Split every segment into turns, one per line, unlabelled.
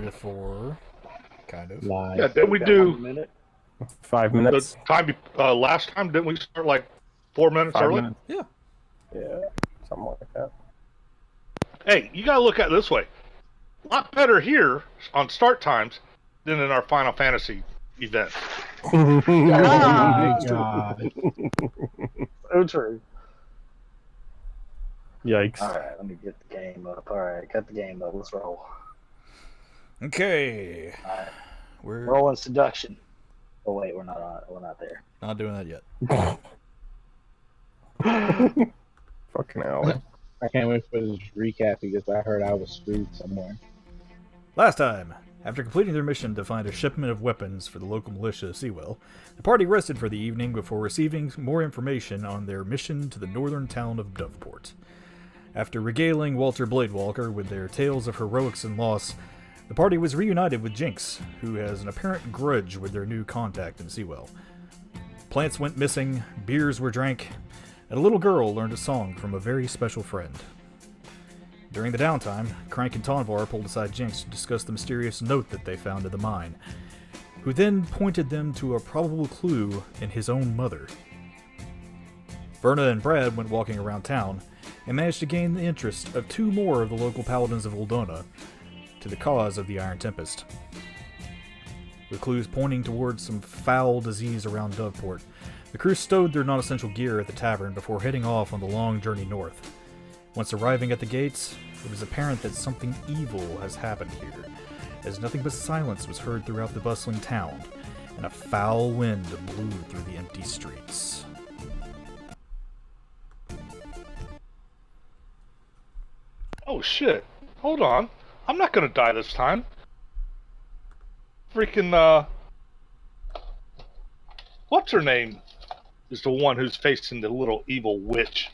before, kind of.
Live.
Yeah, didn't we do
5
the
minutes?
time last time? Didn't we start like 4 minutes
5
early?
minutes.
Yeah.
Yeah, something like that.
Hey, you gotta look at it this way. A lot better here on start times than in our Final Fantasy event.
Oh
my God.
So true. Yikes.
All right, let me get the game up. All right, got the game up. Let's roll.
Okay.
All right,
We're
rolling seduction. Oh wait, we're not on. We're not there.
not doing that yet.
Fucking hell.
I can't wait for this recap because I heard I was screwed somewhere.
Last time, after completing their mission to find a shipment of weapons for the local militia Seawell, the party rested for the evening before receiving more information on their mission to the northern town of Doveport. After regaling Walter Bladewalker with their tales of heroics and loss, the party was reunited with Jinx, who has an apparent grudge with their new contact in Seawell. Plants went missing, beers were drank, and a little girl learned a song from a very special friend. During the downtime, Crank and Tonvar pulled aside Jinx to discuss the mysterious note that they found in the mine, who then pointed them to a probable clue in his own mother. Verna and Brad went walking around town and managed to gain the interest of 2 more of the local paladins of Uldona to the cause of the Iron Tempest. With clues pointing towards some foul disease around Doveport, the crew stowed their non-essential gear at the tavern before heading off on the long journey north. Once arriving at the gates, it was apparent that something evil has happened here, as nothing but silence was heard throughout the bustling town, and a foul wind blew through the empty streets.
Oh shit! Hold on, I'm not gonna die this time. Freaking what's her name? Is the one who's facing the little evil witch.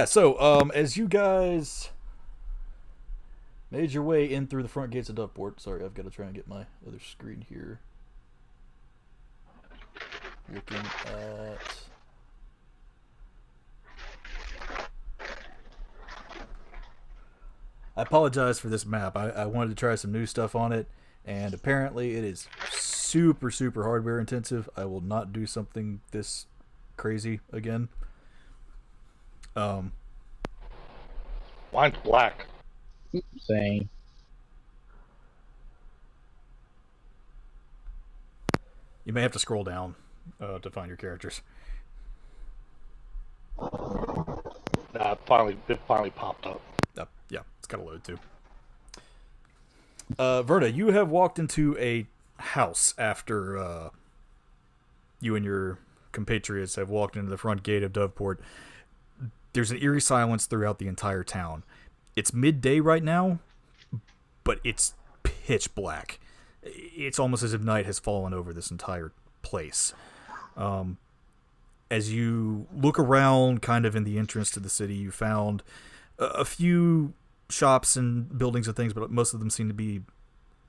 So as you guys made your way in through the front gates of Doveport, sorry, I've got to try and get my other screen here. Looking at... I apologize for this map. I wanted to try some new stuff on it, and apparently it is super, super hardware intensive. I will not do something this crazy again.
Mine's black.
Same.
You may have to scroll down to find your characters.
It finally popped up.
Yeah, it's got to load too. Verna, you have walked into a house after you and your compatriots have walked into the front gate of Doveport. There's an eerie silence throughout the entire town. It's midday right now, but it's pitch black. It's almost as if night has fallen over this entire place. As you look around kind of in the entrance to the city, you found a few shops and buildings and things, but most of them seem to be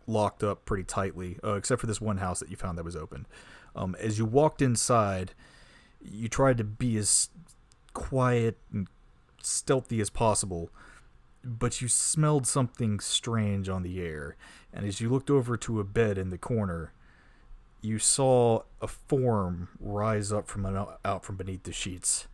locked up pretty tightly, except for this one house that you found that was open. As you walked inside, you tried to be as quiet and stealthy as possible, but you smelled something strange on the air, and as you looked over to a bed in the corner, you saw a form rise up out from beneath the sheets.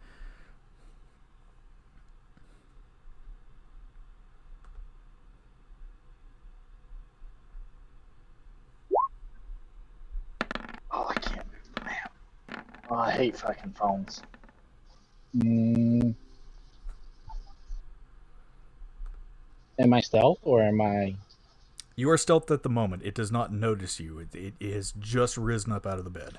Oh, I can't move the map. Oh, I hate fucking phones.
Am I stealth or am I...
You are stealth at the moment. It does not notice you. It has just risen up out of the bed.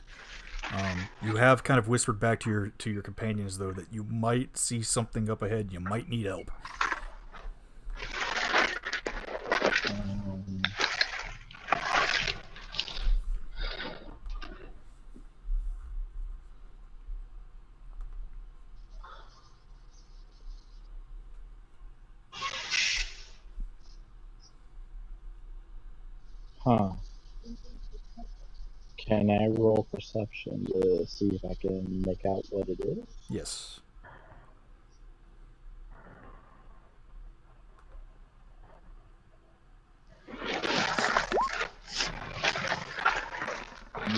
You have kind of whispered back to your companions, though, that you might see something up ahead. You might need help.
Huh. Can I roll perception to see if I can make out what it is?
Yes.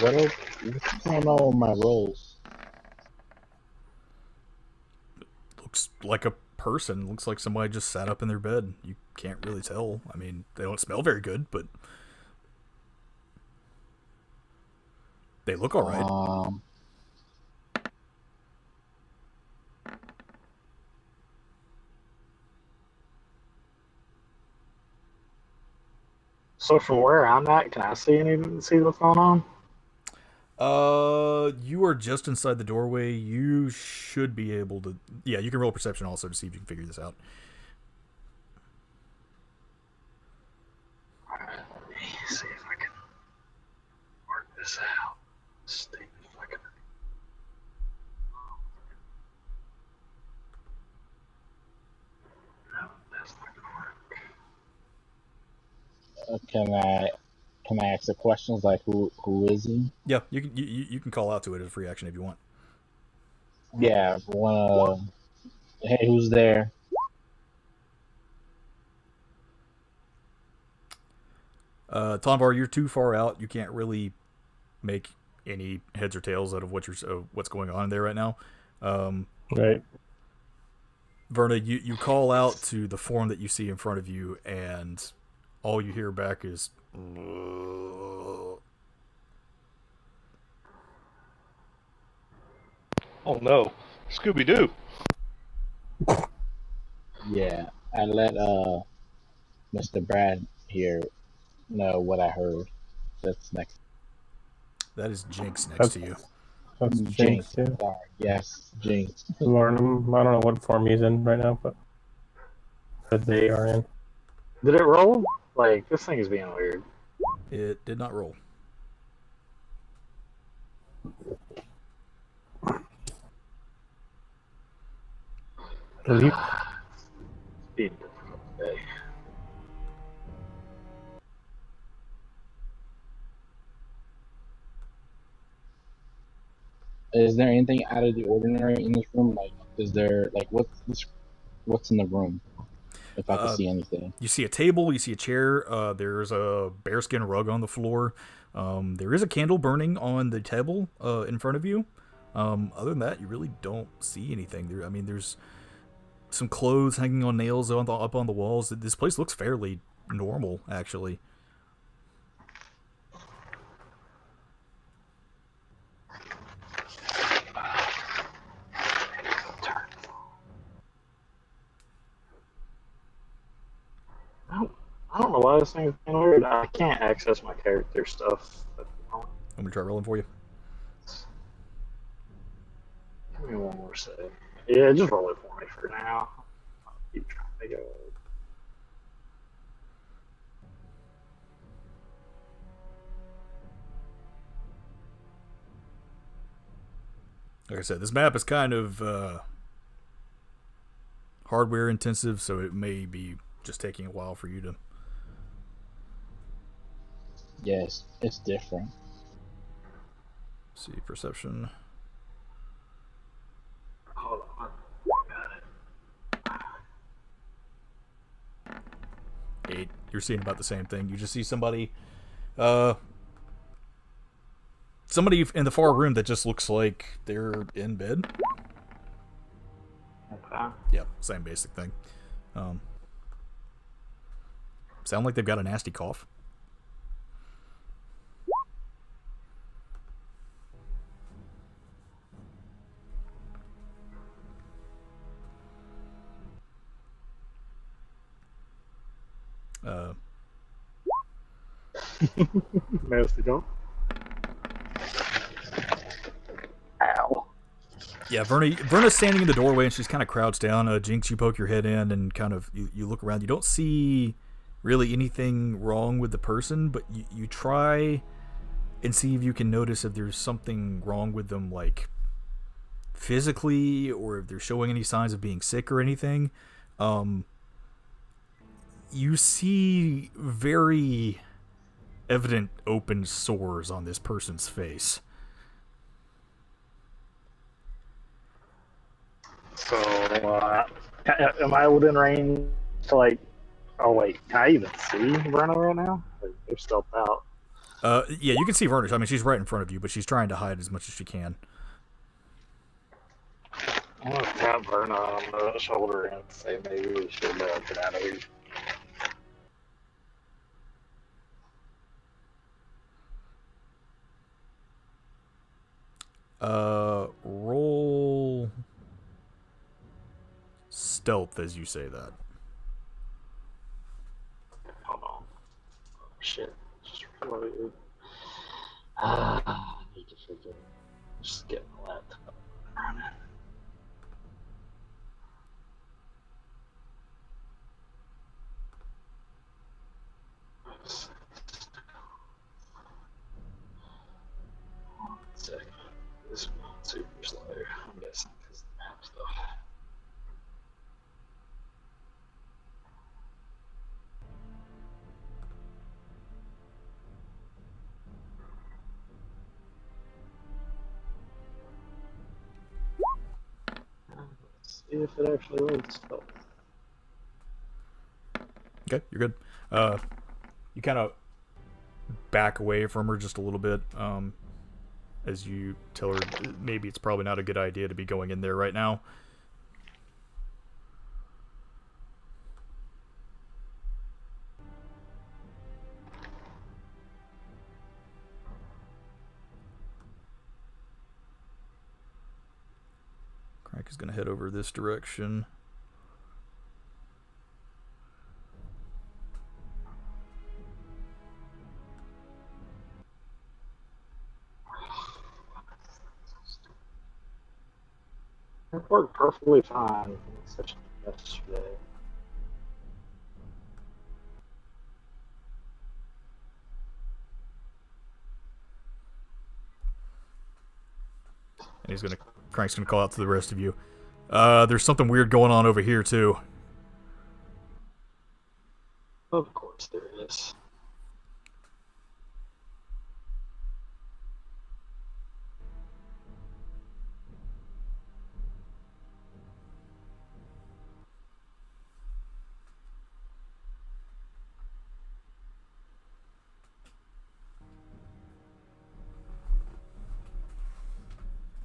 What's going on with my rolls?
Looks like a person. Looks like somebody just sat up in their bed. You can't really tell. I mean, they don't smell very good, but they look all right.
So from where I'm at, can I see what's going on?
You are just inside the doorway. You should be able to. Yeah, you can roll perception also to see if you can figure this out.
Alright, let me see if I can work this out. Stupid fucking. No, that's not gonna work.
Can I ask the questions like who is he?
Yeah, you can call out to it as a free action if you want.
Yeah, hey, who's there?
Tonvar, you're too far out. You can't really make any heads or tails out of what's going on there right now.
Right.
Verna, you call out to the form that you see in front of you, and all you hear back is.
Oh no, Scooby Doo.
Yeah, I let Mr. Brad here know what I heard. That's next.
That is Jinx next to you.
That's Jinx, too.
Sorry. Yes, Jinx.
Varnum, I don't know what form he's in right now, but that they are in.
Did it roll? Like, this thing is being weird.
It did not roll.
Leap.
Being difficult today.
Is there anything out of the ordinary in this room? Like, is there like what's in the room? If I can see anything.
You see a table, you see a chair, there's a bearskin rug on the floor. There is a candle burning on the table in front of you. Other than that, you really don't see anything. There's some clothes hanging on nails up on the walls. This place looks fairly normal, actually.
I don't know why this thing is being weird. I can't access my character stuff.
I'm gonna try rolling for you.
Give me one more sec. Yeah, just roll it for me for now. I'll keep trying to go.
Like I said, this map is kind of hardware intensive, so it may be just taking a while for you to.
Yes, it's different.
See, perception.
Hold on. Got it.
8. You're seeing about the same thing. You just see somebody in the far room that just looks like they're in bed.
Okay.
Yep, same basic thing. Sound like they've got a nasty cough.
Nasty don't. Ow.
Yeah, Verna's standing in the doorway and she's kind of crouched down. Jinx, you poke your head in and kind of you look around. You don't see really anything wrong with the person, but you try and see if you can notice if there's something wrong with them, like physically, or if they're showing any signs of being sick or anything. You see very evident open sores on this person's face.
So, am I within range to like? Oh wait, can I even see Bruno right now? Like, they're stealthed out.
Yeah, you can see Vernish. I mean, she's right in front of you, but she's trying to hide as much as she can.
I'm gonna tap Verna on the shoulder and say maybe we should get out of here.
Roll stealth as you say that.
Hold on. Oh, shit. Just reloaded. I need to figure. Just get my laptop running. One second. This is super slow. I'm guessing because of the map stuff. Let's see if it actually loads. Oh.
Okay, you're good. You kind of back away from her just a little bit as you tell her maybe it's probably not a good idea to be going in there right now. Crank is going to head over this direction.
It worked perfectly fine. It's such a yesterday.
And Crank's gonna call out to the rest of you. There's something weird going on over here too.
Of course there is.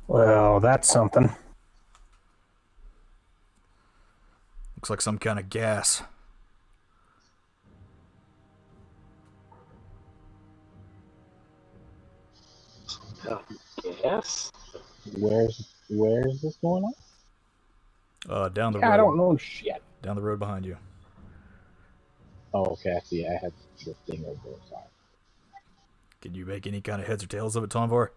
Well, that's something.
Looks like some kind of gas.
Yes.
Where's this going on?
Down the road.
I don't know shit.
Down the road behind you.
Oh, okay. I see. I had the thing over there. Sorry.
Can you make any kind of heads or tails of it, Tomvar?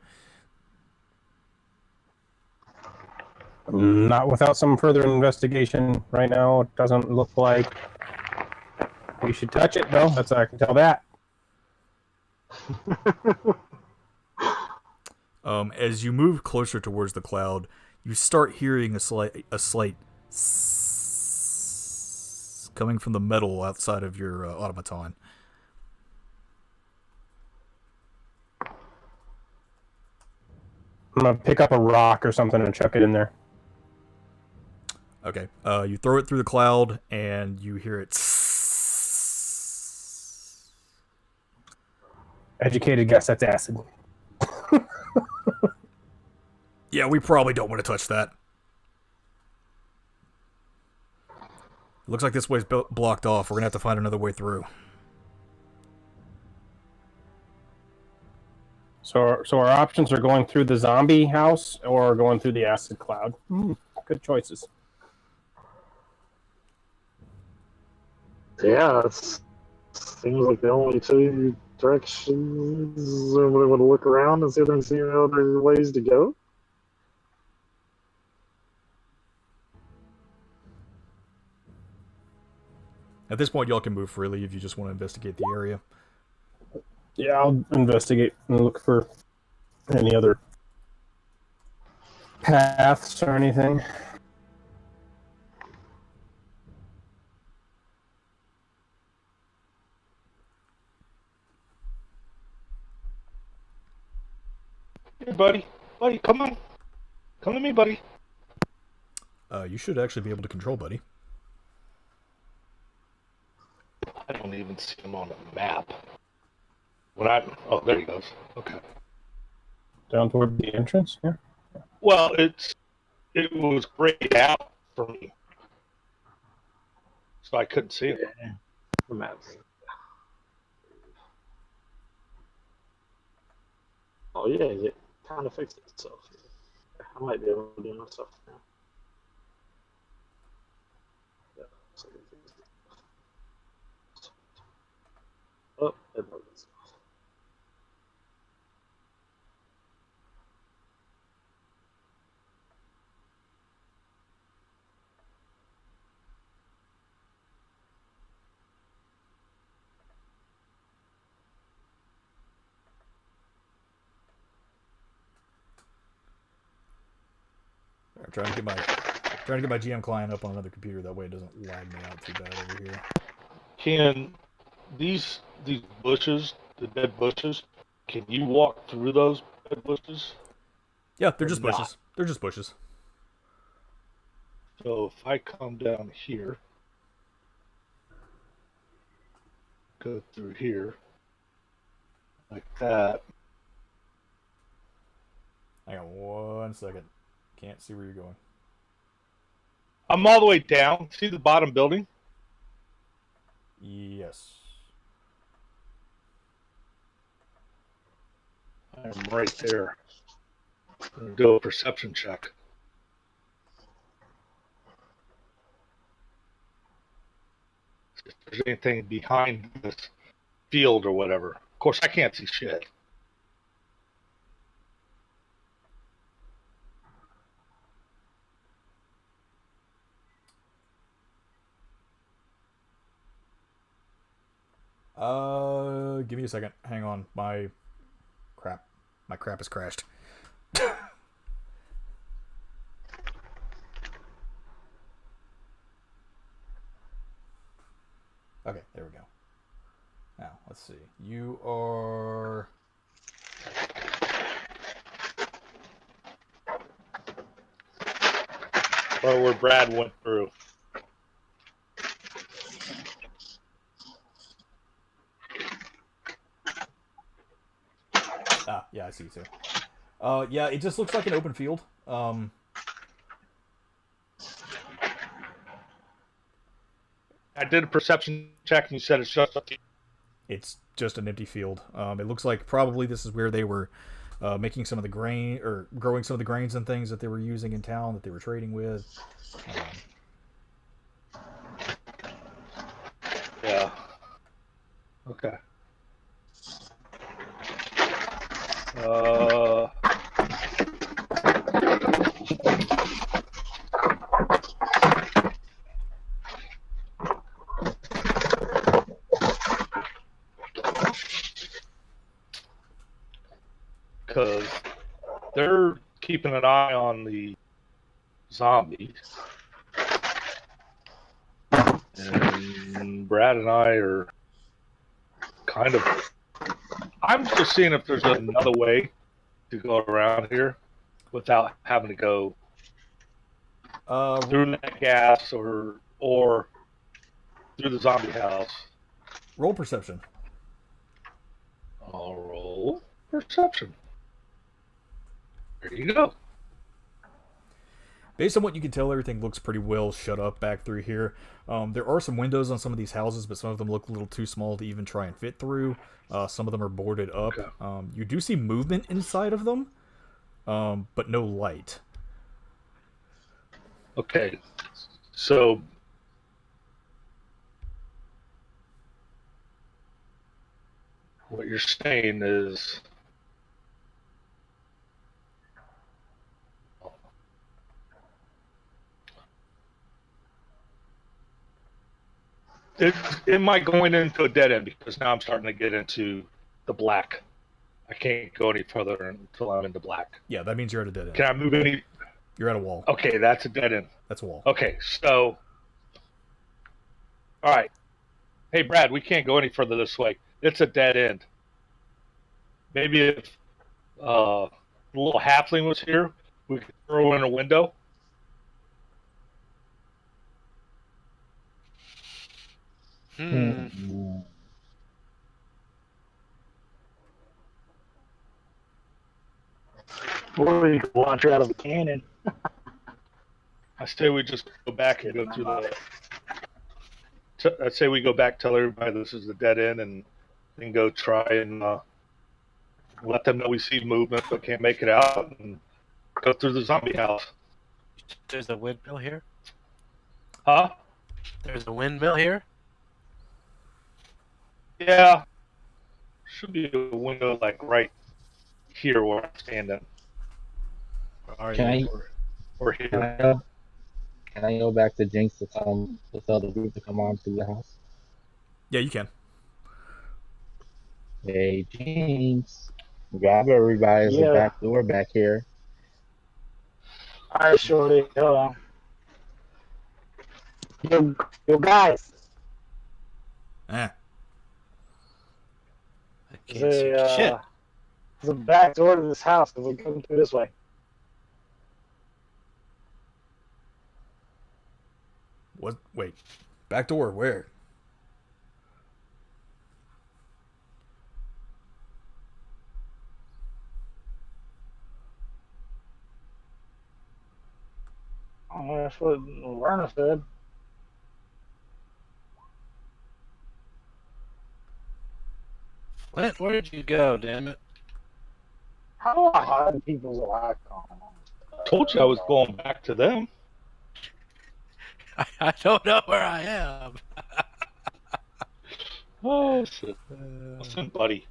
Not without some further investigation right now. It doesn't look like we should touch it, though. That's I can tell that.
As you move closer towards the cloud, you start hearing a slight coming from the metal outside of your automaton.
I'm gonna pick up a rock or something and chuck it in there.
Okay. You throw it through the cloud, and you hear it.
Educated guess that's acid.
Yeah, we probably don't want to touch that. Looks like this way's blocked off. We're gonna have to find another way through.
So our options are going through the zombie house or going through the acid cloud. Good choices.
Yeah, it seems like the only two directions. Somebody want to look around and see if there's any other ways to go.
At this point, y'all can move freely if you just want to investigate the area.
Yeah, I'll investigate and look for any other paths or anything.
Hey, buddy, come on, come to me, buddy.
You should actually be able to control Buddy.
I don't even see him on the map. Oh, there he goes. Okay.
Down toward the entrance. Yeah.
Well, it was grayed out for me, so I couldn't see him.
Yeah. The map's. Oh yeah, it kind of fixed itself. I might be able to do myself now. Yeah, looks like it fixed itself. Oh, it broke itself.
I'm trying to get my GM client up on another computer. That way it doesn't lag me out too bad over here.
Can these bushes, the dead bushes, can you walk through those dead bushes?
Yeah, they're
Or
just
not?
bushes. They're just bushes.
So if I come down here, go through here, like that.
Hang on 1 second. Can't see where you're going.
I'm all the way down. See the bottom building?
Yes.
I'm right there. I'm gonna do a perception check. If there's anything behind this field or whatever. Of course, I can't see shit.
Give me a second. Hang on. My crap has crashed. Okay, there we go. Now, let's see. You are...
Or where Brad went through.
Ah, yeah, I see you too. Yeah, it just looks like an open field.
I did a perception check and you said it's just a field.
It's just an empty field. It looks like probably this is where they were making some of the grain or growing some of the grains and things that they were using in town that they were trading with.
Yeah. Okay. Because they're keeping an eye on the zombies. And Brad and I are kind of... I'm just seeing if there's another way to go around here without having to go through that gas or through the zombie house.
Roll perception.
I'll roll perception. There you go.
Based on what you can tell, everything looks pretty well shut up back through here. There are some windows on some of these houses, but some of them look a little too small to even try and fit through. Some of them are boarded up.
Okay.
You do see movement inside of them, but no light.
Okay. So what you're saying is am I going into a dead end? Because now I'm starting to get into the black. I can't go any further until I'm into black.
Yeah, that means you're at a dead end.
Can I move any?
You're at a wall.
Okay, that's a dead end.
That's a wall.
Okay, so all right. Hey, Brad, we can't go any further this way. It's a dead end. Maybe if the little halfling was here, we could throw in a window.
Or you could launch her out of a cannon.
I say we just go back and go through I say we go back, tell everybody this is the dead end, and then go try and let them know we see movement but can't make it out, and go through the zombie house.
There's a windmill here?
Huh?
There's a windmill here?
Yeah. Should be a window like right here where I'm standing.
Can
Or
Can
here.
I go? Can I go back to Jinx to tell the group to come on to the house?
Yeah, you can.
Hey, Jinx, grab everybody. There's
Yeah.
a back door back here.
Alright, Shorty. Hold on. Yo, guys.
Eh.
I can't see shit.
There's a back door to this house. If we come through this way.
What? Wait. Back door, where?
Oh, that's what Werner said.
Flint, where did you go, damn it?
How do I hide people's icon?
Told you I was going back to them.
I don't know where I am.
Oh, shit. Listen, buddy.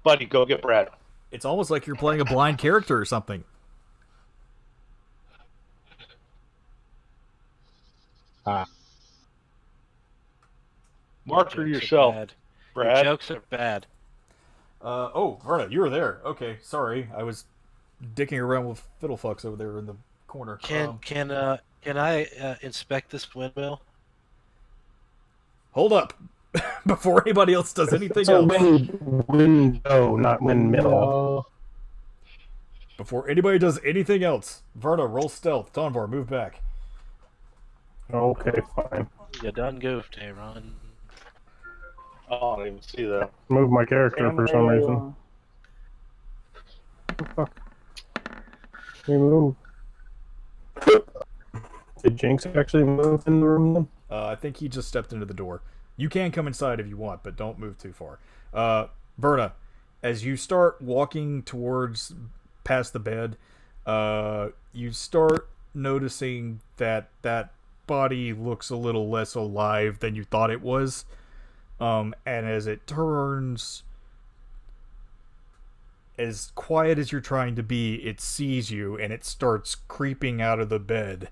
Buddy, go get Brad.
It's almost like you're playing a blind character or something.
Marker
Jokes are
yourself,
bad. Your
Brad.
jokes are bad.
Oh, Verna, you were there. Okay, sorry. I was dicking around with Fiddlefucks over there in the corner.
Can I inspect this windmill?
Hold up. Before anybody else does anything
So
else.
window, not windmill.
No.
Before anybody does anything else. Verna, roll stealth. Tonvar, move back.
Okay, fine.
You done goofed, Aaron.
Oh, I don't even see that.
Move my character for some reason. What the fuck? He moved. Did Jinx actually move in the room then?
I think he just stepped into the door. You can come inside if you want, but don't move too far. Verna, as you start walking towards past the bed, you start noticing that that body looks a little less alive than you thought it was. And as it turns, as quiet as you're trying to be, it sees you and it starts creeping out of the bed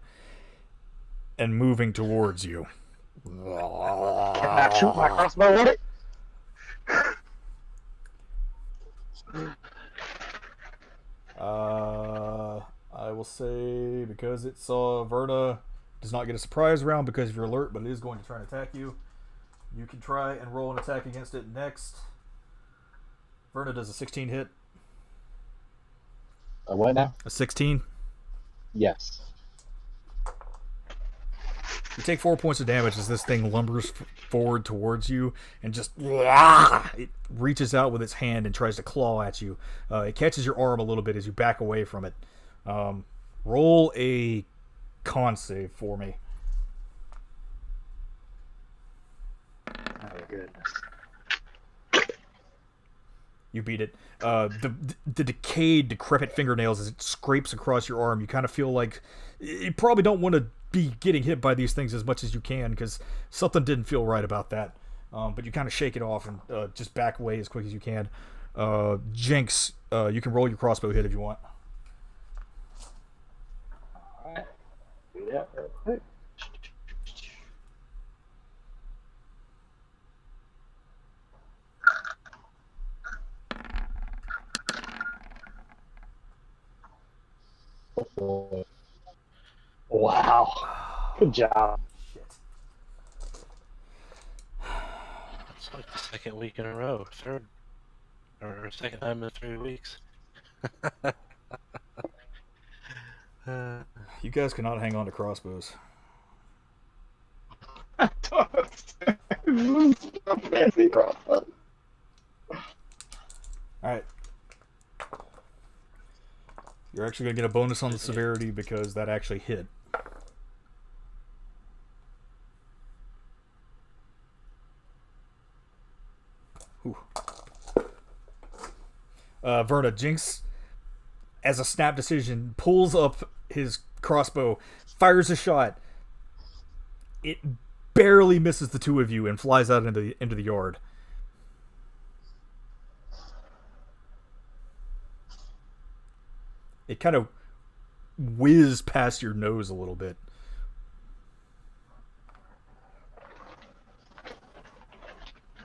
and moving towards you.
Can I shoot my crossbow at it?
I will say, because it saw Verna, does not get a surprise round because of your alert, but it is going to try and attack you. You can try and roll an attack against it next. Verna does a 16 hit.
What now?
A 16.
Yes.
You take 4 points of damage as this thing lumbers forward towards you and just it reaches out with its hand and tries to claw at you. It catches your arm a little bit as you back away from it. Roll a con save for me.
Oh, goodness.
You beat it. The decayed, decrepit fingernails as it scrapes across your arm. You kind of feel like you probably don't want to be getting hit by these things as much as you can because something didn't feel right about that. But you kind of shake it off and just back away as quick as you can. Jinx, you can roll your crossbow hit if you want.
Alright. Do that real quick. Wow. Good job.
Shit.
It's like the second week in a row. Third. Or second time in 3 weeks.
You guys cannot hang on to crossbows.
Fancy crossbow.
Alright. You're actually going to get a bonus on the severity because that actually hit. Whew. Verna, Jinx, as a snap decision, pulls up his crossbow, fires a shot. It barely misses the two of you and flies out into the yard. It kind of whizzed past your nose a little bit.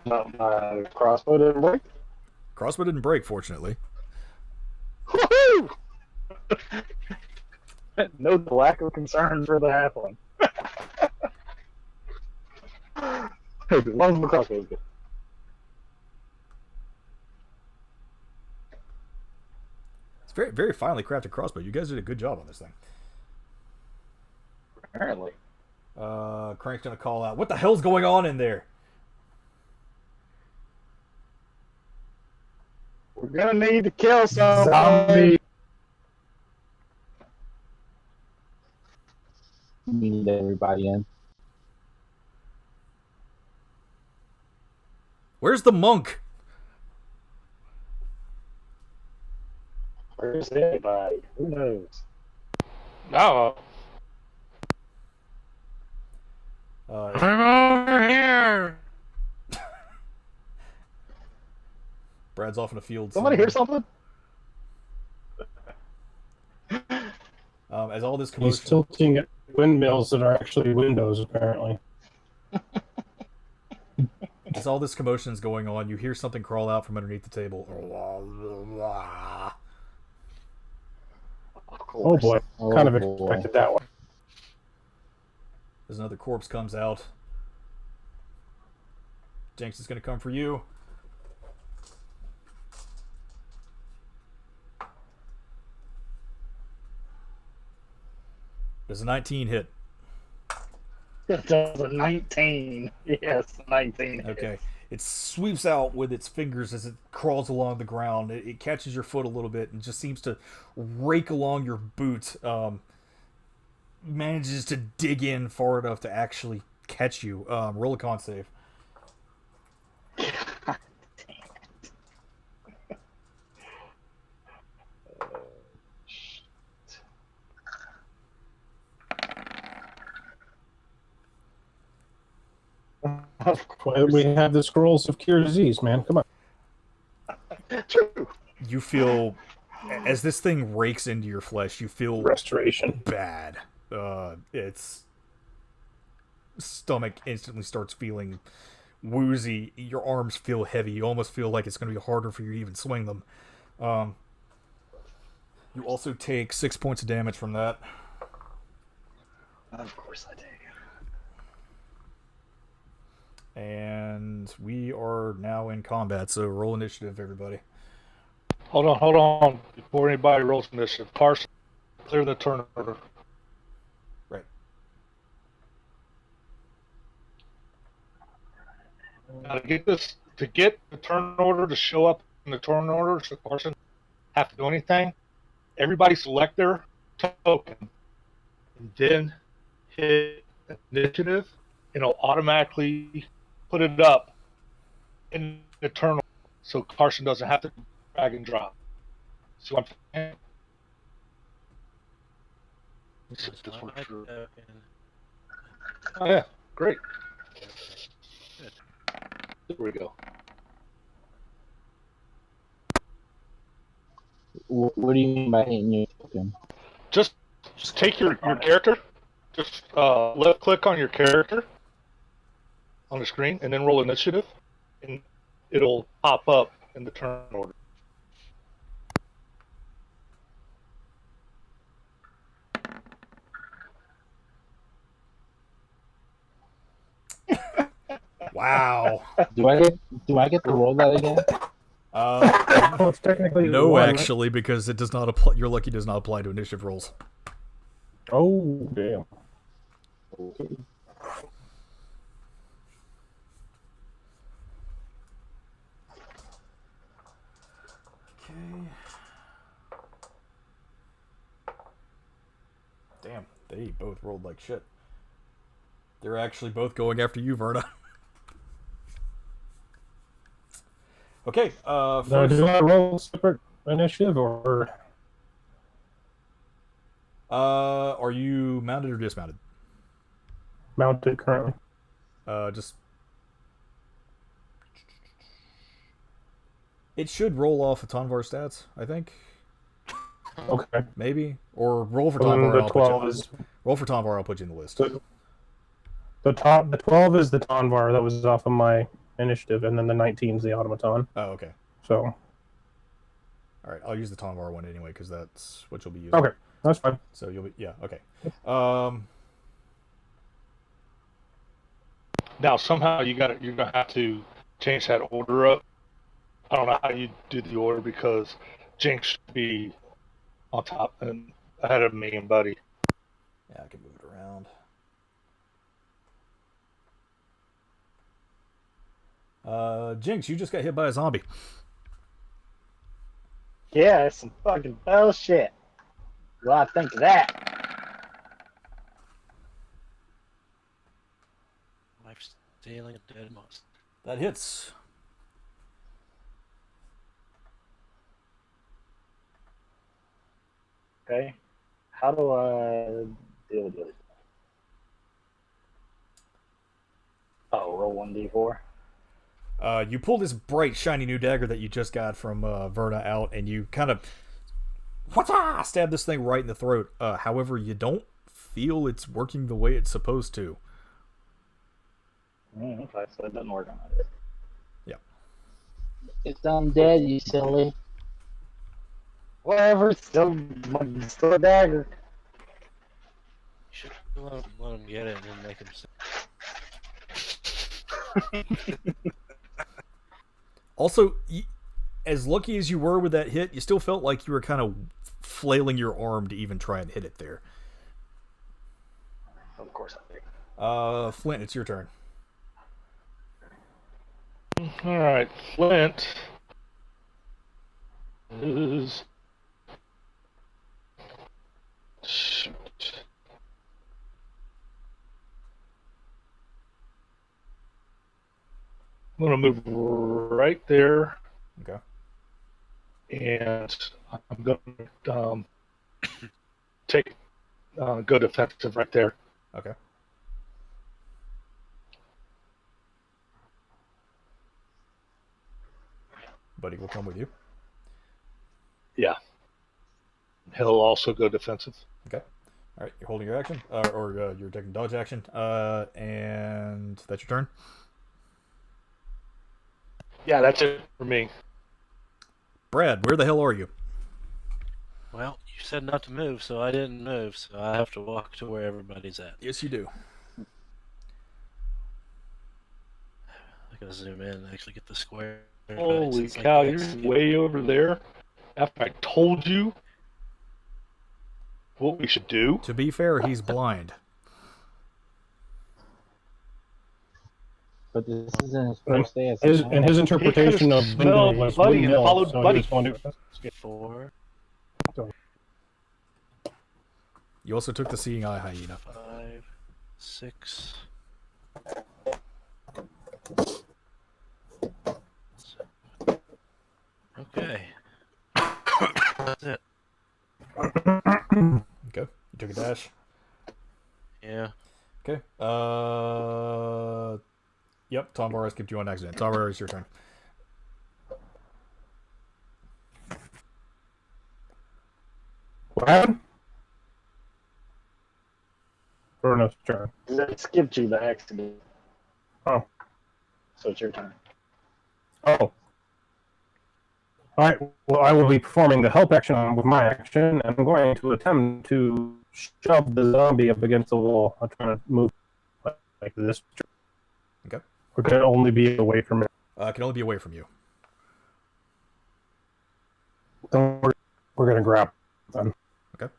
My crossbow didn't break.
Crossbow didn't break, fortunately.
Woohoo! No lack of concern for the halfling. Hey, as long as my crossbow is good.
It's very, very finely crafted crossbow. You guys did a good job on this thing.
Apparently.
Crank's gonna call out, "What the hell's going on in there?"
We're gonna need to kill some zombie.
We need everybody in.
Where's the monk?
Where's anybody? Who knows?
No. I'm over here.
Brad's off in a field.
Somebody hear something?
As all this
He's
commotion,
tilting at windmills that are actually windows, apparently.
as all this commotion is going on, you hear something crawl out from underneath the table.
Oh boy,
Oh,
kind of
boy.
expected that one.
As another corpse comes out, Jinx is going to come for you. Does a 19 hit?
It does a 19. Yes, 19.
Okay. It sweeps out with its fingers as it crawls along the ground. It catches your foot a little bit and just seems to rake along your boot. Manages to dig in far enough to actually catch you. Roll a con save.
We have the scrolls of cure disease, man. Come on.
True.
You feel, as this thing rakes into your flesh, you feel
Restoration.
bad. Its stomach instantly starts feeling woozy. Your arms feel heavy. You almost feel like it's going to be harder for you to even swing them. You also take 6 points of damage from that.
Of course I do.
And we are now in combat, so roll initiative, everybody.
Hold on. Before anybody rolls initiative, Carson, clear the turn order.
Right.
Now to get the turn order to show up in the turn order, so Carson have to do anything. Everybody select their token, and then hit initiative, and it'll automatically put it up in the turn order, so Carson doesn't have to drag and drop. So I'm saying? This works. Oh yeah, great. There we go.
What do you mean by hitting your token?
Just take your character, just left click on your character on the screen, and then roll initiative, and it'll pop up in the turn order.
Wow.
Do I get to roll that again?
Well, it's technically
No,
one, right?
actually, because it does not apply. Your lucky does not apply to initiative rolls.
Oh, damn.
Okay.
Okay. They both rolled like shit. They're actually both going after you, Verna. Okay, first...
Now, do I roll separate initiative, or...
Are you mounted or dismounted?
mounted currently?
Just... It should roll off of Tonvar stats, I think.
Okay.
Maybe. Or roll for
And then
Tonvar,
the
I'll
12
put you...
is...
Roll for Tonvar, I'll put you in the list.
The 12 is the Tonvar that was off of my initiative, and then the 19 is the automaton.
Oh, okay.
So...
Alright, I'll use the Tonvar one anyway, because that's what you'll be using.
Okay, that's fine.
So you'll be... Yeah, okay.
Now somehow you're gonna have to change that order up. I don't know how you do the order because Jinx should be on top and ahead of me and Buddy.
Yeah, I can move it around. Jinx, you just got hit by a zombie.
Yeah, that's some fucking bullshit. Well, I think of that.
Life stealing a dead mouse.
That hits.
Okay. How do I deal with it? Oh, roll 1d4.
You pull this bright, shiny new dagger that you just got from Verna out, and you kind of stab this thing right in the throat. However, you don't feel it's working the way it's supposed to.
Okay, so it doesn't work on it.
Yeah.
It's undead, you silly. Whatever, still a dagger.
You should let him get it and then make him sick.
Also, as lucky as you were with that hit, you still felt like you were kind of flailing your arm to even try and hit it there.
Of course I do.
Flint, it's your turn.
All right, Flint is shoot. I'm gonna move right there,
Okay.
and I'm gonna take go defensive right there.
Okay. Buddy will come with you.
Yeah, he'll also go defensive.
Okay. All right, you're holding your action, or you're taking dodge action, and that's your turn.
Yeah, that's it for me.
Brad, where the hell are you?
Well, you said not to move, so I didn't move, so I have to walk to where everybody's at.
Yes, you do.
I gotta zoom in and actually get the square.
Holy
It's like
cow,
this.
you're way over there. After I told you what we should do.
To be fair, he's blind.
But this isn't his first day as a
And his interpretation of
smelled
Bingo was
Buddy and
windmill,
followed
so
Buddy.
he was going to...
4,
You also took the seeing eye hyena.
5, 6. Okay. That's it.
Okay. You took a dash.
Yeah.
Okay. Yep. Tom Barr skipped you on accident. Tom Barr, it's your turn.
What happened? Bruno's turn.
It skipped you by accident.
Oh.
So it's your turn.
Oh. Alright, well, I will be performing the help action with my action, and I'm going to attempt to shove the zombie up against the wall. I'm trying to move like this.
Okay.
Or can it only be away from it?
Can only be away from you.
Then we're going to grab them.
Okay.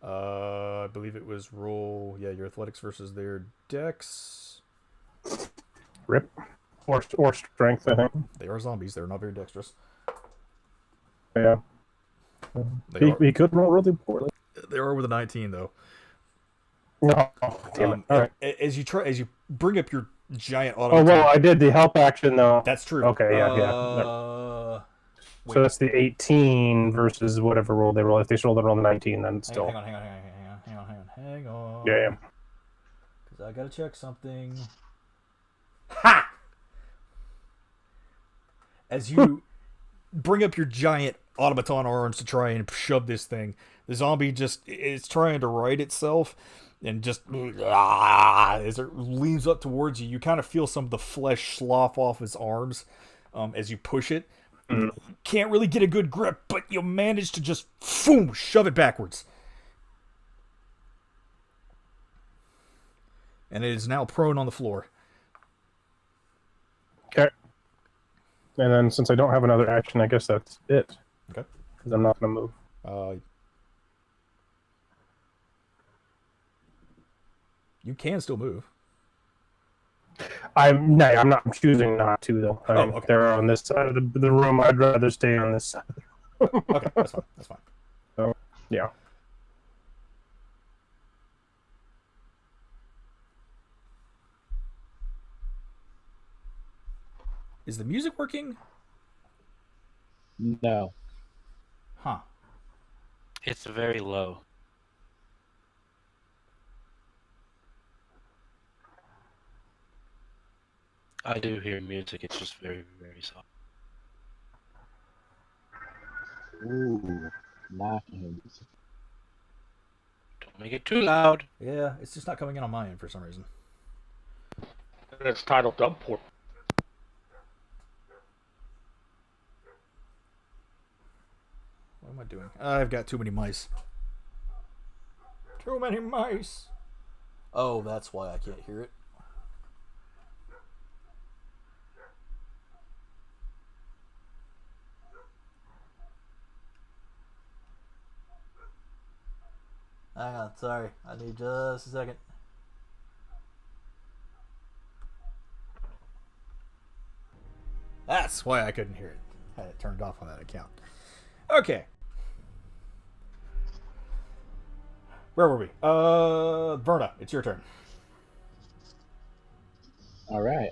I believe it was roll. Yeah, your athletics versus their dex.
Rip. Or strength, I think.
They are zombies. They're not very dexterous.
Yeah.
They are.
He could roll really poorly.
They are with a 19 though.
No, damn it. All right.
As you bring up your giant
Oh
automaton.
well, I did the help action though.
That's true.
Okay, yeah.
So
So that's the 18 versus whatever roll they roll. If they roll the 19, then still.
Hang on.
Yeah.
Because I gotta check something. Ha! As you bring up your giant automaton arms to try and shove this thing, the zombie it's trying to right itself, and just as it leans up towards you, you kind of feel some of the flesh slough off his arms as you push it. Can't really get a good grip, but you manage to just shove it backwards. And it is now prone on the floor.
Okay. And then since I don't have another action, I guess that's it.
Okay.
Because I'm not going to move.
You can still move.
I'm not. I'm choosing not to though.
Okay.
They're on this side of the room. I'd rather stay on this side.
Okay, that's fine.
So, yeah.
Is the music working?
No.
Huh.
It's very low. I do hear music, it's just very, very soft.
Ooh. Now I can hear music.
Don't make it too loud.
Yeah, it's just not coming in on my end for some reason.
And it's titled Doveport.
What am I doing? I've got too many mice. Too many mice. Oh, that's why I can't hear it. Hang on, sorry. I need just a second. That's why I couldn't hear it. Had it turned off on that account. Okay. Where were we? Verna, it's your turn.
All right.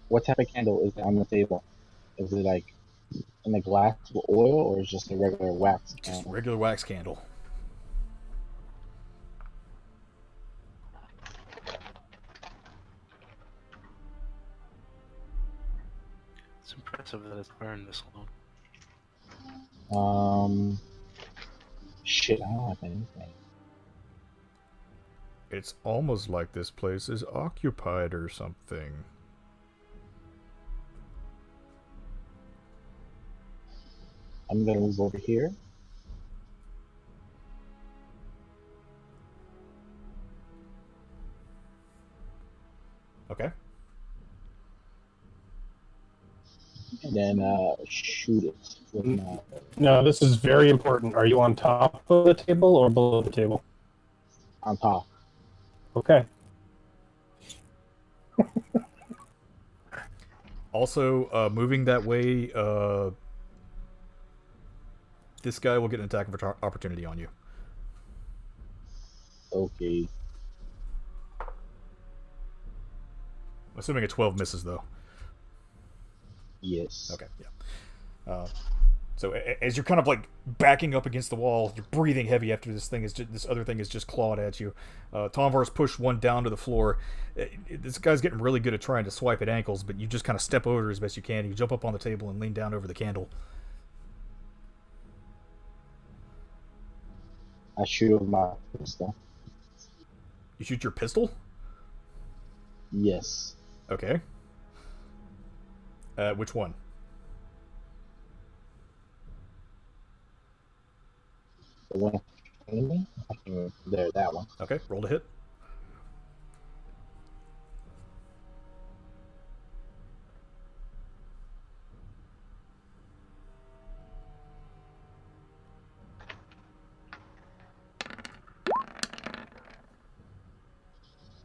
What type of candle is on the table? Is it like in a glass with oil, or is it just a regular wax
Just
candle?
regular wax candle.
It's impressive that it's burned this long.
Shit, I don't have anything.
It's almost like this place is occupied or something.
I'm gonna move over here.
Okay.
And then shoot it with my
No, this is very important. Are you on top of the table or below the table?
on top.
Okay.
Also, moving that way, this guy will get an attack of opportunity on you.
Okay.
Assuming a 12 misses, though.
Yes.
Okay, yeah. So as you're kind of like backing up against the wall, you're breathing heavy after this other thing is just clawed at you. Tomvar's pushed one down to the floor. This guy's getting really good at trying to swipe at ankles, but you just kind of step over as best you can. You jump up on the table and lean down over the candle.
I shoot with my pistol.
You shoot your pistol?
Yes.
Okay. Which one?
The one in me? There, that one.
Okay, roll to hit.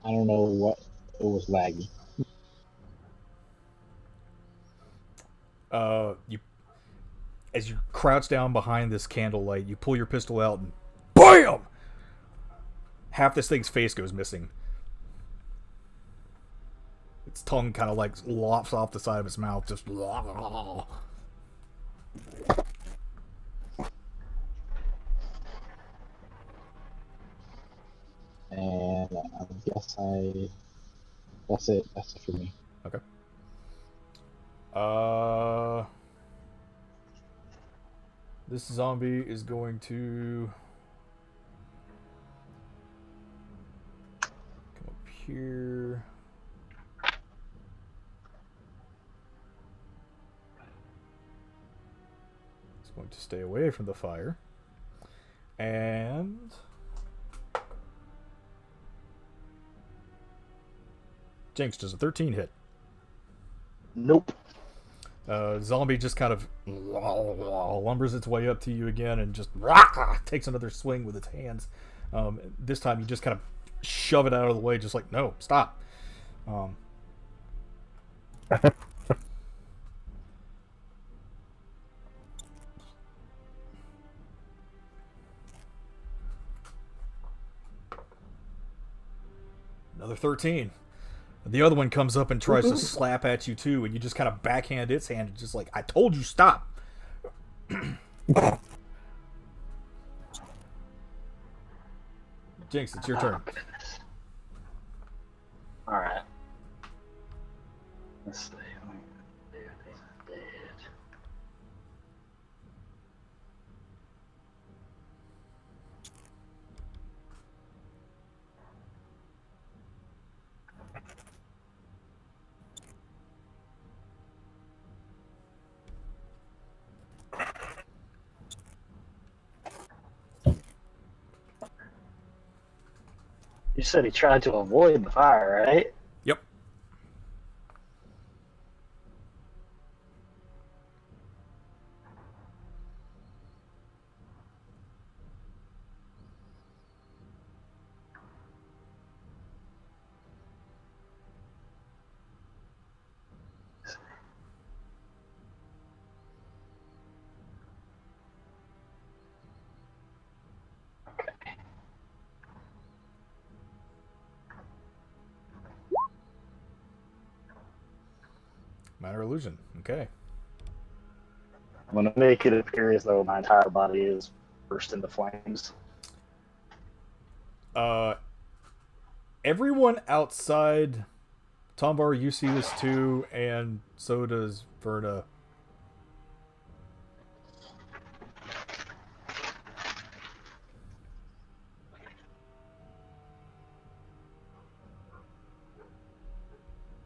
I don't know what it was laggy.
You as you crouch down behind this candlelight, you pull your pistol out and BAM! Half this thing's face goes missing. Its tongue kind of like lops off the side of its mouth, just.
And I guess that's it. That's it for me.
Okay. This zombie is going to come up here. It's going to stay away from the fire. And Jinx, does a 13 hit?
Nope.
Zombie just kind of lumbers its way up to you again and just takes another swing with its hands. This time you just kind of shove it out of the way, just like, no, stop. Another 13. The other one comes up and tries to slap at you too, and you just kind of backhand its hand, just like, I told you, stop. Jinx, it's your turn.
All right. Let's see. Dead. You said he tried to avoid the fire, right?
Yep. Minor illusion. Okay.
I'm gonna make it appear as though my entire body is burst into flames.
Everyone outside Tombar, you see this too, and so does Verna.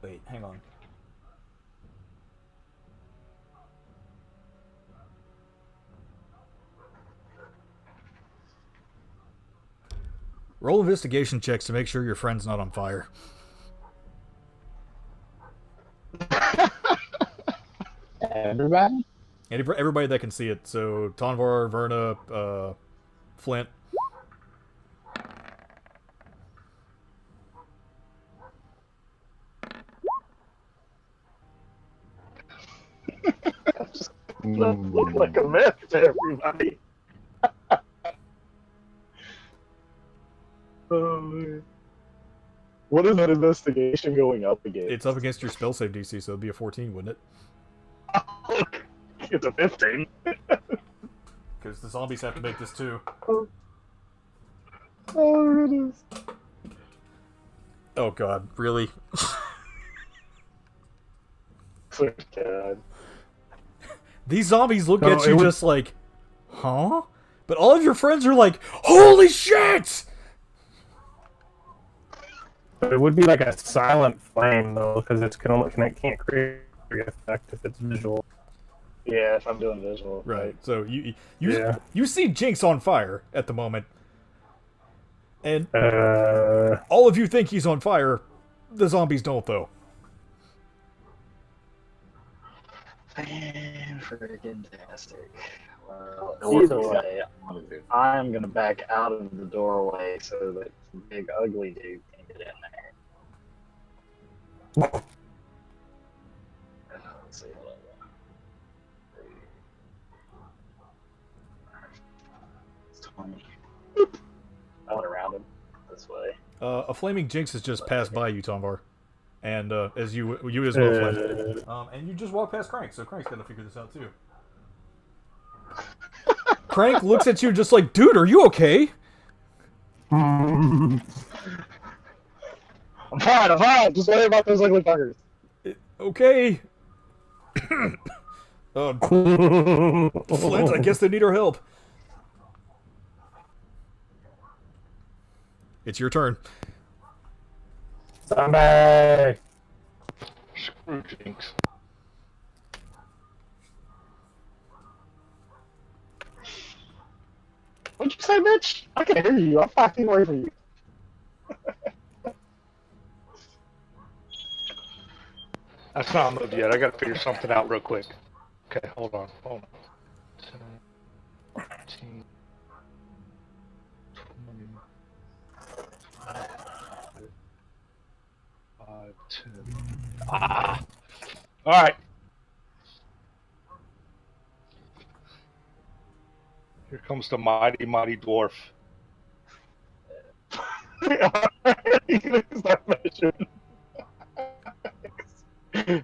Wait, hang on. Roll investigation checks to make sure your friend's not on fire.
Everybody?
Everybody that can see it. So Tonvar, Verna, Flint.
Doesn't look like a mess to everybody. What is that investigation going up against?
It's up against your spell save DC, so it'd be a 14, wouldn't it?
It's a 15.
Because the zombies have to make this too.
Oh, it is.
Oh god, really?
Oh, God.
These zombies look
No,
at you
it would-
just like, huh? But all of your friends are like, holy shit!
It would be like a silent flame though, because it can't create the effect if it's visual.
Yeah, if I'm doing visual.
Right. So you
Yeah.
you see Jinx on fire at the moment, and
Uh,
all of you think he's on fire. The zombies don't, though.
Fantastic. Well, either way, I'm gonna back out of the doorway so that the big ugly dude can get in there. Let's see what I want.
A flaming jinx has just passed by you, Tomvar, and as you as well, Flint. And you just walk past Crank, so Crank's gonna figure this out too. Crank looks at you just like, dude, are you okay?
I'm fine. Just worry about those ugly fuckers.
Okay. Flint, I guess they need our help. It's your turn.
Zombie!
Screw Jinx.
What'd you say, bitch? I can't hear you. I'm 5 feet away from you.
That's not moved yet. I gotta figure something out real quick. Okay, hold on. 10, 15, 20, 5, 10. Ah! Alright. Here comes the mighty, mighty dwarf.
He's gonna start measuring.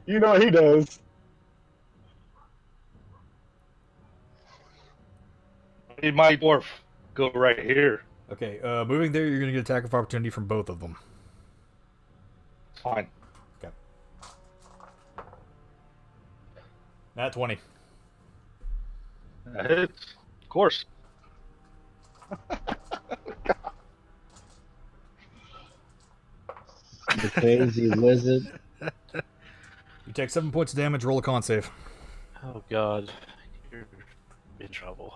You know what he does.
Mighty, mighty dwarf. Go right here.
Okay, moving there, you're gonna get attack of opportunity from both of them.
Fine.
Okay. Nat 20.
That hits. Of course.
The crazy lizard.
You take 7 points of damage, roll a con save.
Oh god, you're in trouble.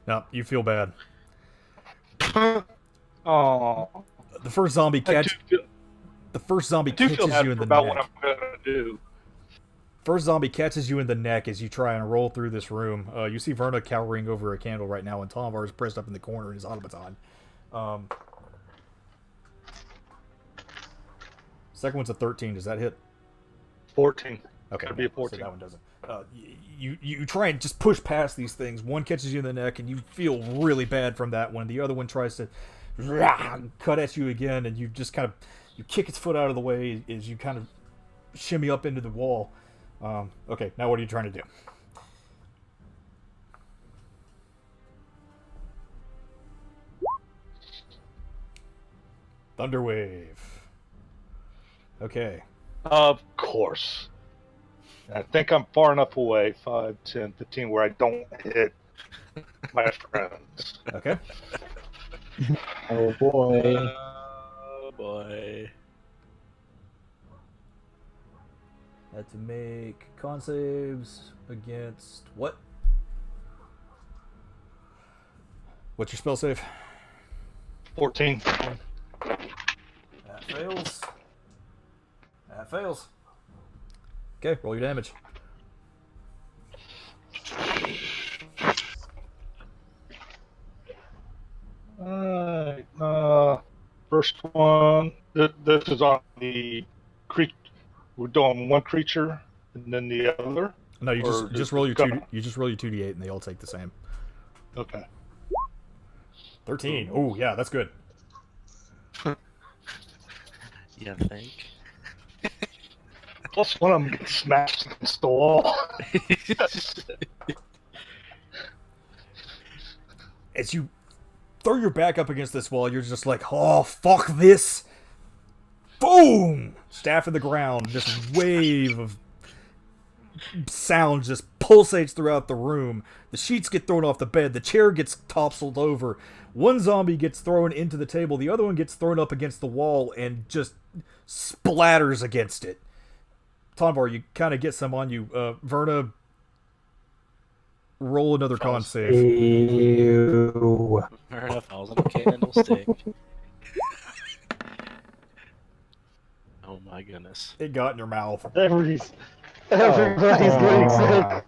No, you feel bad.
Oh,
The first zombie catches you in the
about
neck.
what I'm gonna do.
First zombie catches you in the neck as you try and roll through this room. You see Verna cowering over a candle right now, and Tomvar is pressed up in the corner in his automaton. Second one's a 13. Does that hit?
14.
Okay,
Gotta be a 14.
So that one doesn't. You try and just push past these things. One catches you in the neck, and you feel really bad from that one. The other one tries to cut at you again, and you just kind of kick its foot out of the way as you kind of shimmy up into the wall. Okay, now what are you trying to do? Thunderwave. Okay.
Of course. I think I'm far enough away, 5, 10, 15, where I don't hit my friends.
Okay.
Oh boy.
Oh boy.
Had to make con saves against what? What's your spell save?
14.
That fails. That fails. Okay, roll your damage.
Alright. First one. This is on the creature. We're doing one creature and then the other.
No, you
Or
just roll your two.
go-
You just roll your 2d8, and they all take the same.
Okay.
13. Oh yeah, that's good.
You think?
Plus one of them gets smashed against the wall.
As you throw your back up against this wall, you're just like, oh fuck this! Boom! Staff in the ground. This wave of sound just pulsates throughout the room. The sheets get thrown off the bed. The chair gets toppled over. One zombie gets thrown into the table. The other one gets thrown up against the wall and just splatters against it. Tomvar, you kind of get some on you. Verna, roll another con save.
Ew.
Fair enough, I was on a candlestick. Oh my goodness.
It got in your mouth.
Everybody's getting sick.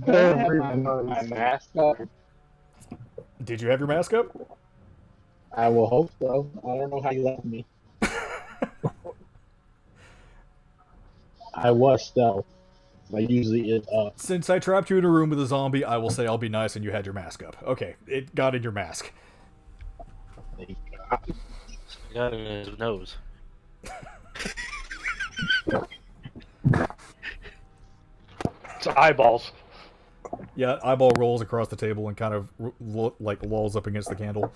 My mask up.
Did you have your mask up?
I will hope so. I don't know how you left me. I was stealth. Like usually it
Since I trapped you in a room with a zombie, I will say I'll be nice and you had your mask up. Okay, it got in your mask.
Got it in his nose.
It's eyeballs.
Yeah, eyeball rolls across the table and kind of like lolls up against the candle.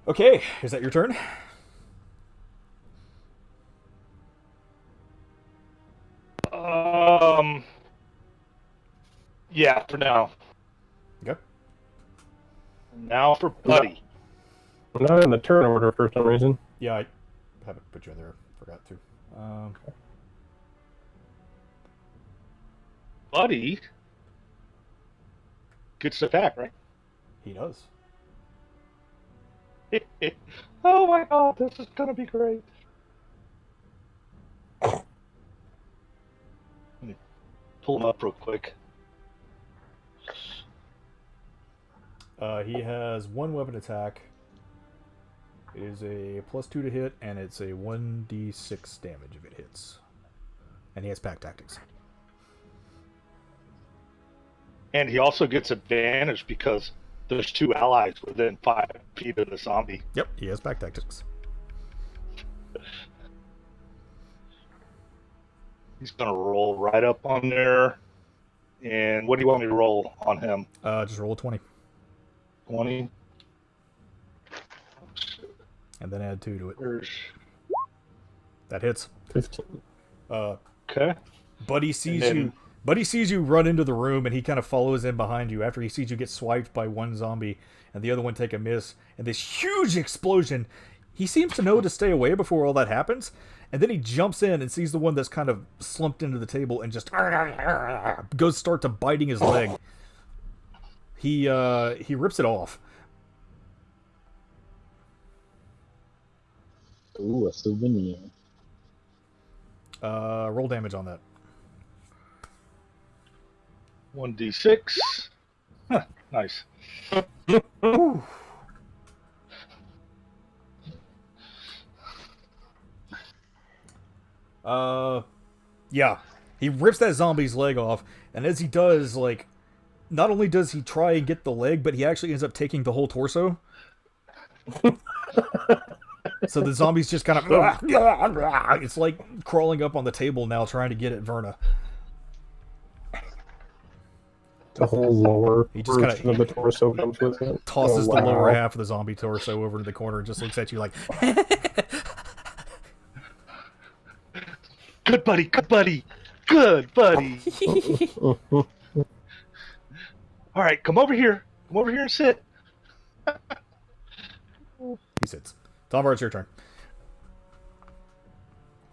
Okay, is that your turn?
Yeah, for now.
Okay.
Now for Buddy.
I'm not in the turn order for some reason.
Yeah, I haven't put you in there. Forgot to.
Buddy gets the attack, right?
He does.
Oh my god, this is gonna be great. Let me pull him up real quick.
He has one weapon attack. It is a +2 to hit, and it's a 1d6 damage if it hits. And he has pack tactics.
And he also gets advantage because there's 2 allies within 5 feet of the zombie.
Yep, he has pack tactics.
He's gonna roll right up on there. And what do you want me to roll on him?
Just roll a 20.
20.
And then add 2 to it.
There's...
That hits.
15.
Okay.
Buddy sees
And then-
you. Buddy sees you run into the room, and he kind of follows in behind you after he sees you get swiped by one zombie and the other one take a miss. And this huge explosion, he seems to know to stay away before all that happens. And then he jumps in and sees the one that's kind of slumped into the table and just goes start to biting his leg. He rips it off.
ooh, a souvenir.
Roll damage on that.
1d6. Huh, nice.
Yeah. He rips that zombie's leg off, and as he does, like, not only does he try and get the leg, but he actually ends up taking the whole torso. So the zombie's just kind of... It's like crawling up on the table now trying to get at Verna.
The whole lower
He just kinda-
portion of the torso comes with it.
Tosses
Oh,
the lower
wow.
half of the zombie torso over to the corner and just looks at you like...
Good buddy, good buddy, good buddy. All right, come over here. Come over here and sit.
He sits. Tom, it's your turn.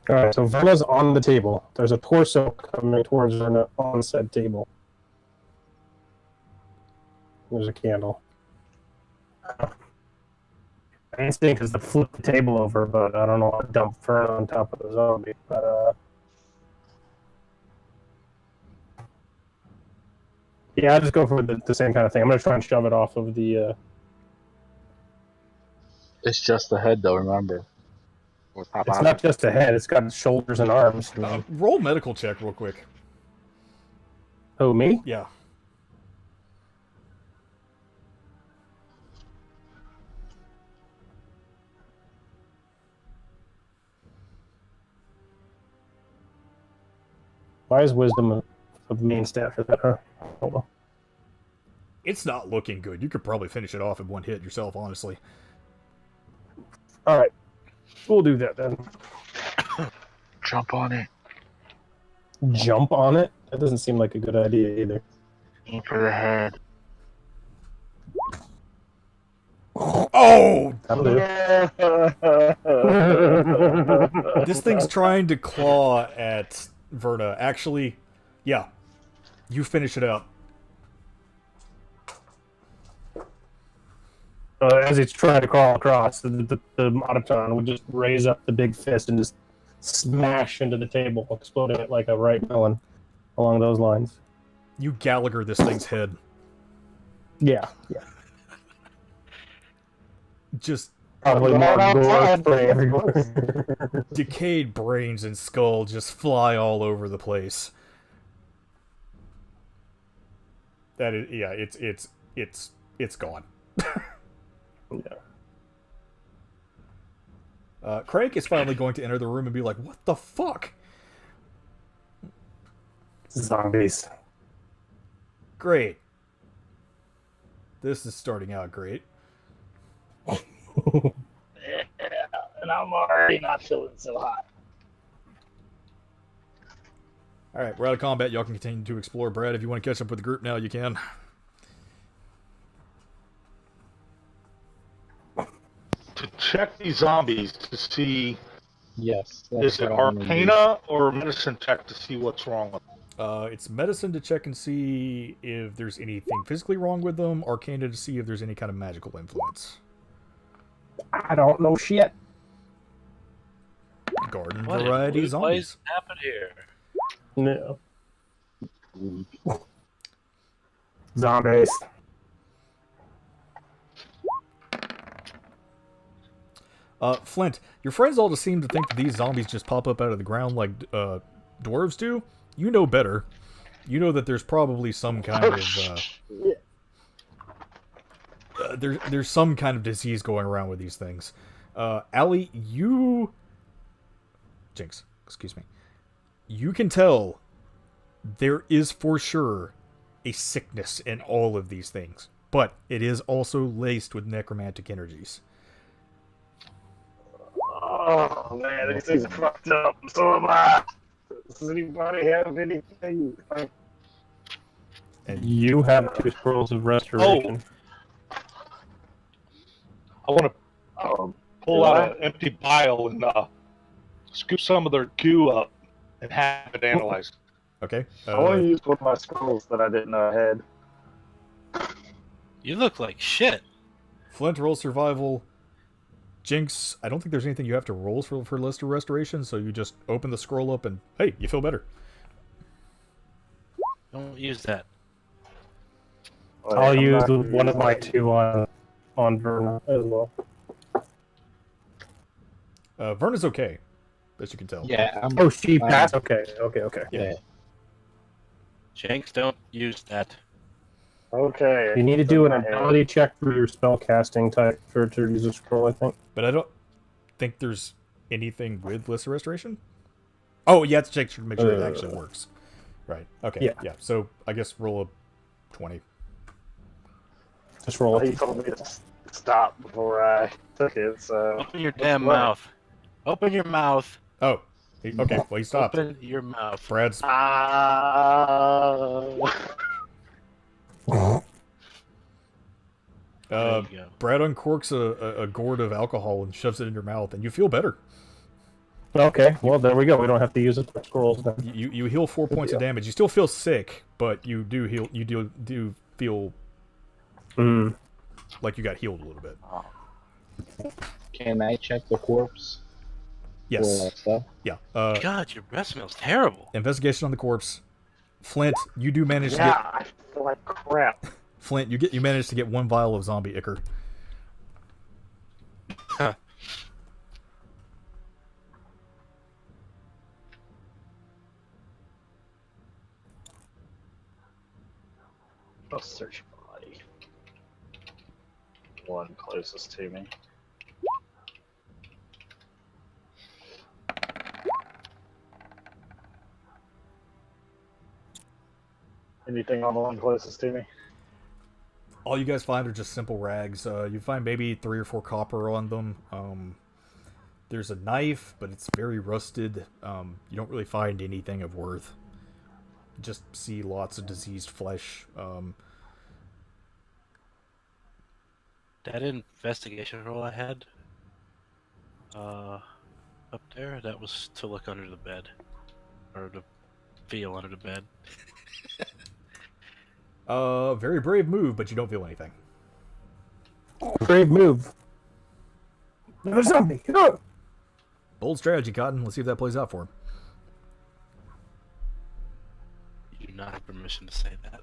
Alright, so Verna's on the table. There's a torso coming towards Verna on said table. There's a candle. My instinct is to flip the table over, but I don't know how to dump Verna on top of the zombie. But, yeah, I'll just go for the same kind of thing. I'm going to try and shove it off of the...
It's just the head, though. Remember. With top
It's
out.
not just a head, it's got shoulders and arms.
Roll medical check real quick.
Oh, me?
Yeah.
Why is wisdom a main stat for that, huh? Hold on.
It's not looking good. You could probably finish it off in one hit yourself, honestly.
Alright. We'll do that then.
Jump on it.
Jump on it? That doesn't seem like a good idea either.
Aim for the head.
Oh!
That'll do.
This thing's trying to claw at Verna. Actually, yeah. You finish it up.
As it's trying to crawl across, the Autoton would just raise up the big fist and just smash into the table, exploding it like a ripe melon along those lines.
You Gallagher this thing's head.
Yeah.
Just
Probably
Going
more gore
outside.
spray everywhere.
decayed brains and skull just fly all over the place. That is, yeah, it's gone.
Yeah.
Craig is finally going to enter the room and be like, "What the fuck?"
Zombies.
Great. This is starting out great.
Yeah, and I'm already not feeling so hot.
All right, we're out of combat. Y'all can continue to explore. Brad, if you want to catch up with the group now, you can.
To check these zombies to see,
Yes.
is it
what I wanna do.
Arcana or medicine check to see what's wrong with them?
It's medicine to check and see if there's anything physically wrong with them. Arcana to see if there's any kind of magical influence.
I don't know shit.
Garden
What
variety
in
zombies.
happened here?
No. Zombies.
Flint, your friends all just seem to think that these zombies just pop up out of the ground like dwarves do. You know better. You know that there's probably some kind of there's some kind of disease going around with these things. Allie, Jinx, excuse me. You can tell there is for sure a sickness in all of these things, but it is also laced with necromantic energies.
Oh man, these things are fucked up. So am I. Does anybody have anything?
And
You have 2 scrolls of restoration.
I want to
Oh,
pull out an empty vial and scoop some of their goo up and have it analyzed.
okay,
I only used one of my scrolls that I didn't know I had.
You look like shit.
Flint, roll survival. Jinx, I don't think there's anything you have to roll for list of restoration, so you just open the scroll up and, hey, you feel better.
Don't use that.
I'll use one of my 2 on Verna as well.
Verna's okay, as you can tell.
Yeah.
Oh, she passed? Okay.
Yeah.
Jinx, don't use that.
Okay.
You need to do an ability check for your spell casting type to use a scroll, I think.
But I don't think there's anything with list of restoration. Oh, you have to check to make sure it actually works. Right, okay, yeah. So, I guess roll a 20.
Just roll
He
it.
told me to stop before I took it, so.
Open your damn mouth. Open your mouth.
Oh, okay, well, he stopped.
Open your mouth.
Brad's...
There you go.
Brad uncorks a gourd of alcohol and shoves it in your mouth, and you feel better.
Okay, well, there we go. We don't have to use it for scrolls then.
You heal 4 points of damage. You still feel sick, but you do heal. You do feel like you got healed a little bit.
Can I check the corpse? For
Yes.
that stuff?
Yeah.
God, your breath smells terrible.
Investigation on the corpse. Flint, you do manage to
Yeah,
get.
I feel like crap.
Flint, you manage to get 1 vial of zombie ichor.
Huh.
I'll search body. One closest to me. Anything on the one closest to me?
All you guys find are just simple rags. You find maybe 3 or 4 copper on them. There's a knife, but it's very rusted. You don't really find anything of worth. You just see lots of diseased flesh.
That investigation roll I had up there, that was to look under the bed. Or to feel under the bed.
Very brave move, but you don't feel anything.
Brave move. Another zombie. Go!
Bold strategy, Cotton. Let's see if that plays out for him.
You do not have permission to say that.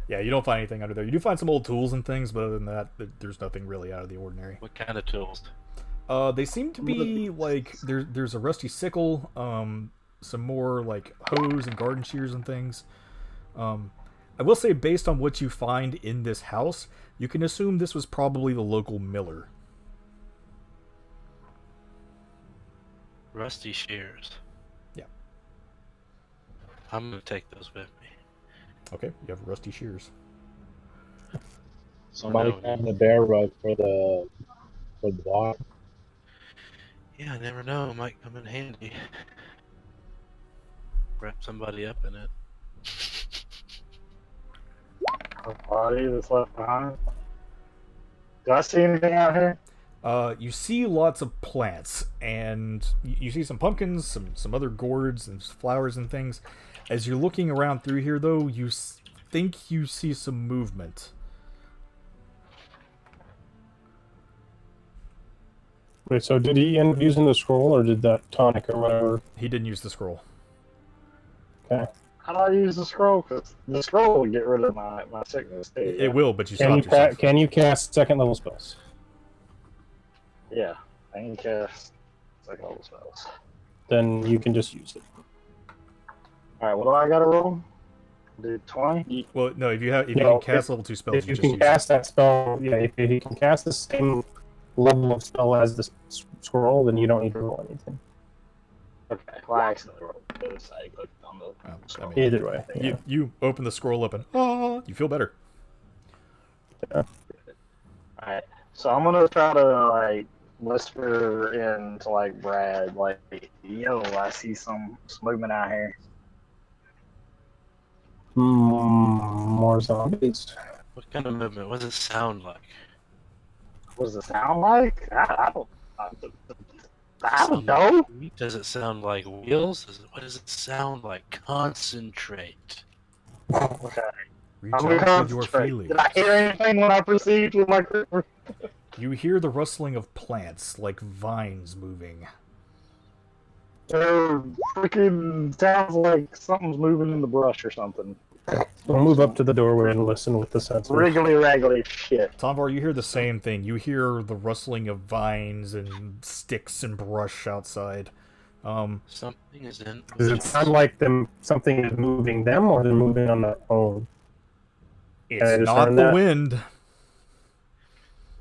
Yeah, you don't find anything under there. You do find some old tools and things, but other than that, there's nothing really out of the ordinary.
What kind of tools?
They seem to be like there's a rusty sickle, some more like hose and garden shears and things. I will say, based on what you find in this house, you can assume this was probably the local miller.
Rusty shears.
Yeah.
I'm gonna take those with me.
Okay, you have rusty shears.
Somebody
no.
have the bear rug for the dog.
Yeah, I never know. It might come in handy. Wrap somebody up in it.
A body that's left behind. Do I see anything out here?
You see lots of plants, and you see some pumpkins, some other gourds and flowers and things. As you're looking around through here, though, you think you see some movement.
Wait, so did he end up using the scroll, or did that tonic or whatever?
He didn't use the scroll.
Okay.
How do I use the scroll? Because the scroll will get rid of my sickness too.
It will, but you
Can you
stopped yourself.
can you cast second level spells?
Yeah, I can cast second level spells.
Then you can just use it.
All right, what do I got to roll? Do 20?
Well, no, if you
No,
can cast level 2 spells,
If you
just
can
use
cast that spell, yeah, if you can cast the same level of spell as the scroll, then you don't need to roll anything.
Okay, well, I accidentally rolled this. I clicked on the
it. Well, I
scroll.
mean,
Either way. Yeah.
you open the scroll up and you feel better.
Alright, so I'm gonna try to like whisper into like Brad, like, yo, I see some movement out here.
More zombies.
What kind of movement? What does it sound like?
What does it sound like? I don't know.
Does it sound like wheels? What does it sound like? Concentrate.
Okay.
Reach
I'm gonna
out with your
concentrate.
feelings.
Did I hear anything when I perceived with my creeper?
You hear the rustling of plants, like vines moving.
Freaking sounds like something's moving in the brush or something.
We'll move up to the doorway and listen with the sensor.
Wriggly raggly shit.
Tomvar, you hear the same thing. You hear the rustling of vines and sticks and brush outside.
Something is in.
Does it sound like something is moving them, or they're moving on their own?
It's
I
not
discern
the
that?
wind.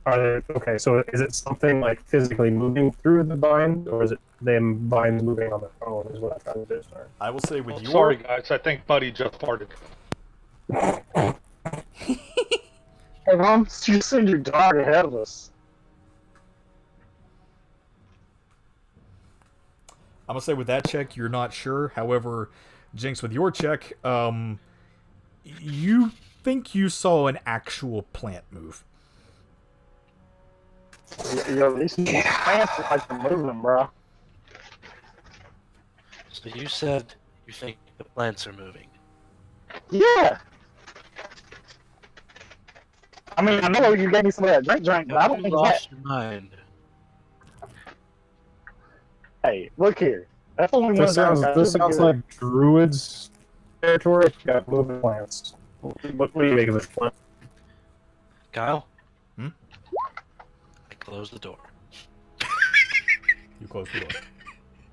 Okay, so is it something like physically moving through the vines, or is it them vines moving on their own? Is what I'm trying to discern.
I will say with your
Sorry, guys. I think Buddy just farted.
Hey, Mom, you send your dog ahead of us.
I'm gonna say with that check, you're not sure. However, Jinx, with your check, you think you saw an actual plant move.
Yo, these plants are like they're moving, bro.
So you said you think the plants are moving.
Yeah. I mean, I know you gave me some of that drink, but I don't
You
think it's
lost your mind.
that. Hey, look here. That's only
This
one
sounds like druids territory. Got moving plants. What do you make of this plant?
Kyle?
Hmm?
I closed the door.
You close the door.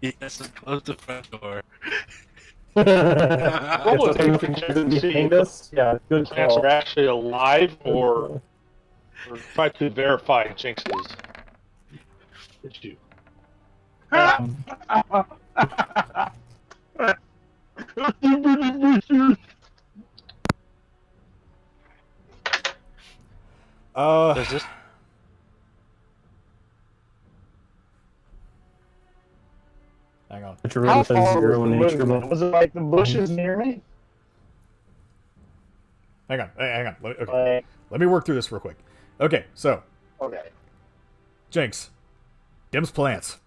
Yes, I closed the front door.
What was
If
it?
something isn't behind us, yeah, good
Plants
call.
are actually alive, or try to verify Jinx's issue.
Does this
Hang on.
But you're
How
within
far
zero
was the
nature.
movement? Was it like the bushes near me?
Hang on. Okay.
Like,
Let me work through this real quick. Okay, so
okay.
Jinx, Dim's plants.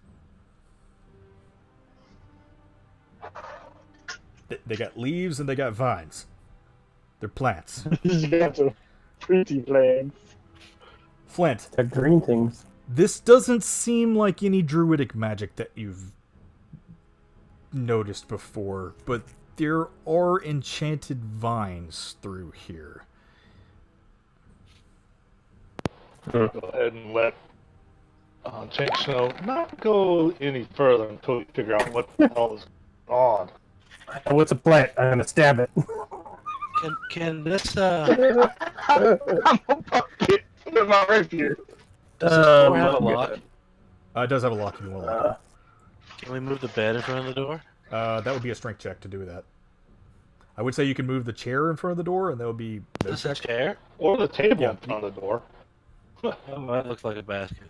They got leaves and they got vines. They're plants.
You got the pretty plants.
Flint,
The green things.
this doesn't seem like any druidic magic that you've noticed before, but there are enchanted vines through here.
Go ahead and let Jinx know not go any further until you figure out what the hell is going on.
What's a plant? I'm gonna stab it.
Can this
I'm gonna fuck it with my rapier.
does this door have a lock?
It does have a lock if you want to lock it.
Can we move the bed in front of the door?
That would be a strength check to do that. I would say you can move the chair in front of the door, and that would be no
This a
check.
chair?
Or the table
Yeah.
in front of the door.
Oh, that looks like a basket.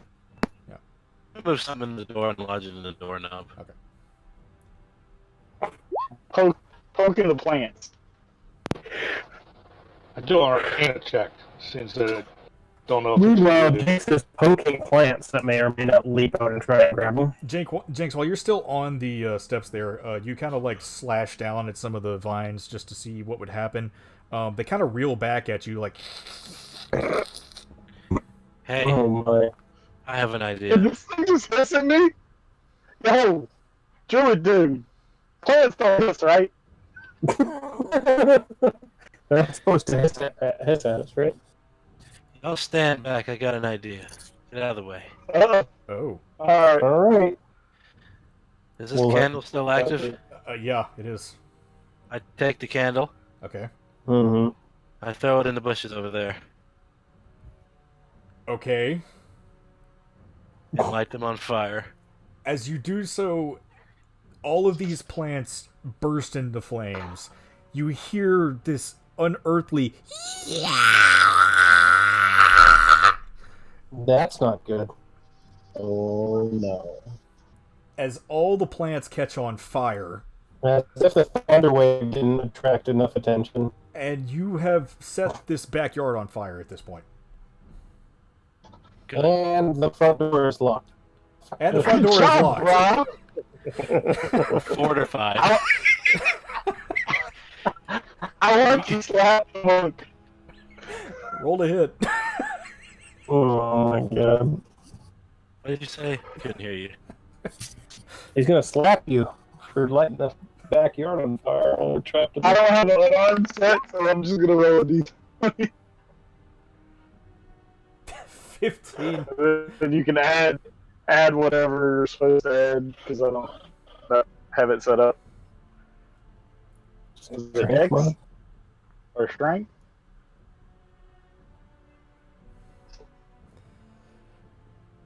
Yeah.
Move something in the door and lodge it in the doorknob.
Okay.
Poking the plants.
I do an Arcana check, since that I don't know if
Meanwhile,
it's
Jinx is poking plants that may or may not leap out and try and grab them.
Jinx, while you're still on the steps there, you kind of like slash down at some of the vines just to see what would happen. They kind of reel back at you like,
Hey,
Oh my.
I have an idea.
Did this thing just hiss at me? Yo, Druid dude. Plants don't hiss, right?
They're not supposed to hiss at us, right?
I'll stand back. I got an idea. Get out of the way.
oh,
Alright.
Alright.
Is this
Well,
candle still active?
yeah, it is.
I take the candle.
Okay.
Mm-hmm.
I throw it in the bushes over there
Okay.
and light them on fire.
As you do so, all of these plants burst into flames. You hear this unearthly
That's not good.
Oh no.
as all the plants catch on fire,
As if the thunder wave didn't attract enough attention.
and you have set this backyard on fire at this point.
Good.
And the front door is locked.
And the front door is locked.
Fortified.
I want to slap the monk.
Roll to hit.
Oh my god.
What did you say? I couldn't hear you.
He's gonna slap you for lighting the backyard on fire. Oh, trapped in
I
the...
don't have an alarm set, so I'm just gonna roll a d20.
15.
And you can add whatever you're supposed to add, because I don't have it set up. Is it Dex or Strength?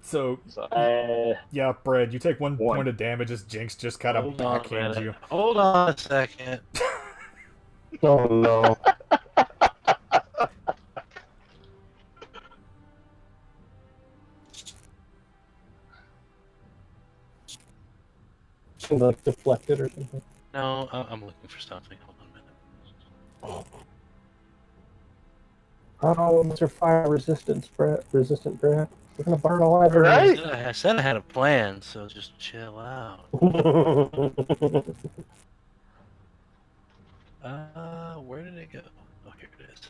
So,
So,
yeah, Brad, you take one
One.
point of damage as Jinx just kind of
Hold on a
backhands
minute.
you.
Hold on a second.
Oh no. Like deflected or something.
No, I'm looking for something. Hold on a minute.
Oh, Mr. Fire resistant, Brad. We're gonna burn alive.
Right?
I said I had a plan, so just chill out. Where did it go? Oh, here it is.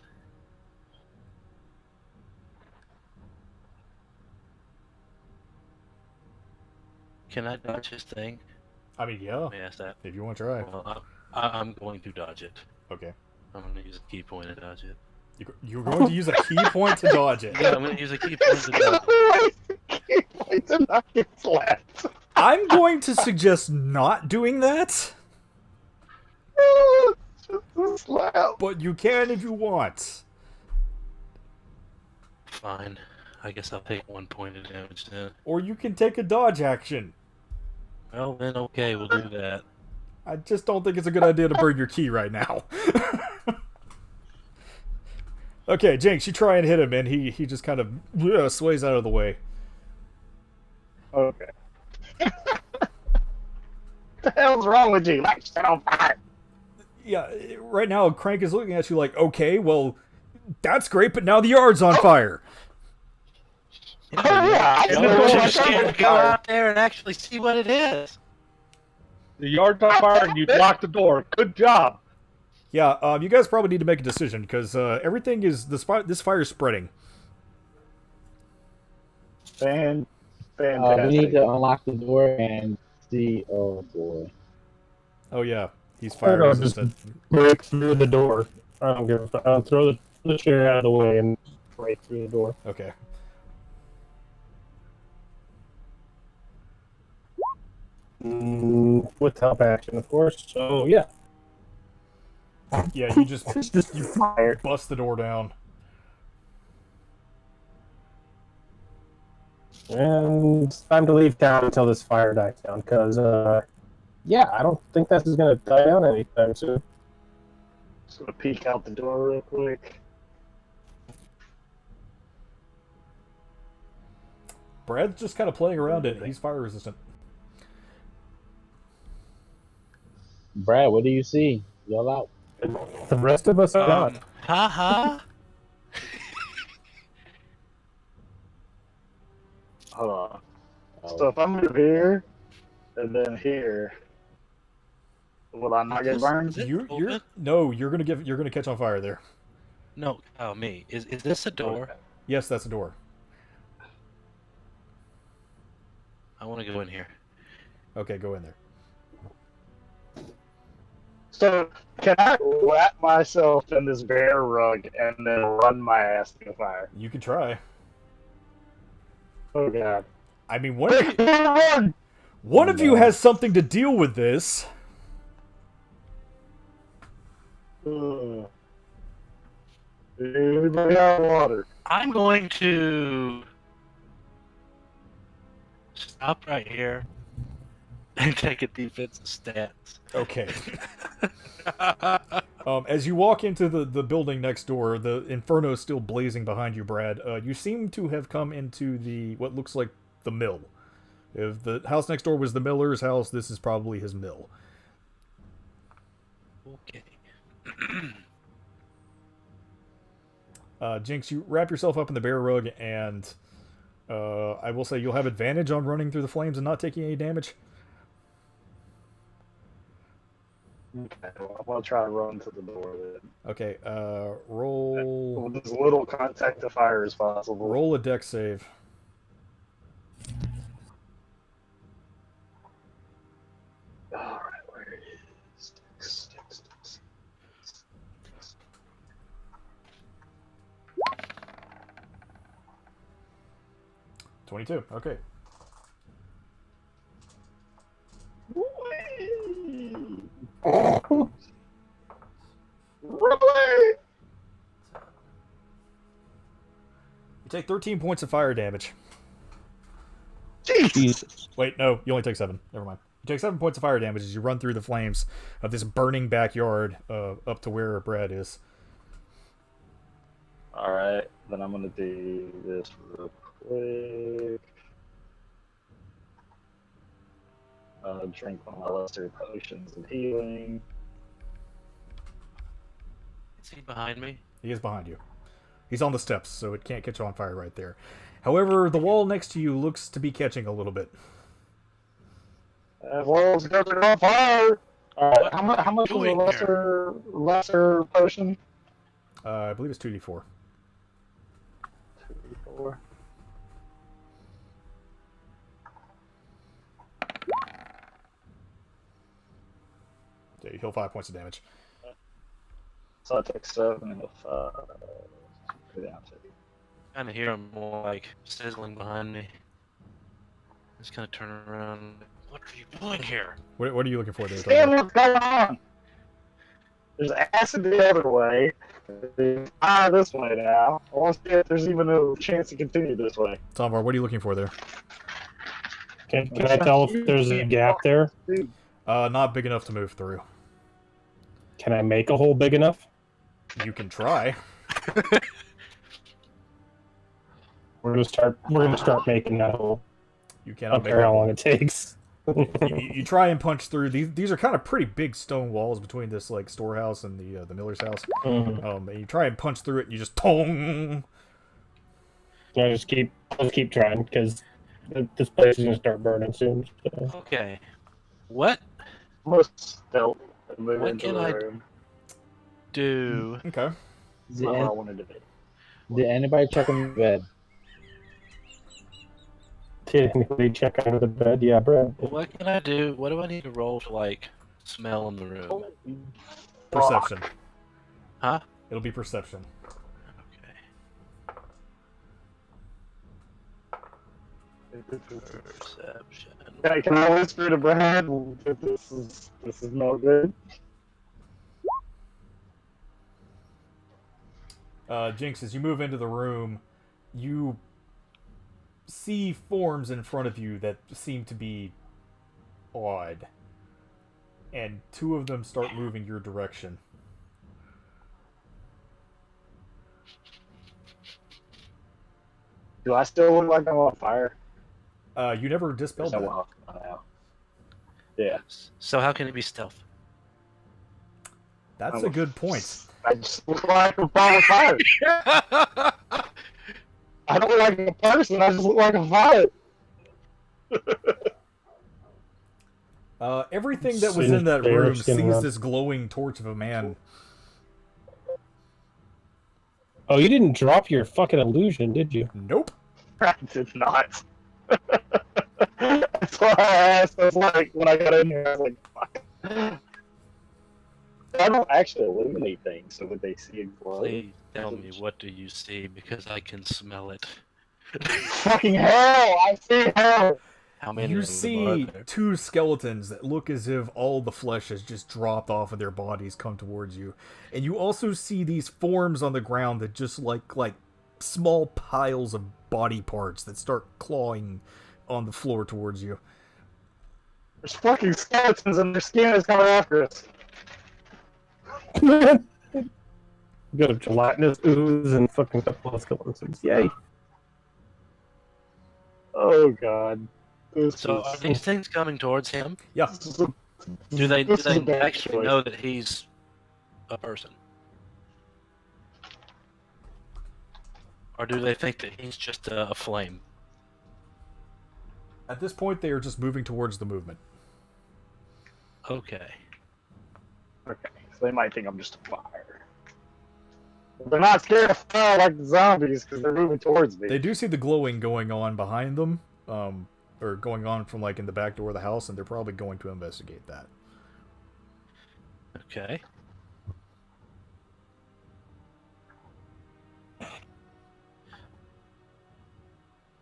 Can I dodge his thing?
I mean, yeah,
Let me ask that.
if you want to try.
Well, I'm going to dodge it.
Okay.
I'm going to use a key point to dodge it.
You're going to use a key point to dodge it.
Yeah, I'm going to use a key point to dodge it.
Wait to not get slapped.
I'm going to suggest not doing that,
Just a slap.
but you can if you want.
Fine. I guess I'll take 1 point of damage then.
Or you can take a dodge action.
Well, then okay, we'll do that.
I just don't think it's a good idea to burn your key right now. Okay, Jinx, you try and hit him, and he just kind of sways out of the way.
Okay. What the hell's wrong with you? Like, set on fire.
Yeah, right now, Crank is looking at you like, okay, well, that's great, but now the yard's on fire.
Oh, yeah. I
You
know
should
what's on
just go
fire.
out there and actually see what it is.
The yard's on fire and you locked the door. Good job.
Yeah, you guys probably need to make a decision, because everything is, this fire is spreading.
Fantastic.
We need to unlock the door and see. Oh boy.
Oh yeah, he's
I
fire
don't know, just
resistant.
break through the door. I don't give a fuck. I'll throw the chair out of the way and break through the door.
Okay.
With help action, of course. So yeah,
Yeah, you just
it's just
you
fire.
bust the door down.
And it's time to leave town until this fire dies down. Because yeah, I don't think this is gonna die down anytime soon.
Just gonna peek out the door real quick.
Brad's just kind of playing around in it. He's fire resistant.
Brad, what do you see? Yell out.
The rest of us are not.
Haha.
Hold on.
Oh.
So if I move here and then here, will I not get burned?
You're gonna catch on fire there.
No, oh me. Is this a door?
Yes, that's a door.
I want to go in here.
Okay, go in there.
So can I wrap myself in this bear rug and then run my ass to the fire?
You can try.
Oh god.
I mean, one of you has something to deal with this.
Anybody got water?
I'm going to stop right here and take a defensive stance.
Okay. As you walk into the building next door, the inferno is still blazing behind you, Brad. You seem to have come into what looks like the mill. If the house next door was the miller's house, this is probably his mill.
Okay.
Jinx, you wrap yourself up in the bear rug, and I will say you'll have advantage on running through the flames and not taking any damage.
Okay, well, I'm gonna try to run to the door then.
Okay, roll...
With as little contact to fire as possible.
Roll a dex save.
Alright, where it is. Dex.
22, okay.
Rumbly!
You take 13 points of fire damage.
Jesus.
Wait, no, you only take 7. Never mind. You take 7 points of fire damage as you run through the flames of this burning backyard up to where Brad is.
Alright, then I'm gonna do this real quick. Drink one of my lesser potions of healing.
Is he behind me?
He is behind you. He's on the steps, so it can't catch on fire right there. However, the wall next to you looks to be catching a little bit.
Wall's catching on fire! Alright, how much is a lesser potion?
I believe it's 2d4.
2d4.
Yeah, you heal 5 points of damage.
So I took 7 and 5. Go down to
Kind of hear him more like sizzling behind me. Just kind of turn around. What are you doing here?
What are you looking for there?
Stand, what's going on? There's acid the other way. There's fire this way now. I want to see if there's even a chance to continue this way.
Tomvar, what are you looking for there?
Can I tell if there's a gap there?
Not big enough to move through.
Can I make a hole big enough?
You can try.
We're gonna start making that hole.
You
I
cannot
don't
make
care
it.
how long it takes.
You try and punch through. These are kind of pretty big stone walls between this like storehouse and the miller's house.
Mhm.
And you try and punch through it, and you just tong.
I'll just keep trying because this place is gonna start burning soon. So.
Okay. What
Most stealth and move
What
into
can
the
I-
room.
do?
Okay.
That's not what I wanted to be.
Did anybody check on the bed?
Did anybody check under the bed? Yeah, Brad.
What can I do? What do I need to roll to like smell in the room?
Perception.
Huh?
It'll be perception.
Okay. Perception.
Can I whisper to Brad? This is no good.
Jinx, as you move into the room, you see forms in front of you that seem to be odd. And two of them start moving your direction.
Do I still look like I'm on fire?
You never dispelled that.
Well, yeah.
So how can it be stealth?
That's a good point.
I just look like I'm on fire. I don't look like a person. I just look like a fire.
Everything that was in that room sees this glowing torch of a man.
Oh, you didn't drop your fucking illusion, did you?
Nope.
I did not. That's why I asked. I was like, when I got in here, I was like, fuck. I don't actually illuminate things, so would they see it glow?
Please tell me, what do you see? Because I can smell it.
Fucking hell! I see hell!
How many?
You
of them
see
are there?
two skeletons that look as if all the flesh has just dropped off of their bodies come towards you. And you also see these forms on the ground that just like small piles of body parts that start clawing on the floor towards you.
There's fucking skeletons and their skin is coming after us.
Got a gelatinous ooze and fucking couple of skeletons. Yay.
Oh god.
So are these things coming towards him?
Yeah.
Do they
This is a bad
actually
choice.
know that he's a person? Or do they think that he's just a flame?
At this point, they are just moving towards the movement.
Okay.
Okay, so they might think I'm just a fire. They're not scared of fire like the zombies because they're moving towards me.
They do see the glowing going on behind them, or going on from like in the back door of the house, and they're probably going to investigate that.
Okay.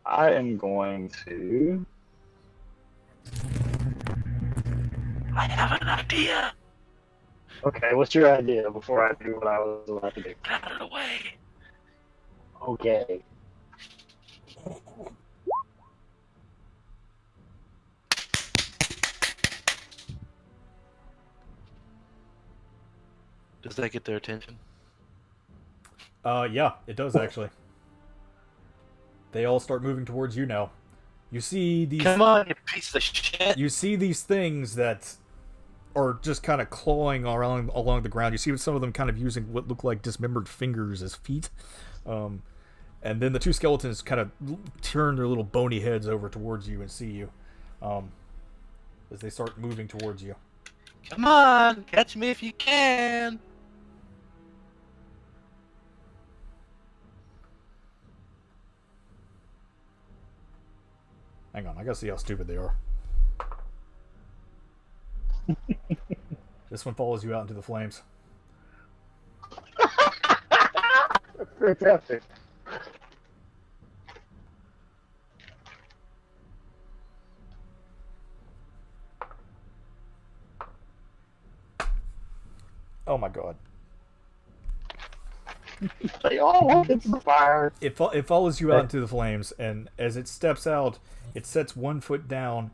I am going to.
I have an idea.
Okay, what's your idea before I do what I was about to do?
Get out of the way.
Okay.
Does that get their attention?
Yeah, it does actually. They all start moving towards you now. You see these.
Come on, you piece of shit.
You see these things that are just kind of clawing around along the ground. You see some of them kind of using what look like dismembered fingers as feet. And then the two skeletons kind of turn their little bony heads over towards you and see you. As they start moving towards you.
Come on, catch me if you can.
Hang on, I gotta see how stupid they are. This one follows you out into the flames.
Fantastic.
Oh my god.
They all want it to fire.
It follows you out into the flames, and as it steps out, it sets one foot down,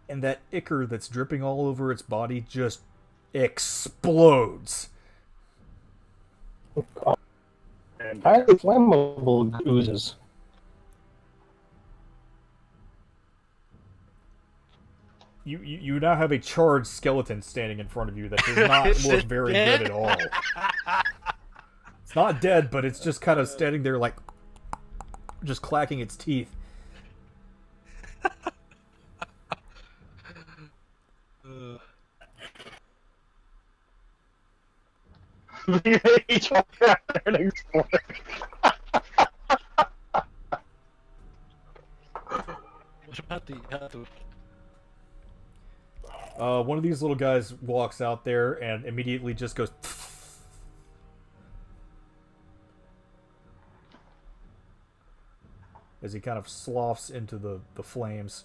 and that ichor that's dripping all over its body just explodes.
And
Highly flammable oozes.
You now have a charged skeleton standing in front of you that does not look very good at all. It's not dead, but it's just kind of standing there like just clacking its teeth.
each one out there and explode.
What about the other?
One of these little guys walks out there and immediately just goes... as he kind of sloughs into the flames.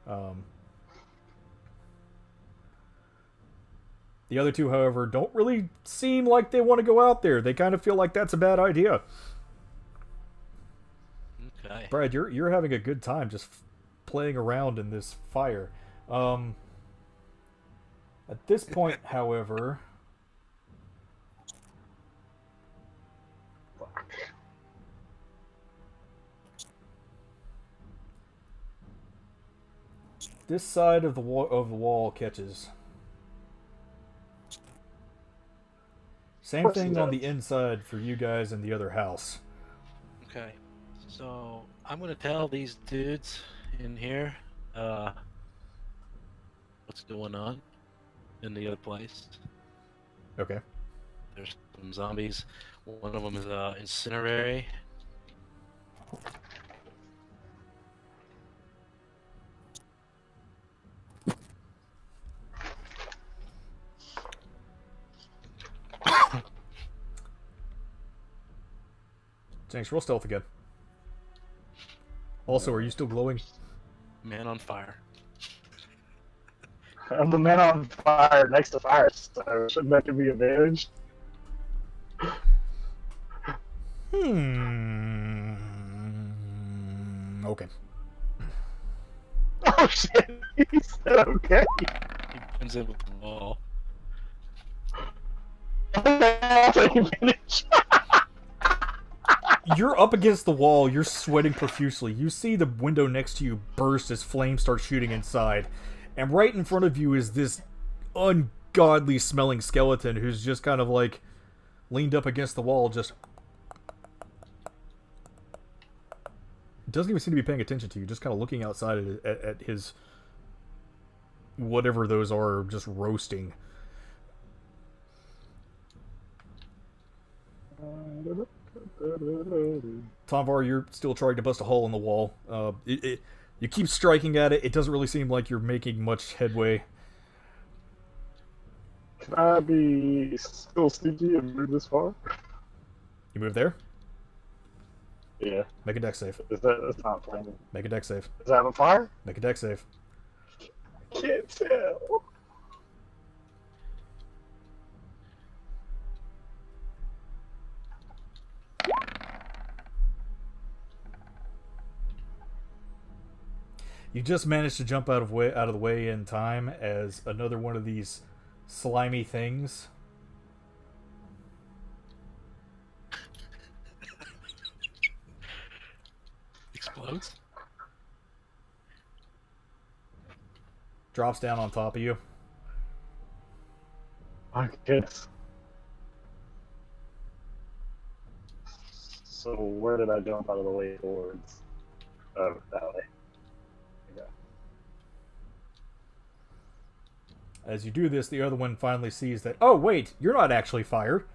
The other two, however, don't really seem like they want to go out there. They kind of feel like that's a bad idea.
Okay.
Brad, you're having a good time just playing around in this fire. At this point, however, this side of the wall catches. Same thing on the inside for you guys in the other house.
Okay. So I'm gonna tell these dudes in here what's going on in the other place.
Okay.
There's some zombies. One of them is incinerary.
Thanks, roll stealth again. Also, are you still glowing?
Man on fire.
I'm the man on fire next to fire, so shouldn't that give me advantage?
Okay.
Oh shit, he said okay.
He blends in with the wall.
I'll take advantage.
You're up against the wall, you're sweating profusely. You see the window next to you burst as flames start shooting inside. And right in front of you is this ungodly smelling skeleton who's just kind of like leaned up against the wall, just... doesn't even seem to be paying attention to you, just kind of looking outside at his... whatever those are, just roasting. Tomvar, you're still trying to bust a hole in the wall. You keep striking at it. It doesn't really seem like you're making much headway.
Can I be still sneaky and move this far?
You move there?
Yeah.
Make a dex save.
That's not flaming.
Make a dex save.
Is that a fire?
Make a dex save.
Can't tell.
You just managed to jump out of the way in time as another one of these slimy things
Explodes?
drops down on top of you.
My goodness. So where did I jump out of the way towards? Oh, that way. Okay.
As you do this, the other one finally sees that, oh wait, you're not actually fired.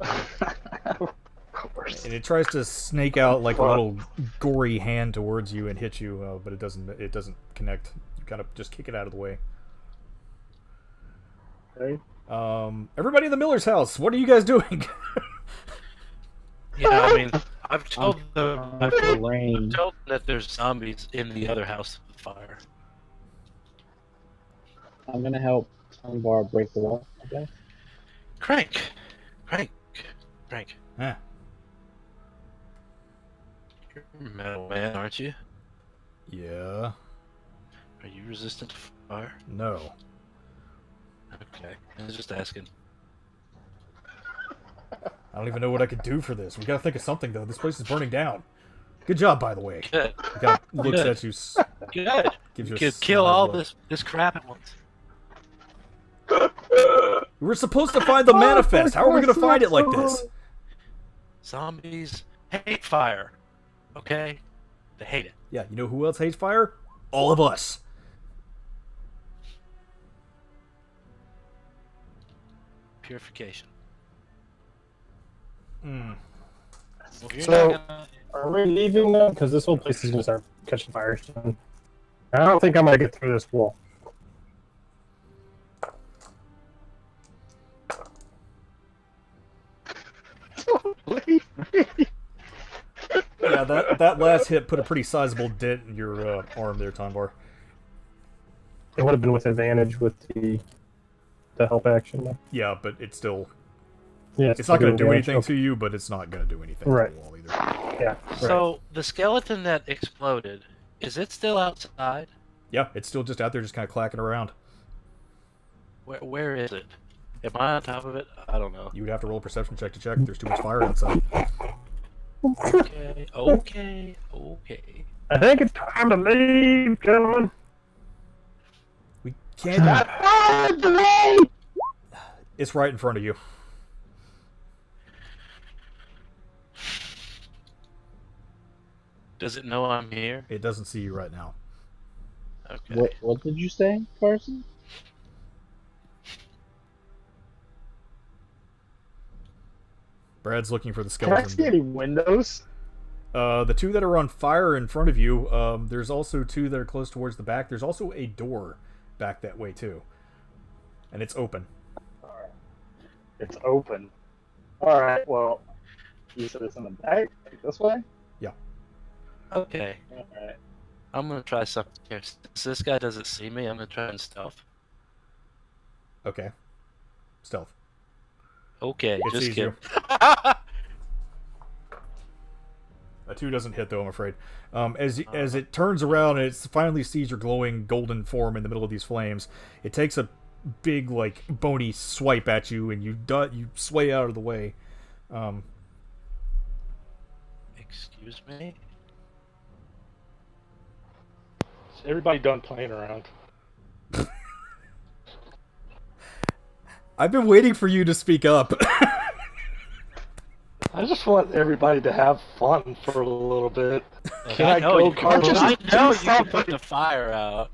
Of course.
And it tries to snake out like a little gory hand towards you and hit you, but it doesn't connect. You kind of just kick it out of the way.
Okay.
Everybody in the Miller's house, what are you guys doing?
Yeah, I mean, I've told them
Rain.
that there's zombies in the other house with fire.
I'm gonna help Tomvar break the wall. Okay.
Crank!
Eh.
You're a metal man, aren't you?
Yeah.
Are you resistant to fire?
No.
Okay, I was just asking.
I don't even know what I could do for this. We gotta think of something, though. This place is burning down. Good job, by the way.
Good.
The guy looks at you.
Good.
Gives
You
you a
could kill
snide
all
look.
this crap at once.
We were supposed to find the manifest. How are we gonna find it like this?
Zombies hate fire. Okay? They hate it.
Yeah, you know who else hates fire? All of us.
Purification.
Mm.
Well, if you're
So-
not gonna...
Are we leaving now? Because this whole place is going to start catching fire soon. I don't think I'm going to get through this wall.
Leave me.
Yeah, that last hit put a pretty sizable dent in your arm there, Tonbar.
It would have been with advantage with the help action. Though.
Yeah, but it's still...
Yeah,
It's not going to do anything
okay.
to you, but it's not going to do anything
Right.
to the wall either.
Yeah. Right.
So the skeleton that exploded, is it still outside?
Yeah, it's still just out there, just kind of clacking around.
Where is it? Am I on top of it? I don't know.
You would have to roll a perception check to check if there's too much fire inside.
Okay, okay, okay.
I think it's time to leave, gentlemen.
We can't... It's right in front of you.
Does it know I'm here?
It doesn't see you right now.
Okay.
What did you say, Carson?
Brad's looking for the
Can I
skeleton.
see any windows?
The two that are on fire in front of you, there's also two that are close towards the back. There's also a door back that way, too. And it's open.
Alright. It's open. Alright, well, you said it's in the back? Like this way?
Okay.
Alright.
I'm gonna try something here. Since this guy doesn't see me, I'm gonna try and stealth.
Okay. Stealth.
Okay,
It
just
sees
kidding.
A 2 doesn't hit, though, I'm afraid. As it turns around and it finally sees your glowing golden form in the middle of these flames, it takes a big, like, bony swipe at you, and you sway out of the way.
Excuse me?
Is everybody done playing around?
I've been waiting for you to speak up.
I just want everybody to have fun for a little bit. Can
I
I
know
go,
you can,
Carson?
I know you can
something.
put the fire out.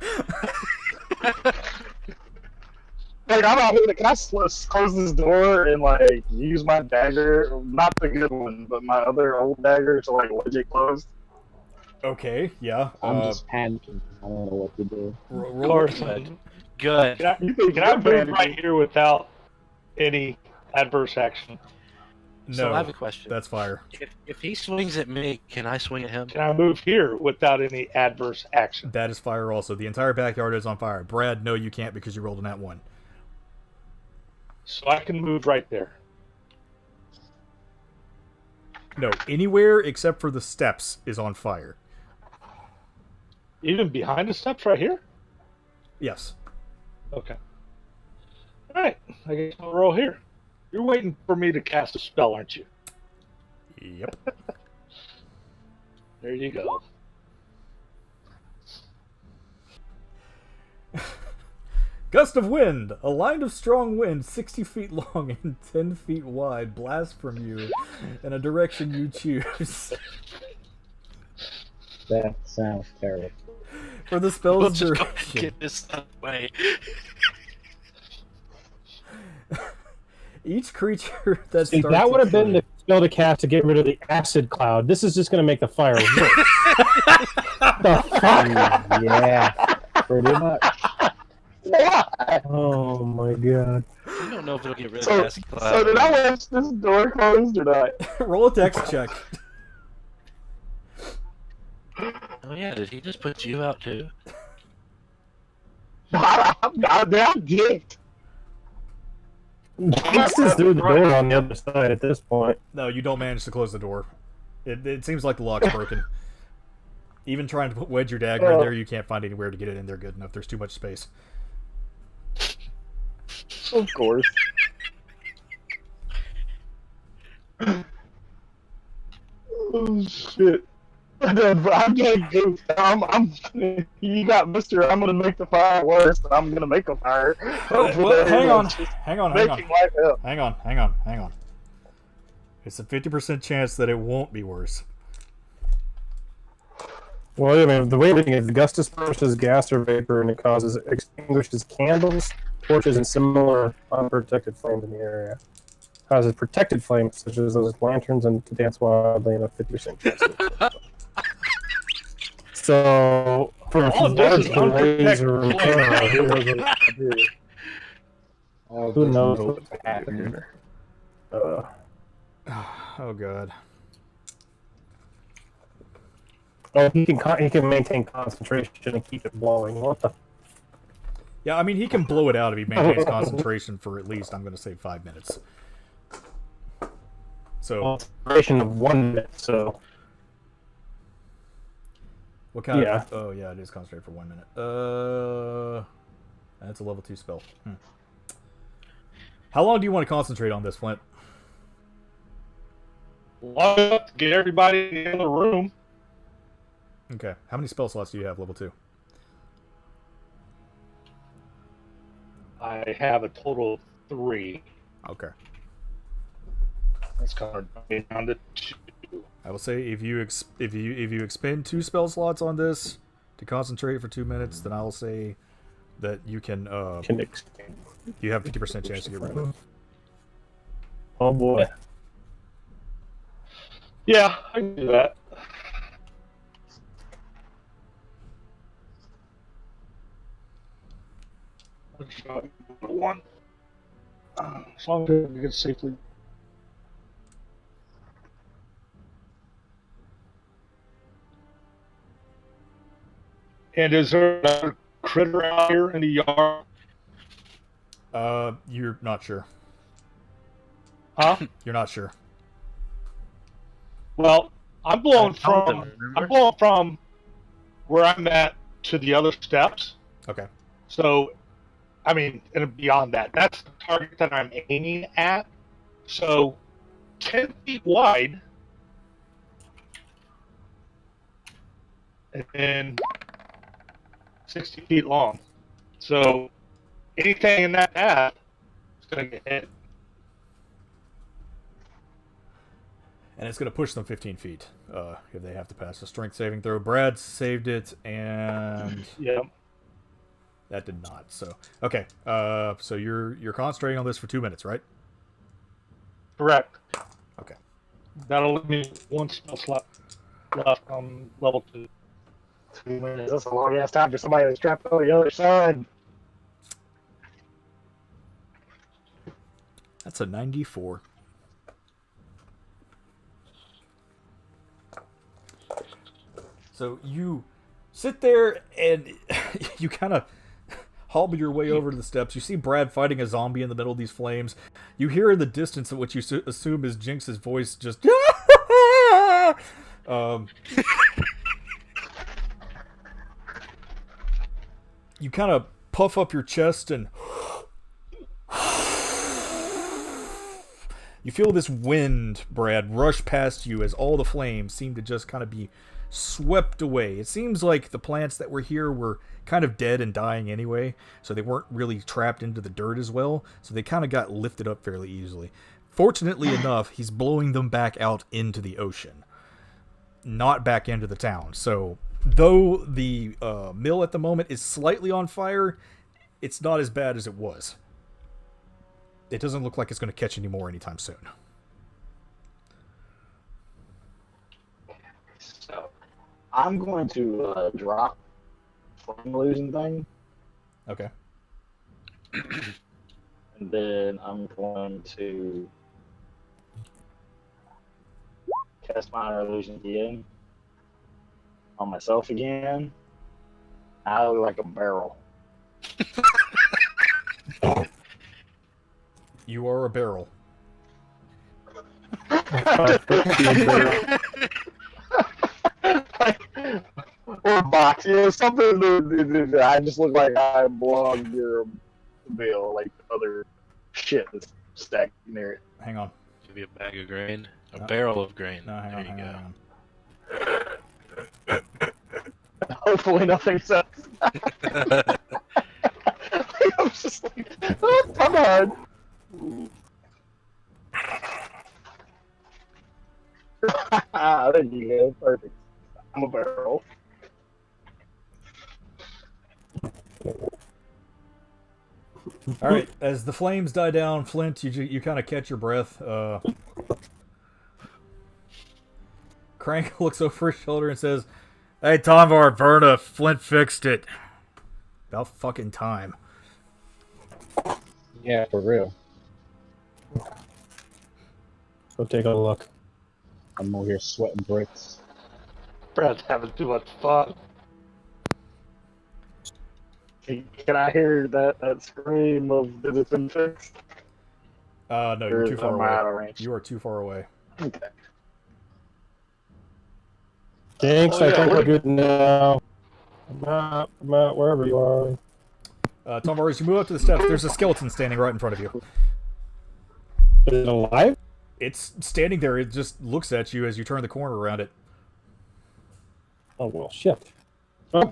Like, I'm out here, can I close this door and, like, use my dagger? Not the good one, but my other old dagger to, like, wedge it closed?
Okay, yeah.
I'm just panicking. I don't know what to do.
Roll.
Carson,
Good.
can I,
You think
can I
you're
move
bad,
right here without any adverse action?
No,
So I have a question.
that's fire.
If he swings at me, can I swing at him?
Can I move here without any adverse action?
That is fire also. The entire backyard is on fire. Brad, no, you can't because you rolled a nat 1.
So I can move right there.
No, anywhere except for the steps is on fire.
Even behind the steps right here?
Yes.
Okay. Alright, I guess I'll roll here. You're waiting for me to cast a spell, aren't you?
Yep.
There you go.
Gust of wind. A line of strong wind 60 feet long and 10 feet wide blasts from you in a direction you choose.
That sounds terrible.
For the spell's
We'll just go and
duration.
get this away.
Each creature that
See,
starts
that would have been
a
the spell to cast to get rid of the acid cloud. This is just going to make the fire worse. The fuck?
Yeah, pretty much.
Why?
Oh my god.
You don't know if it'll get rid of
So,
the acid cloud.
so did I watch this door closed or not?
Roll a dex check.
Oh yeah, did he just put you out too?
I'm geeked.
This is through the door on the other side at this point.
No, you don't manage to close the door. It seems like the lock's broken. Even trying to wedge your dagger in there, you can't find anywhere to get it in there good enough. There's too much space.
Of course. Oh shit. I'm getting goofed. You got Mister. I'm gonna make the fire worse, and I'm gonna make a fire.
Well, hang on. Hang on.
Making life hell.
Hang on. It's a 50% chance that it won't be worse.
Well, I mean, the way it is, the gust disperses gas or vapor, and it extinguishes candles, torches, and similar unprotected flames in the area. Causes protected flames, such as those lanterns, and to dance wildly in a 50% chance. So, for
All of this is
laser, who
unprotected
knows what to do?
All
Who
this
knows
nope.
what's happening?
Oh god.
Oh, he can maintain concentration and keep it blowing. What the?
Yeah, I mean, he can blow it out if he maintains concentration for at least, I'm going to say, 5 minutes. So,
Concentration of 1 minute. So.
what kind
Yeah.
of... Oh, yeah, it is concentrate for 1 minute. That's a level 2 spell. How long do you want to concentrate on this, Flint?
Long enough to get everybody in the room.
Okay. How many spell slots do you have, level 2?
I have a total of 3.
Okay.
That's kind of down to 2.
I will say if you expend 2 spell slots on this to concentrate for 2 minutes, then I'll say that you can you have 50% chance to get rid of it.
Oh boy.
Yeah, I can do that. One. As long as we get safely. And is there another critter out here in the yard?
You're not sure.
Huh?
You're not sure.
Well, I'm blowing
something,
from where I'm at to the other steps.
Okay.
So, I mean, and beyond that, that's the target that I'm aiming at. So, 10 feet wide, and then 60 feet long. So, anything in that path is going to get hit.
And it's going to push them 15 feet if they have to pass a strength saving throw. Brad saved it, and
Yeah.
that did not. So okay, so you're concentrating on this for 2 minutes, right?
Correct.
Okay.
That'll leave me 1 spell slot left on level 2.
2 minutes. That's a long ass time for somebody that's trapped on the other side.
That's a 94. So you sit there and you kind of hobble your way over to the steps. You see Brad fighting a zombie in the middle of these flames. You hear in the distance what you assume is Jinx's voice just... you kind of puff up your chest and... you feel this wind, Brad, rush past you as all the flames seem to just kind of be swept away. It seems like the plants that were here were kind of dead and dying anyway, so they weren't really trapped into the dirt as well, so they kind of got lifted up fairly easily. Fortunately enough, he's blowing them back out into the ocean, not back into the town. So though the mill at the moment is slightly on fire, it's not as bad as it was. It doesn't look like it's going to catch any more anytime soon.
So, I'm going to drop flame losing thing,
Okay.
and then I'm going to cast minor illusion again on myself again. I look like a barrel.
You are a barrel.
Or a box, you know, something that I just look like I belong near a bill, like other shit that's stacked near it.
Hang on.
Give you a bag of grain. A barrel of grain.
No, hang
there
on,
you
hang
go.
on.
Hopefully nothing sucks. I was just like, oh, come on. There you go, perfect. I'm a barrel.
All right. As the flames die down, Flint, you kind of catch your breath. Crank looks over his shoulder and says, "Hey, Tomvar, Verna, Flint fixed it. About fucking time."
Yeah, for real.
Go take a look.
I'm over here sweating bricks.
Brad's having too much fun. Can I hear that scream of "Did it been fixed"?
No,
Or
you're too far
am I out of
away.
range?
You are too far away.
Okay.
Jinx,
Oh,
I
yeah,
think
where
we're
did-
good now. I'm out, wherever you are.
Tom, as you move up to the steps, there's a skeleton standing right in front of you.
Is it alive?
It's standing there. It just looks at you as you turn the corner around it.
Oh, well, shit. Oh,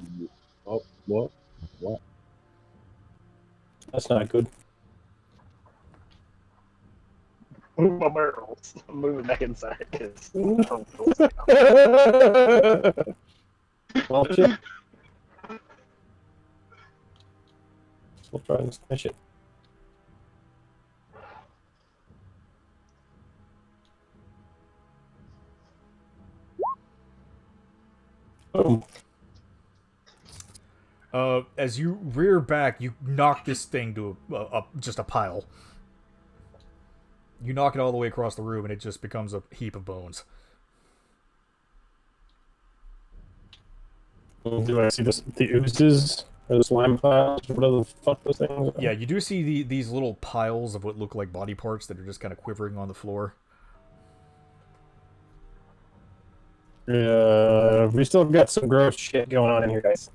Oh, what? What?
that's not good.
Move my barrels. I'm moving back inside. 'Cause
Well, shit. We'll try and finish it. Boom.
As you rear back, you knock this thing to just a pile. You knock it all the way across the room, and it just becomes a heap of bones.
Do I see the oozes or the slime piles or whatever the fuck those things are?
Yeah, you do see these little piles of what look like body parts that are just kind of quivering on the floor.
We still got some gross shit going on in here, guys.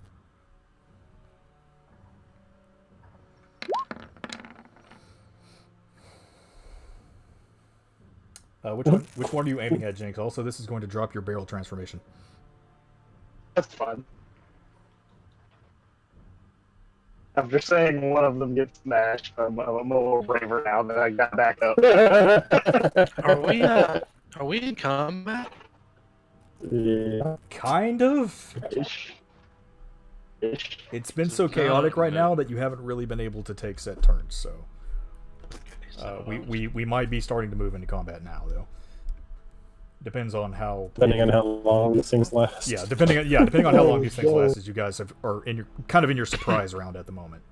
Which one are you aiming at, Jinx? Also, this is going to drop your barrel transformation.
That's fun. After saying one of them gets smashed, I'm a little braver now that I got back up.
Are we in combat?
Yeah.
Kind of.
Ish. Ish.
It's been so chaotic right now that you haven't really been able to take set turns, so... we might be starting to move into combat now, though. Depends on how...
Depending on how long these things last.
Yeah, depending on how long these things last, as you guys are in your kind of in your surprise round at the moment.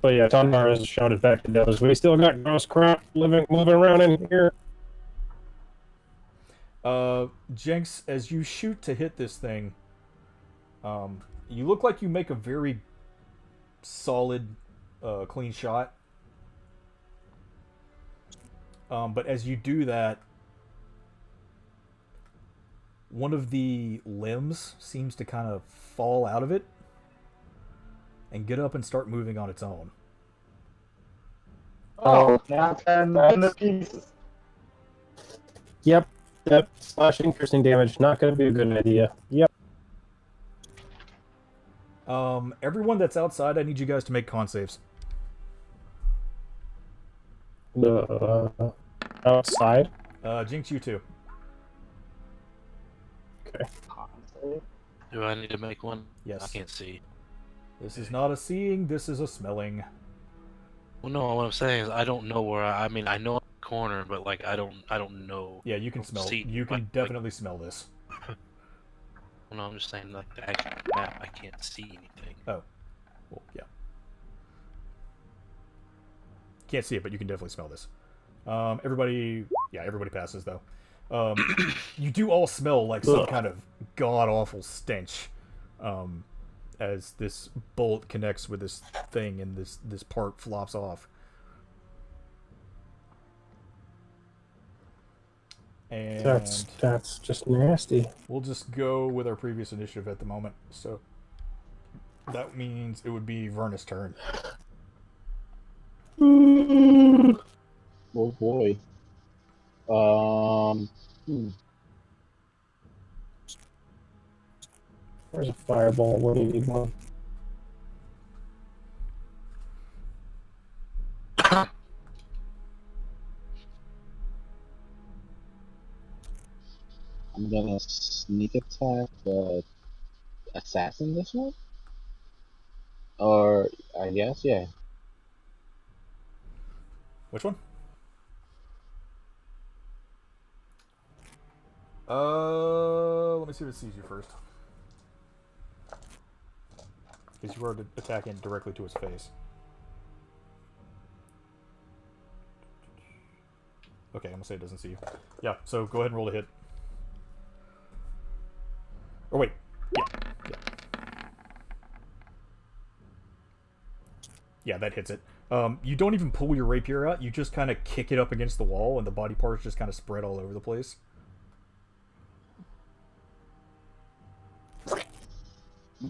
But yeah, Tonmar has shouted back to Devils. We still got gross crap moving around in here.
Jinx, as you shoot to hit this thing, you look like you make a very solid, clean shot. But as you do that, one of the limbs seems to kind of fall out of it and get up and start moving on its own.
Oh, now turn into pieces.
Yep. Slash increasing damage. Not going to be a good idea. Yep.
Everyone that's outside, I need you guys to make con saves.
Outside.
Jinx, you too.
Okay.
Do I need to make one?
Yes.
I can't see.
This is not a seeing, this is a smelling.
Well, no, what I'm saying is I don't know where I mean, I know I'm in the corner, but like I don't know.
Yeah, you can smell.
See,
You can
like-
definitely smell this.
Well, no, I'm just saying like the actual map, I can't see anything.
Oh, well, yeah. Can't see it, but you can definitely smell this. Everybody passes though. You do all smell like some kind of god awful stench, as this bolt connects with this thing and this part flops off. And
That's just nasty.
we'll just go with our previous initiative at the moment. So that means it would be Verna's turn.
Oh boy.
Where's a fireball? What do you need one?
I'm gonna sneak attack the assassin this one? Or, I guess, yeah.
Which one? Let me see if it sees you first. Because you are attacking directly to his face. Okay, I'm gonna say it doesn't see you. Yeah, so go ahead and roll a hit. Or wait. Yeah. Yeah, that hits it. You don't even pull your rapier out. You just kind of kick it up against the wall, and the body parts just kind of spread all over the place.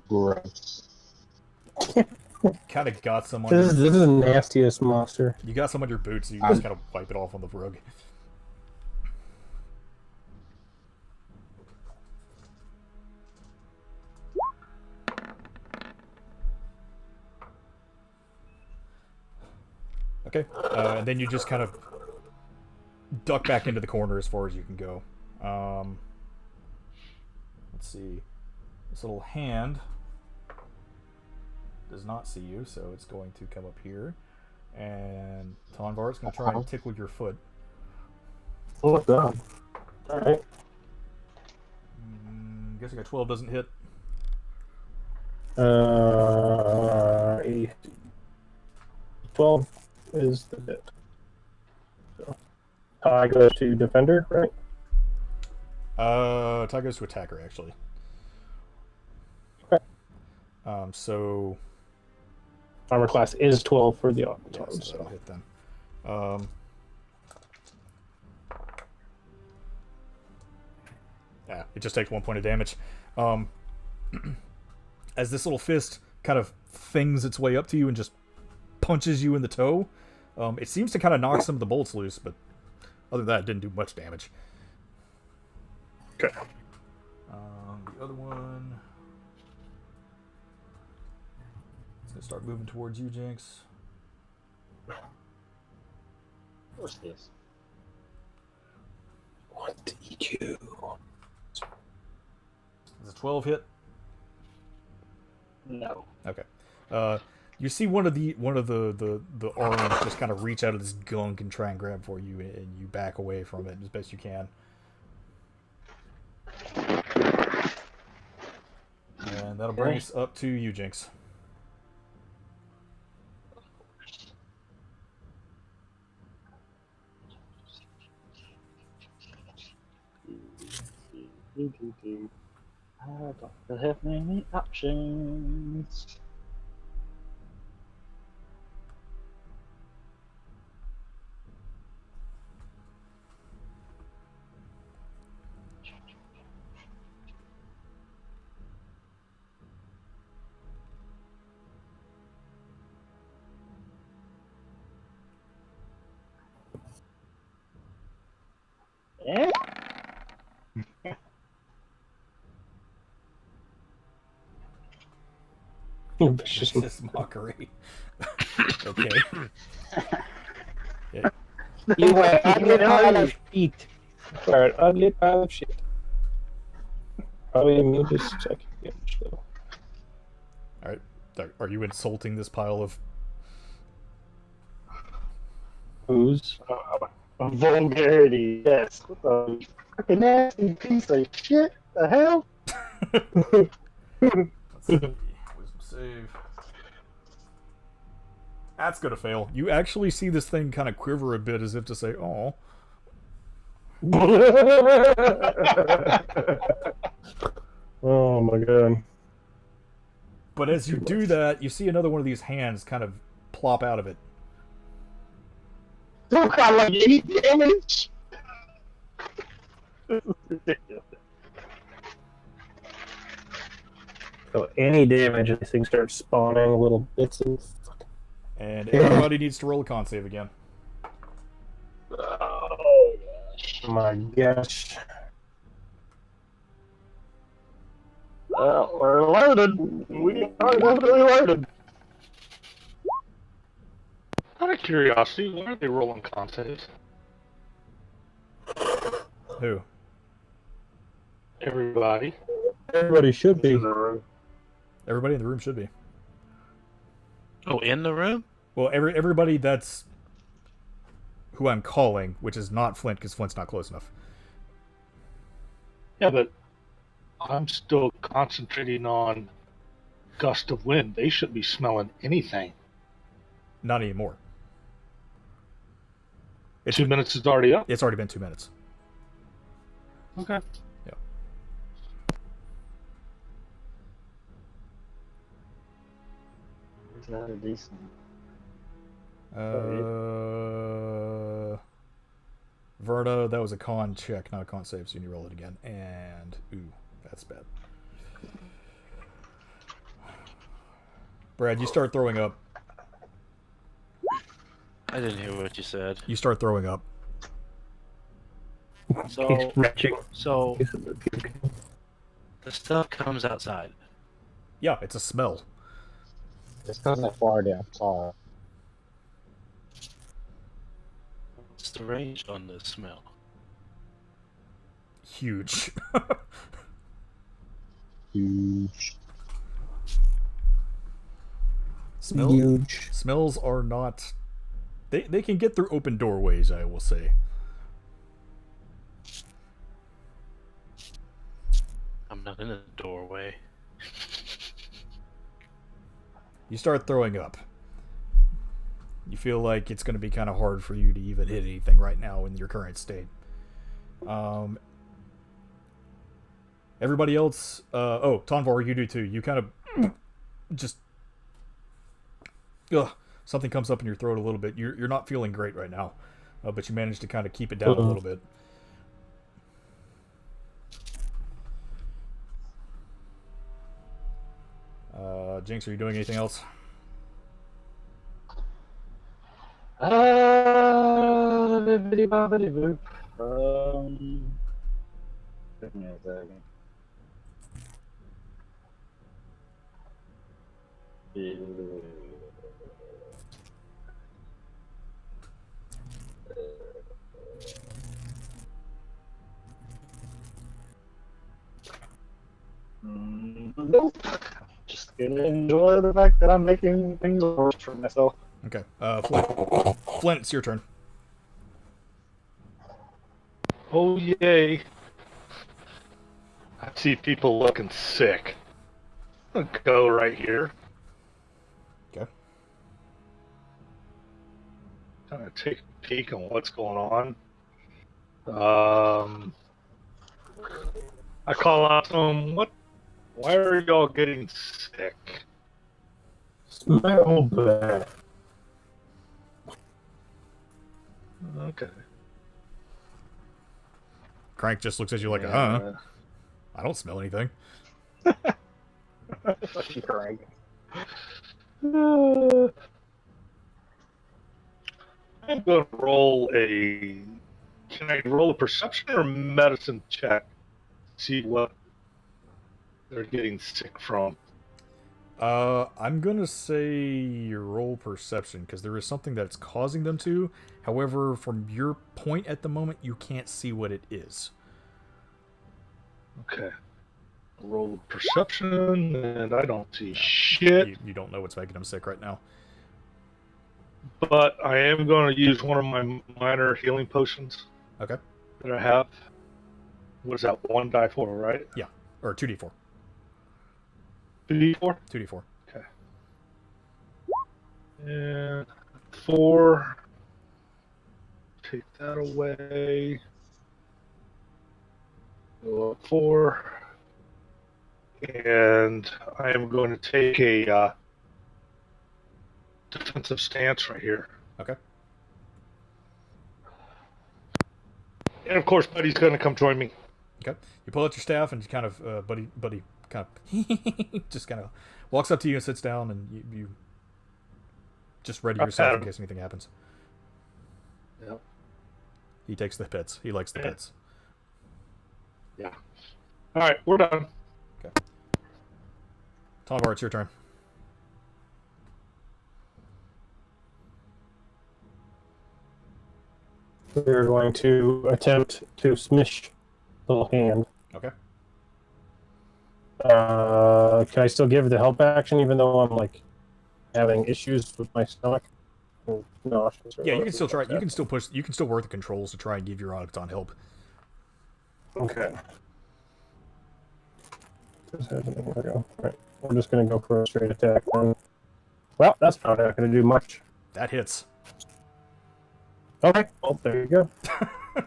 Gross.
Kind of got some on
This is the nastiest monster.
You got some on your boots, so you just kind of wipe it off on the rug. Okay, and then you just kind of duck back into the corner as far as you can go. Let's see. This little hand does not see you, so it's going to come up here. And Tonvar's going to try and tickle your foot.
Oh, God. Alright.
Guess I got 12 doesn't hit.
12 is the hit. So, I go to defender, right?
Tie goes to attacker, actually.
Okay.
So
Armor class is 12 for the automaton,
yeah, so
so.
that'll hit then. Yeah, it just takes 1 point of damage. As this little fist kind of things its way up to you and just punches you in the toe, it seems to kind of knock some of the bolts loose, but other than that, it didn't do much damage.
Okay.
The other one... It's going to start moving towards you, Jinx.
What's this?
What did you?
Is a 12 hit?
No.
Okay. You see one of the arms just kind of reach out of this gunk and try and grab for you, and you back away from it as best you can. And that'll bring us up to you, Jinx.
I don't have many options. Eh?
Vicious mockery. Okay. Yeah.
You are ugly pile of shit. You are an ugly pile of shit. Probably immune to check damage, though.
Alright. Are you insulting this pile of...
Who's?
Vulgarity, yes. What the fucking nasty piece of shit? The hell?
Let's see. Wisdom save. That's gonna fail. You actually see this thing kind of quiver a bit as if to say, "Oh."
Oh my god.
But as you do that, you see another one of these hands kind of plop out of it.
Don't call like any damage.
So any damage, this thing starts spawning little bits of.
And everybody needs to roll a con save again.
Oh gosh.
My gosh.
Well, we're loaded. We are definitely loaded.
Out of curiosity, why are they rolling con saves?
Who?
Everybody.
Everybody should be.
Everybody in the room should be.
Oh, in the room?
Well, everybody that's who I'm calling, which is not Flint, because Flint's not close enough.
Yeah, but I'm still concentrating on gust of wind. They shouldn't be smelling anything.
Not anymore. It's
2 minutes is already up.
It's already been 2 minutes.
Okay.
Yeah.
Is that a decent?
Verna, that was a con check, not a con save, so you need to roll it again. And ooh, that's bad. Brad, you start throwing up.
I didn't hear what you said.
You start throwing up.
So,
Retching.
so the stuff comes outside.
Yeah, it's a smell.
It's because I farted outside.
What's the range on the smell?
Huge.
Huge.
Smells are not. They can get through open doorways, I will say.
I'm not in a doorway.
You start throwing up. You feel like it's going to be kind of hard for you to even hit anything right now in your current state. Everybody else, Tonvar, you do too. You kind of just, something comes up in your throat a little bit. You're not feeling great right now, but you managed to kind of keep it down a little bit. Jinx, are you doing anything else?
Bibbidi bobbidi boop. Give me a second. Nope. Just gonna enjoy the fact that I'm making things worse for myself.
Okay. Flint, it's your turn.
Oh, yay. I see people looking sick. I'll go right here.
Okay.
Kind of take a peek on what's going on. I call out to them, why are y'all getting sick?
Smell bad.
Okay.
Crank just looks at you like, I don't smell anything.
Fucking Craig.
I'm going to roll can I roll a perception or medicine check? See what they're getting sick from.
I'm gonna say you roll perception because there is something that's causing them to. However, from your point at the moment, you can't see what it is.
Okay. Roll perception, and I don't see shit.
You don't know what's making them sick right now.
But I am going to use one of my minor healing potions.
Okay.
That I have. What is that? 1d4, right?
Yeah. Or 2d4.
2d4?
2d4.
Okay. And 4. Take that away. Go up 4. And I am going to take a defensive stance right here.
Okay.
And of course, Buddy's going to come join me.
Okay. You pull out your staff and kind of, Buddy kind of just kind of walks up to you and sits down, and you just ready yourself in case anything happens.
Yep.
He takes the pits. He likes the pits.
Yeah. All right, we're done.
Okay. Tonvar, it's your turn.
We're going to attempt to smish little hand.
Okay.
Can I still give the help action even though I'm like having issues with my stomach? No.
Yeah, you can still try. You can still push. You can still work the controls to try and give your Automaton help.
Okay. There we go. Right. We're just gonna go for a straight attack then. Well, that's probably not gonna do much.
That hits.
Okay, well, there you go.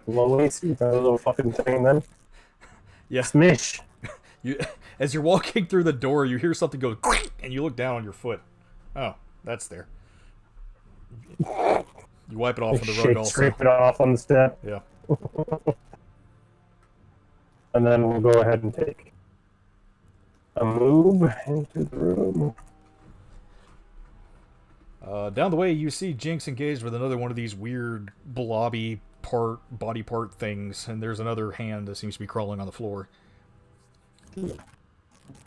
Low AC, that little fucking thing then.
Yeah.
Smish.
You, as you're walking through the door, you hear something go, and you look down on your foot. Oh, that's there. You wipe it off on the rug also.
Scrape it off on the step.
Yeah.
And then we'll go ahead and take a move into the room.
Down the way, you see Jinx engaged with another one of these weird blobby body part things, and there's another hand that seems to be crawling on the floor.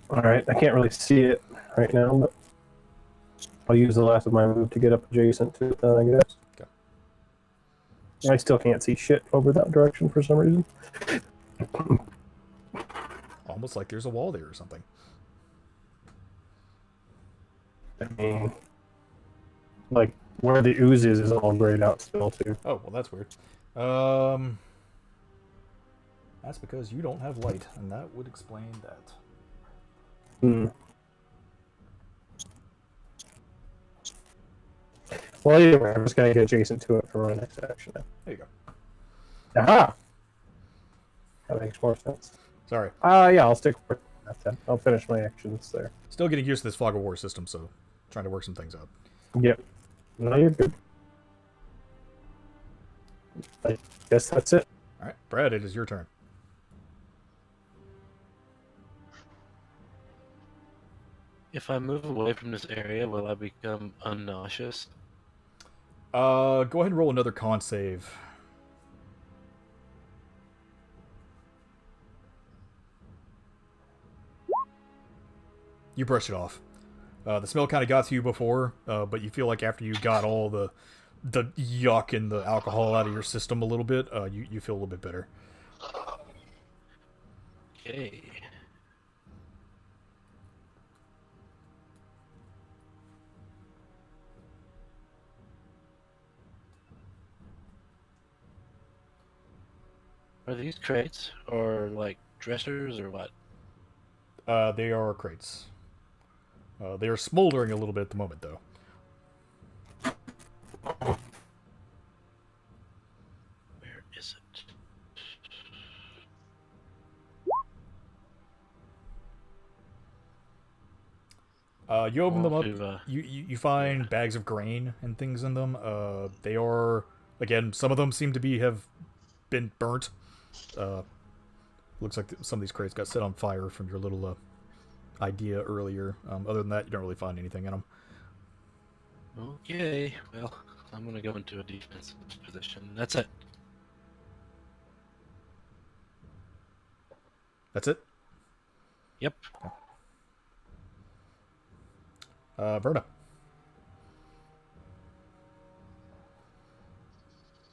Alright, I can't really see it right now, but I'll use the last of my move to get up adjacent to it then, I guess.
Okay.
I still can't see shit over that direction for some reason.
Almost like there's a wall there or something.
I mean, like, where the ooze is all grayed out still, too.
Oh, well, that's weird. That's because you don't have light, and that would explain that.
Hmm. Well, either way, I'm just gonna get adjacent to it for my next action.
There you go.
Aha! That makes more sense.
Sorry.
Yeah, I'll stick with that then. I'll finish my actions there.
Still getting used to this Fog of War system, so trying to work some things out.
Yep. No, you're good. I guess that's it.
Alright, Brad, it is your turn.
If I move away from this area, will I become unnauseous?
Go ahead and roll another con save. You brush it off. The smell kind of got to you before, but you feel like after you got all the yuck and the alcohol out of your system a little bit, you feel a little bit better.
Okay. Are these crates or like dressers or what?
They are crates. They are smoldering a little bit at the moment, though.
Where is it?
You open them up.
To,
You find bags of grain and things in them. They are, again, some of them seem to have been burnt. Looks like some of these crates got set on fire from your little idea earlier. Other than that, you don't really find anything in them.
Okay, well, I'm gonna go into a defensive position. That's it.
That's it?
Yep.
Verna.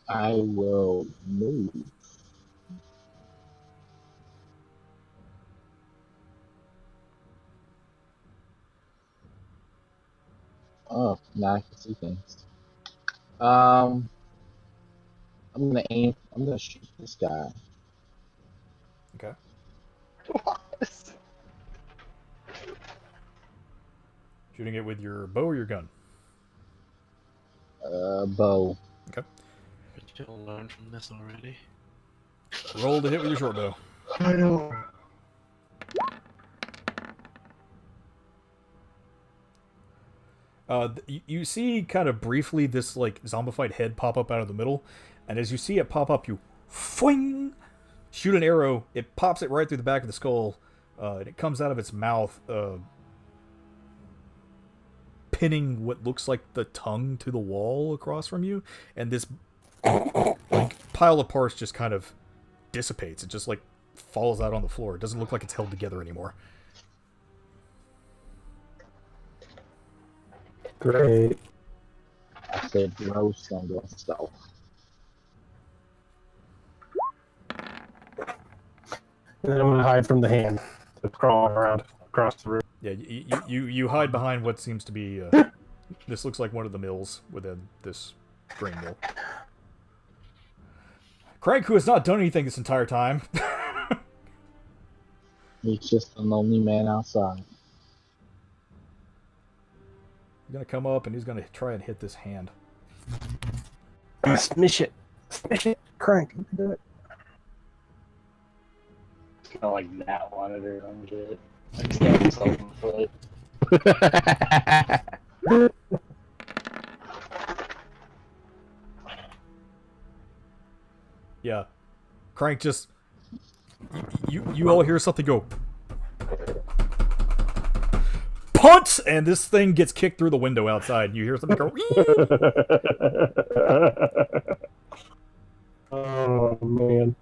I will move. Oh, now I can see things. I'm gonna aim. I'm gonna shoot this guy.
Okay. Shooting it with your bow or your gun?
Bow.
Okay.
Did you learn from this already?
Roll to hit with your short bow.
I know.
You see kind of briefly this like zombified head pop up out of the middle, and as you see it pop up, you fling, shoot an arrow. It pops it right through the back of the skull, and it comes out of its mouth, pinning what looks like the tongue to the wall across from you, and this like pile of parts just kind of dissipates. It just like falls out on the floor. It doesn't look like it's held together anymore.
Great.
I said bro sunglass stuff.
And then I'm gonna hide from the hand that's crawling around across the room.
Yeah, you hide behind what seems to be. This looks like one of the mills within this grain mill. Craig, who has not done anything this entire time.
He's just a lonely man outside.
He's gonna come up and he's gonna try and hit this hand.
Smash it. Smash it. Crank. You can do it.
It's kind of like that one or some shit. Like stab himself in the foot.
Yeah. Crank just... You all hear something go... Punt! And this thing gets kicked through the window outside. You hear something go...
Oh, man.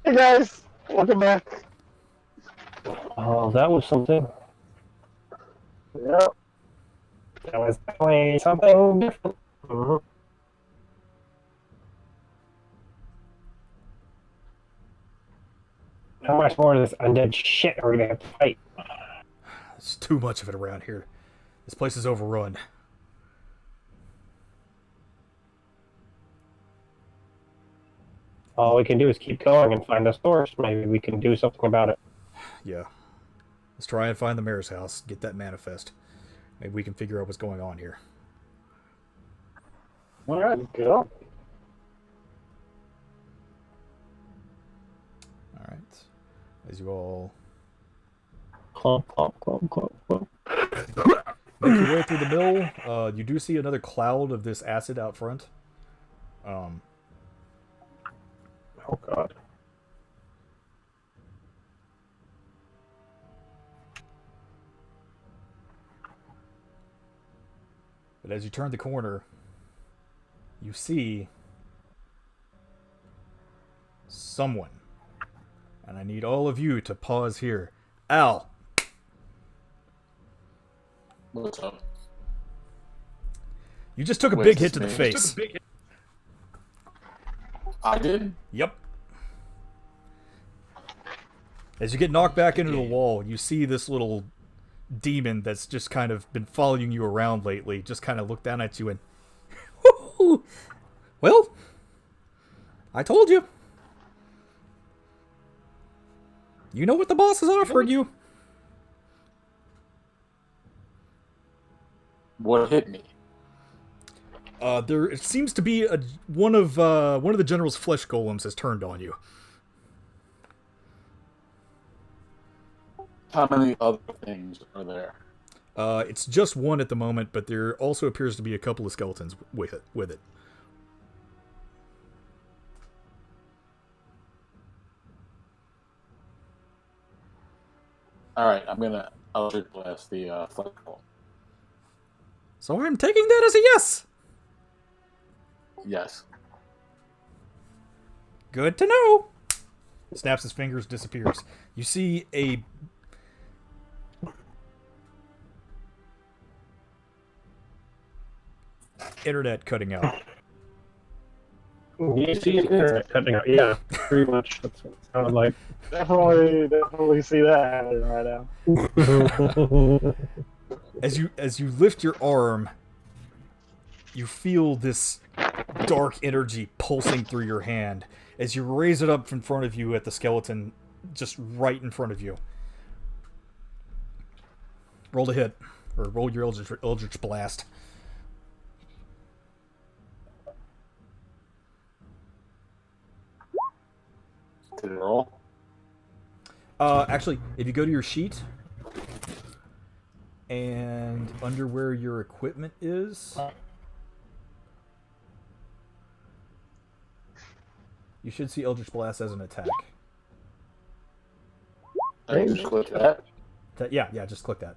Hey guys, welcome back.
Oh, that was something.
Yep.
That was definitely something different. Mhm. How much more of this undead shit are we gonna have to fight?
There's too much of it around here. This place is overrun.
All we can do is keep going and find a source. Maybe we can do something about it.
Yeah. Let's try and find the mayor's house. Get that manifest. Maybe we can figure out what's going on here.
Alright, go.
Alright. As you all
Clomp, clomp, clomp, clomp, clomp.
make your way through the mill, you do see another cloud of this acid out front.
Oh, God.
But as you turn the corner, you see someone. And I need all of you to pause here. Al,
What's up?
you just took a
Wait,
big
is
hit to
this
the
me?
face.
I did?
As you get knocked back into the wall, you see this little demon that's just kind of been following you around lately, just kind of look down at you and... Well, I told you. You know what the boss has offered you.
What hit me?
There it seems to be one of the general's flesh golems has turned on you.
How many other things are there?
It's just one at the moment, but there also appears to be a couple of skeletons with it.
Alright, I'm gonna Eldritch Blast the flagpole.
So I'm taking that as a yes.
Yes.
Good to know. Snaps his fingers, disappears. You see a internet cutting out.
You see an internet cutting out. Yeah, pretty much. That's what it sounded like.
Definitely see that happening right now.
As you lift your arm, you feel this dark energy pulsing through your hand. As you raise it up in front of you at the skeleton, just right in front of you. Roll to hit, or roll your Eldritch Blast.
Did it roll?
Actually, if you go to your sheet, and under where your equipment is, you should see Eldritch Blast as an attack.
I just click that.
Yeah, just click that.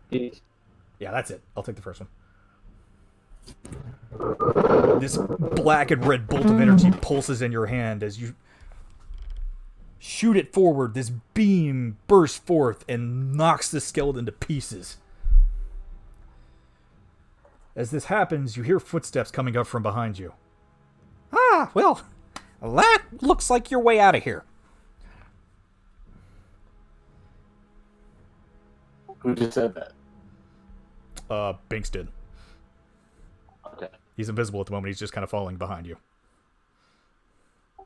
Yeah, that's it. I'll take the first one. This black and red bolt of energy pulses in your hand as you shoot it forward. This beam bursts forth and knocks the skeleton to pieces. As this happens, you hear footsteps coming up from behind you. Ah, well, that looks like your way out of here.
Who just said that?
Binks did.
Okay.
He's invisible at the moment. He's just kind of following behind you.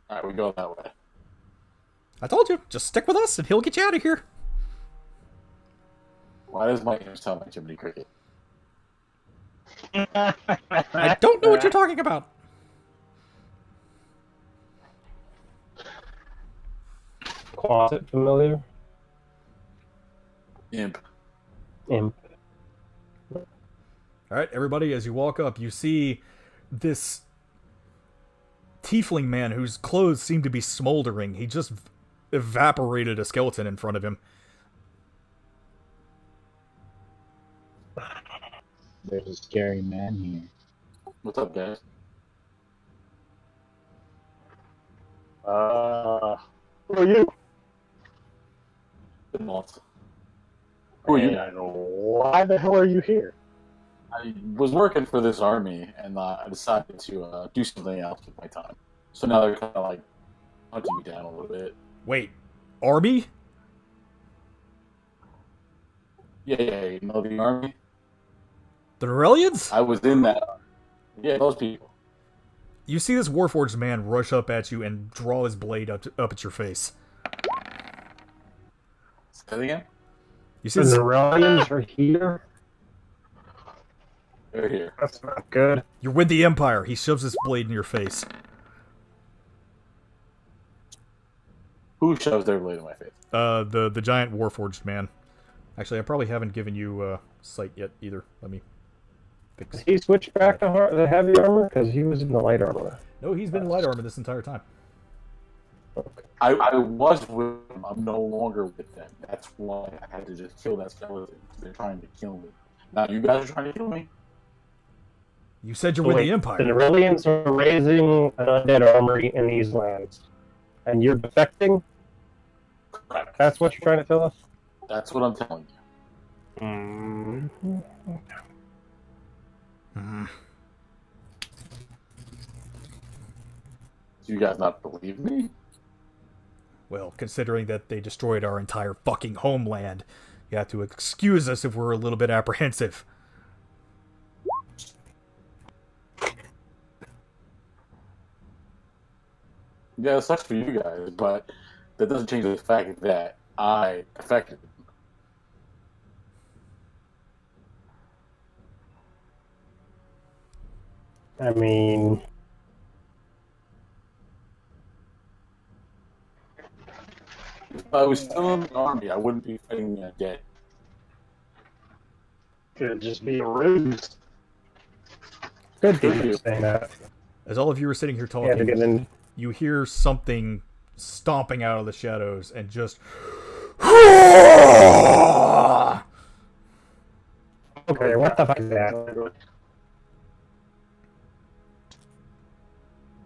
Alright, we go that way.
I told you, just stick with us and he'll get you out of here.
Why does my ears sound like Jiminy Cricket?
I don't know what you're talking about.
Closet familiar?
Imp.
Imp.
All right, everybody, as you walk up, you see this tiefling man whose clothes seem to be smoldering. He just evaporated a skeleton in front of him.
There's a scary man here.
What's up, guys?
Who are you?
Good month. Who are you?
And why the hell are you here?
I was working for this army, and I decided to do something else with my time. So now they're kind of like hunting me down a little bit.
Wait, army?
Yeah, you know the army?
The Norellians?
I was in that. Yeah, those people.
You see this Warforged man rush up at you and draw his blade up at your face.
Say that again?
You see
The
this,
Norellians are here?
They're here.
That's not good.
you're with the Empire. He shoves his blade in your face.
Who shoves their blade in my face?
The giant Warforged man. Actually, I probably haven't given you sight yet either. Let me fix.
Did he switch back to the heavy armor? Because he was in the light armor.
No, he's been in light armor this entire time.
Okay.
I was with them. I'm no longer with them. That's why I had to just kill that skeleton. They're trying to kill me. Now you guys are trying to kill me?
You said you're with
Wait,
the
The
Empire.
Norellians are raising an undead armory in these lands. And you're defecting?
Correct.
That's what you're trying to tell us?
That's what I'm telling you.
Hmm.
Do you guys not believe me?
Well, considering that they destroyed our entire fucking homeland, you have to excuse us if we're a little bit apprehensive.
Yeah, it sucks for you guys, but that doesn't change the fact that I affected them.
I mean,
If I was still in the army, I wouldn't be fighting that dead.
Could just be a ruse.
good for
Thank
you
you.
saying that.
As all of you are sitting here
You had to
talking,
get in.
you hear something stomping out of the shadows and just...
Okay, what the fuck is that?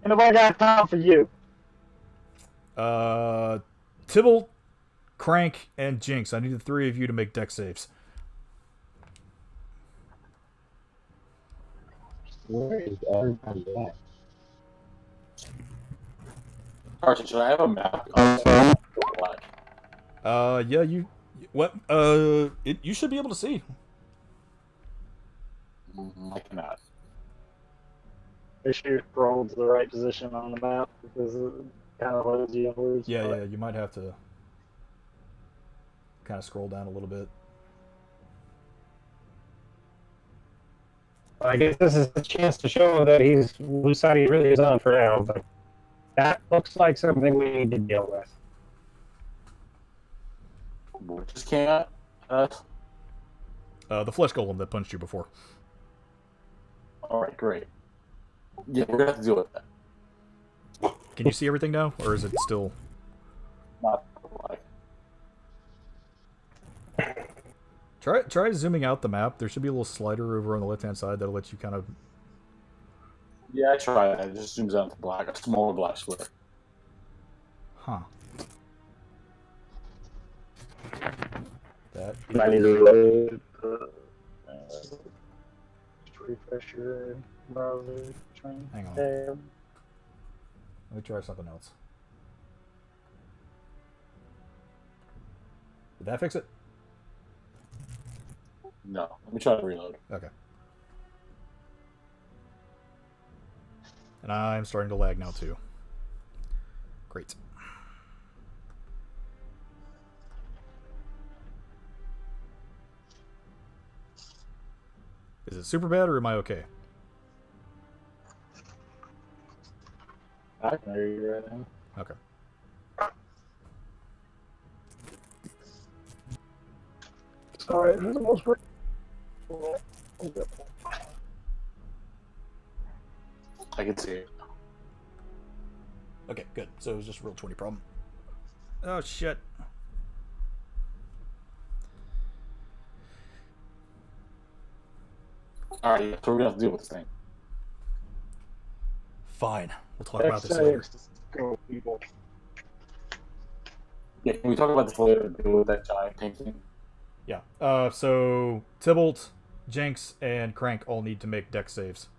And I got time for you.
Tybalt, Crank, and Jinx. I need the three of you to make deck saves.
Where is everybody at?
Carson, should I have a map? Black.
Yeah, what? You should be able to see.
I cannot.
Make sure you scroll to the right position on the map because it kind of loads you inwards.
Yeah, you might have to kind of scroll down a little bit.
I guess this is the chance to show that he's whose side he really is on for now, but that looks like something we need to deal with.
What just came out?
The flesh golem that punched you before.
Alright, great. Yeah, we're gonna have to deal with that.
Can you see everything now, or is it still?
Not black.
Try zooming out the map. There should be a little slider over on the left-hand side that'll let you kind of...
Yeah, I tried. It just zooms out to black, a smaller black square.
Huh. That...
I need to load. Refresh your browser.
Hang on. Let me try something else. Did that fix it?
No, let me try to reload.
Okay. And I'm starting to lag now too. Great. Is it super bad or am I okay?
I can hear you right now.
Okay.
Sorry, this is almost great.
I can see it.
Okay, good. So it was just a real 20 problem. Oh, shit.
Alright, so we're gonna have to deal with this thing.
Fine. We'll talk about this later.
Go, people.
Yeah, can we talk about this later and deal with that giant pink thing?
Yeah. So Tybalt, Jenks, and Crank all need to make dex saves.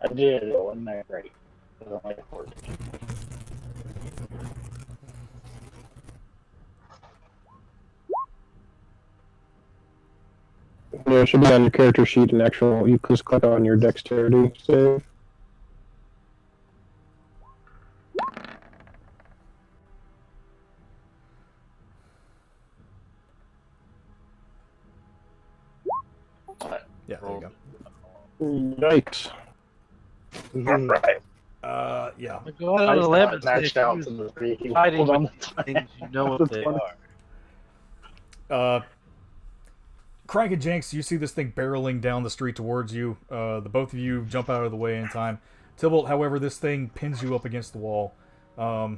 I did. It wasn't that great. It was only a 14.
Yeah, it should be on your character sheet and actual. You just click on your dexterity save.
Alright.
Yeah, there you go.
Yikes.
Right.
Yeah.
Go out
I
on the
just
limb
got
and
matched
say,
out
"You
to the speaking.
fighting
Hold on.
with things you know what they are."
Crank and Jenks, you see this thing barreling down the street towards you. The both of you jump out of the way in time. Tybalt, however, this thing pins you up against the wall. You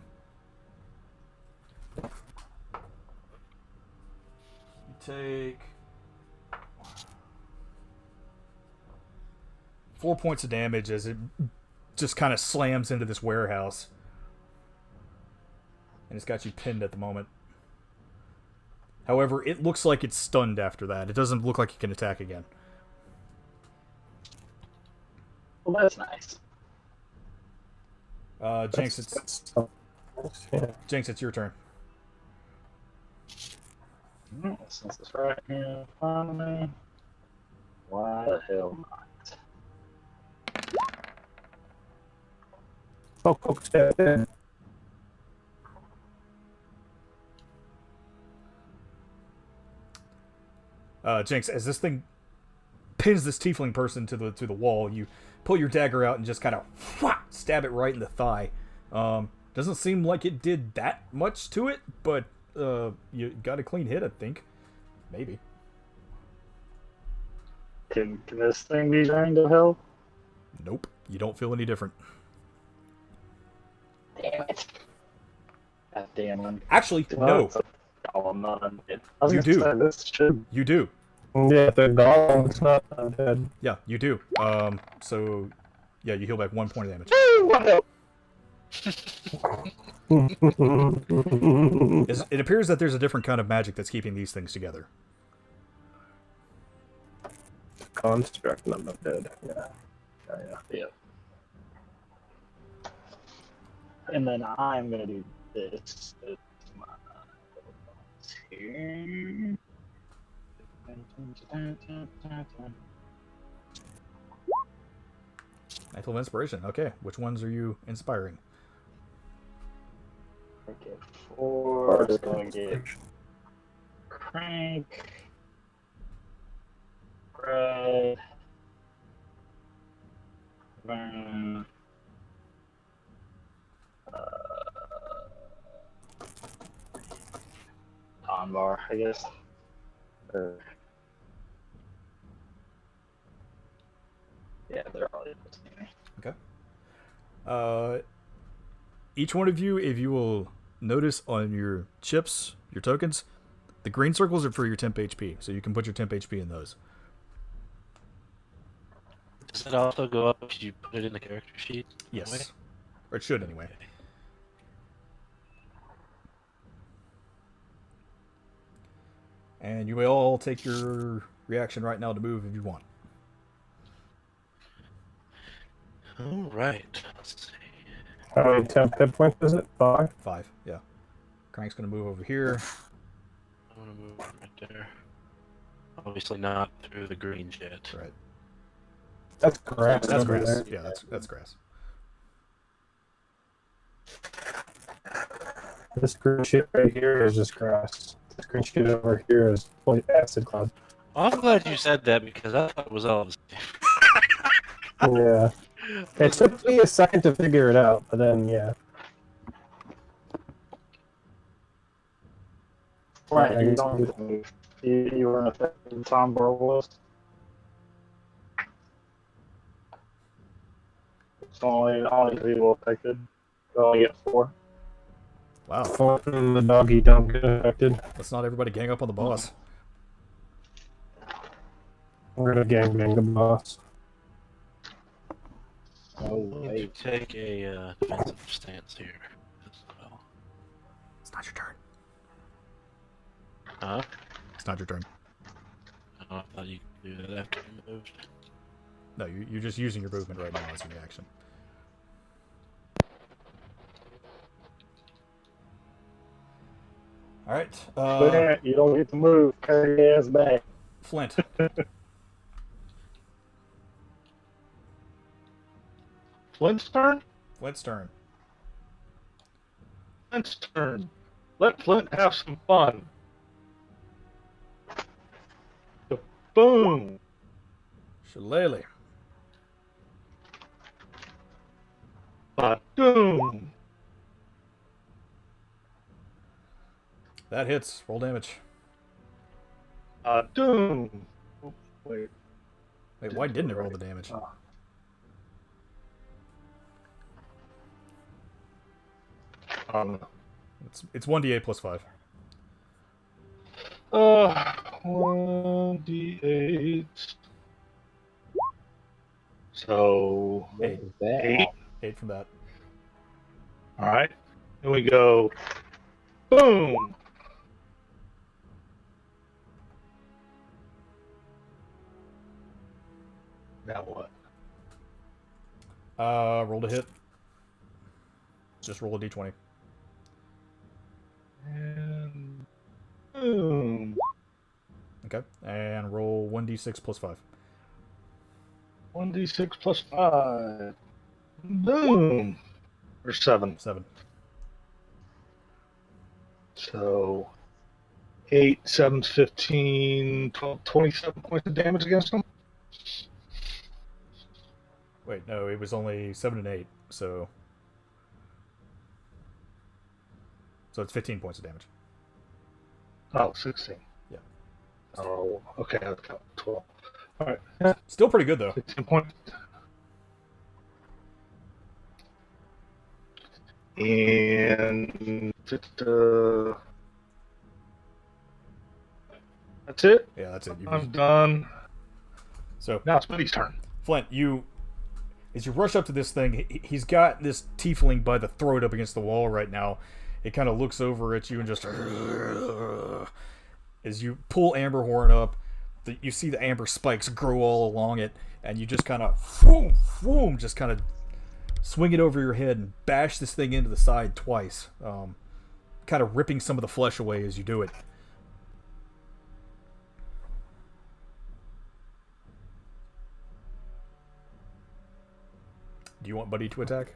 take 4 points of damage as it just kind of slams into this warehouse. And it's got you pinned at the moment. However, it looks like it's stunned after that. It doesn't look like it can attack again.
Well, that's nice.
Jenks, Jenks, it's your turn.
Since it's right here in front of me, why the hell not?
Poke, step in.
Jenks, as this thing pins this tiefling person to the wall, you pull your dagger out and just kind of stab it right in the thigh. Doesn't seem like it did that much to it, but you got a clean hit, I think. Maybe.
Can this thing be trained to help?
Nope. You don't feel any different.
Damn it. God damn it.
Actually, no.
Oh, I'm not undead. I was
You
gonna
do.
say, this should.
You do.
Yeah, the golem is not undead.
Yeah, you do. So, yeah, you heal back 1 point of damage. It appears that there's a different kind of magic that's keeping these things together.
Construct, not undead. Yeah.
Yeah. And then I'm gonna do this. Here.
Mantle of Inspiration. Okay, which ones are you inspiring?
Okay, 4 is going to get Crank, Red, Burn, Bar, I guess. Yeah, they're all equal to me.
Okay. Each one of you, if you will notice on your chips, your tokens, the green circles are for your temp HP, so you can put your temp HP in those.
Does it also go up if you put it in the character sheet?
Yes. Or it should, anyway. And you may all take your reaction right now to move if you want.
All right. Let's see.
How many temp hit points is it? 5?
5, yeah. Crank's going to move over here.
I'm gonna move right there. Obviously not through the green jet.
Right.
That's grass.
That's
over
grass.
there.
Yeah, that's grass.
This green shit right here is just grass. Green shit over here is point acid cloud.
I'm glad you said that because I thought it was all the same.
Yeah. It took me a second to figure it out, but then, yeah.
Right, you don't get to move. You were in effect at the time where it was. It's only people affected. You only get 4.
Wow.
Fortune the doggy don't get affected.
Let's not everybody gang up on the boss.
We're gonna gangbang the boss.
Oh,
Need
wait.
to take a defensive stance here as well.
It's not your turn.
Huh?
It's not your turn.
Oh, I thought you could do that after you moved.
No, you're just using your movement right now as a reaction. Alright,
You don't get to move. Carry your ass back.
Flint.
Flint's turn?
Flint's turn.
Flint's turn. Let Flint have some fun. The boom.
Shillelagh.
Ba-doom.
That hits. Roll damage.
Doom. Oh, wait.
Wait, why didn't it roll the damage?
I don't know.
It's 1d8 plus 5.
1d8. So,
What is that?
8.
8 from that.
Alright. Then we go, boom. Now what?
Roll to hit. Just roll a d20.
And boom.
Okay. And roll 1d6 plus 5.
1d6 plus 5. Boom. Or 7.
7.
So 8, 7's 15, 12, 27 points of damage against him.
Wait, no, it was only 7 and 8, so it's 15 points of damage.
Oh, 16.
Yeah.
Oh, okay, I've got 12. Alright. Yeah,
Still pretty good though.
16 points. And that's it.
Yeah, that's it.
I'm done.
So
Now it's Buddy's turn.
Flint, as you rush up to this thing, he's got this tiefling by the throat up against the wall right now. It kind of looks over at you and just as you pull Amberhorn up, you see the amber spikes grow all along it, and you just kind of just kind of swing it over your head and bash this thing into the side twice, kind of ripping some of the flesh away as you do it. Do you want Buddy to attack?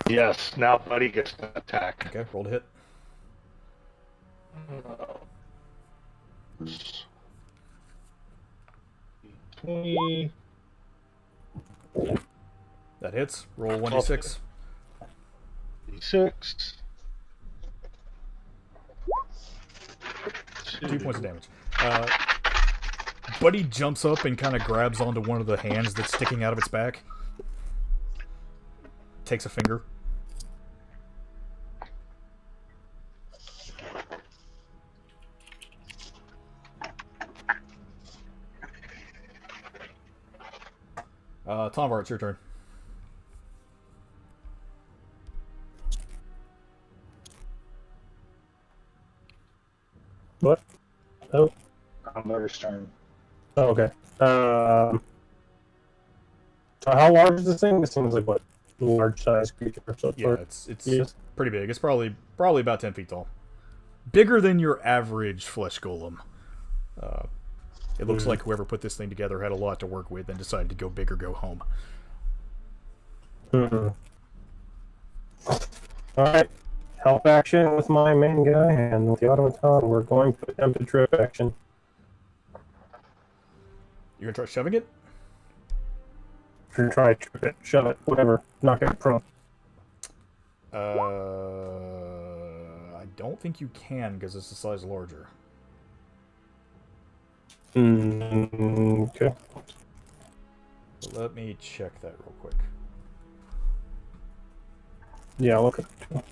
Yes, now Buddy gets to attack.
Okay, roll to hit.
20.
That hits. Roll 1d6.
6.
2 points of damage. Buddy jumps up and kind of grabs onto one of the hands that's sticking out of its back. Takes a finger. Tomvar, it's your turn.
What? Oh,
Converter's turn.
oh okay. So how large is this thing? This seems like what? Large size creature or something.
Yeah, it's
Yes.
pretty big. It's probably about 10 feet tall. Bigger than your average flesh golem. It looks like whoever put this thing together had a lot to work with and decided to go big or go home.
Alright. help action with my main guy, and with the automaton, we're going to attempt a trip action.
You're gonna try shoving it?
If you're trying to trip it, shove it, whatever, knock it prone.
I don't think you can because it's a size larger.
Okay.
But let me check that real quick.
Yeah, look at it.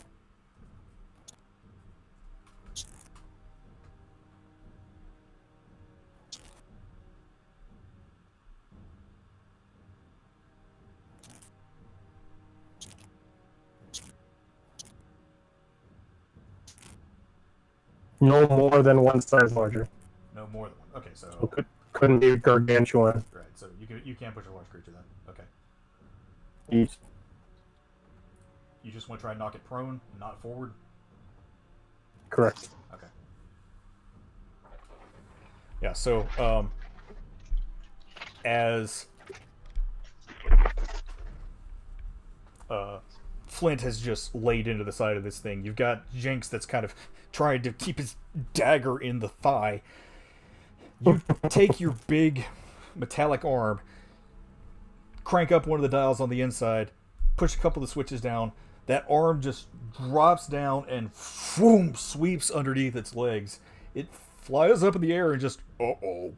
No more than one size larger.
No more than one. Okay, so
So couldn't be gargantuan.
right. So you can't push a large creature then. Okay.
Each.
You just want to try and knock it prone, not forward.
Correct.
Okay. Yeah. So as Flint has just laid into the side of this thing, you've got Jinx that's kind of trying to keep his dagger in the thigh. You take your big metallic arm, crank up one of the dials on the inside, push a couple of the switches down. That arm just drops down and boom, sweeps underneath its legs. It flies up in the air and just boom,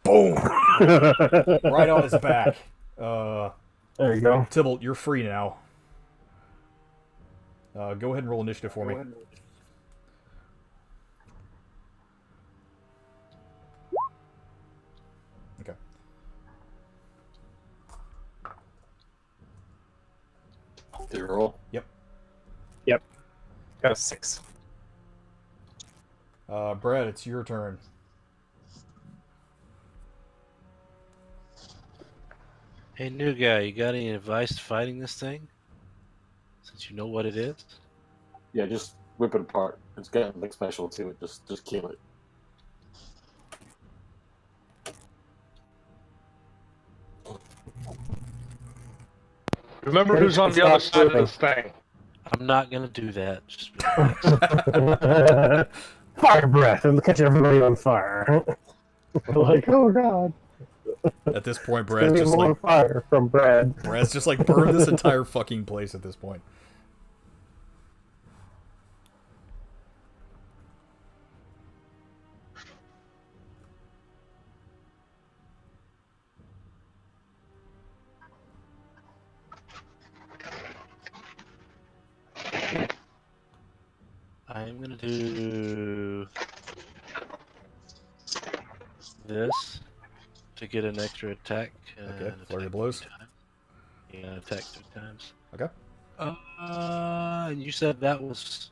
right on his back.
There you go.
Tybalt, you're free now. Go ahead and roll initiative for me. Okay.
Did you roll?
Yep.
Got a 6.
Brad, it's your turn.
Hey, new guy, you got any advice fighting this thing? Since you know what it is?
Yeah, just whip it apart. It's got nothing special to it. Just kill it.
Remember who's on the other side of this thing.
I'm not gonna do that. Just relax.
Fire breath and catch everybody on fire. Like, oh god.
At this point,
There's
Brad's just
more
like
fire from Brad.
Brad's just like burned this entire fucking place at this point.
I'm gonna do this to get an extra attack.
Okay,
and
flurry of
attack
blows.
3 times. Yeah, attack 3 times.
Okay.
And you said that was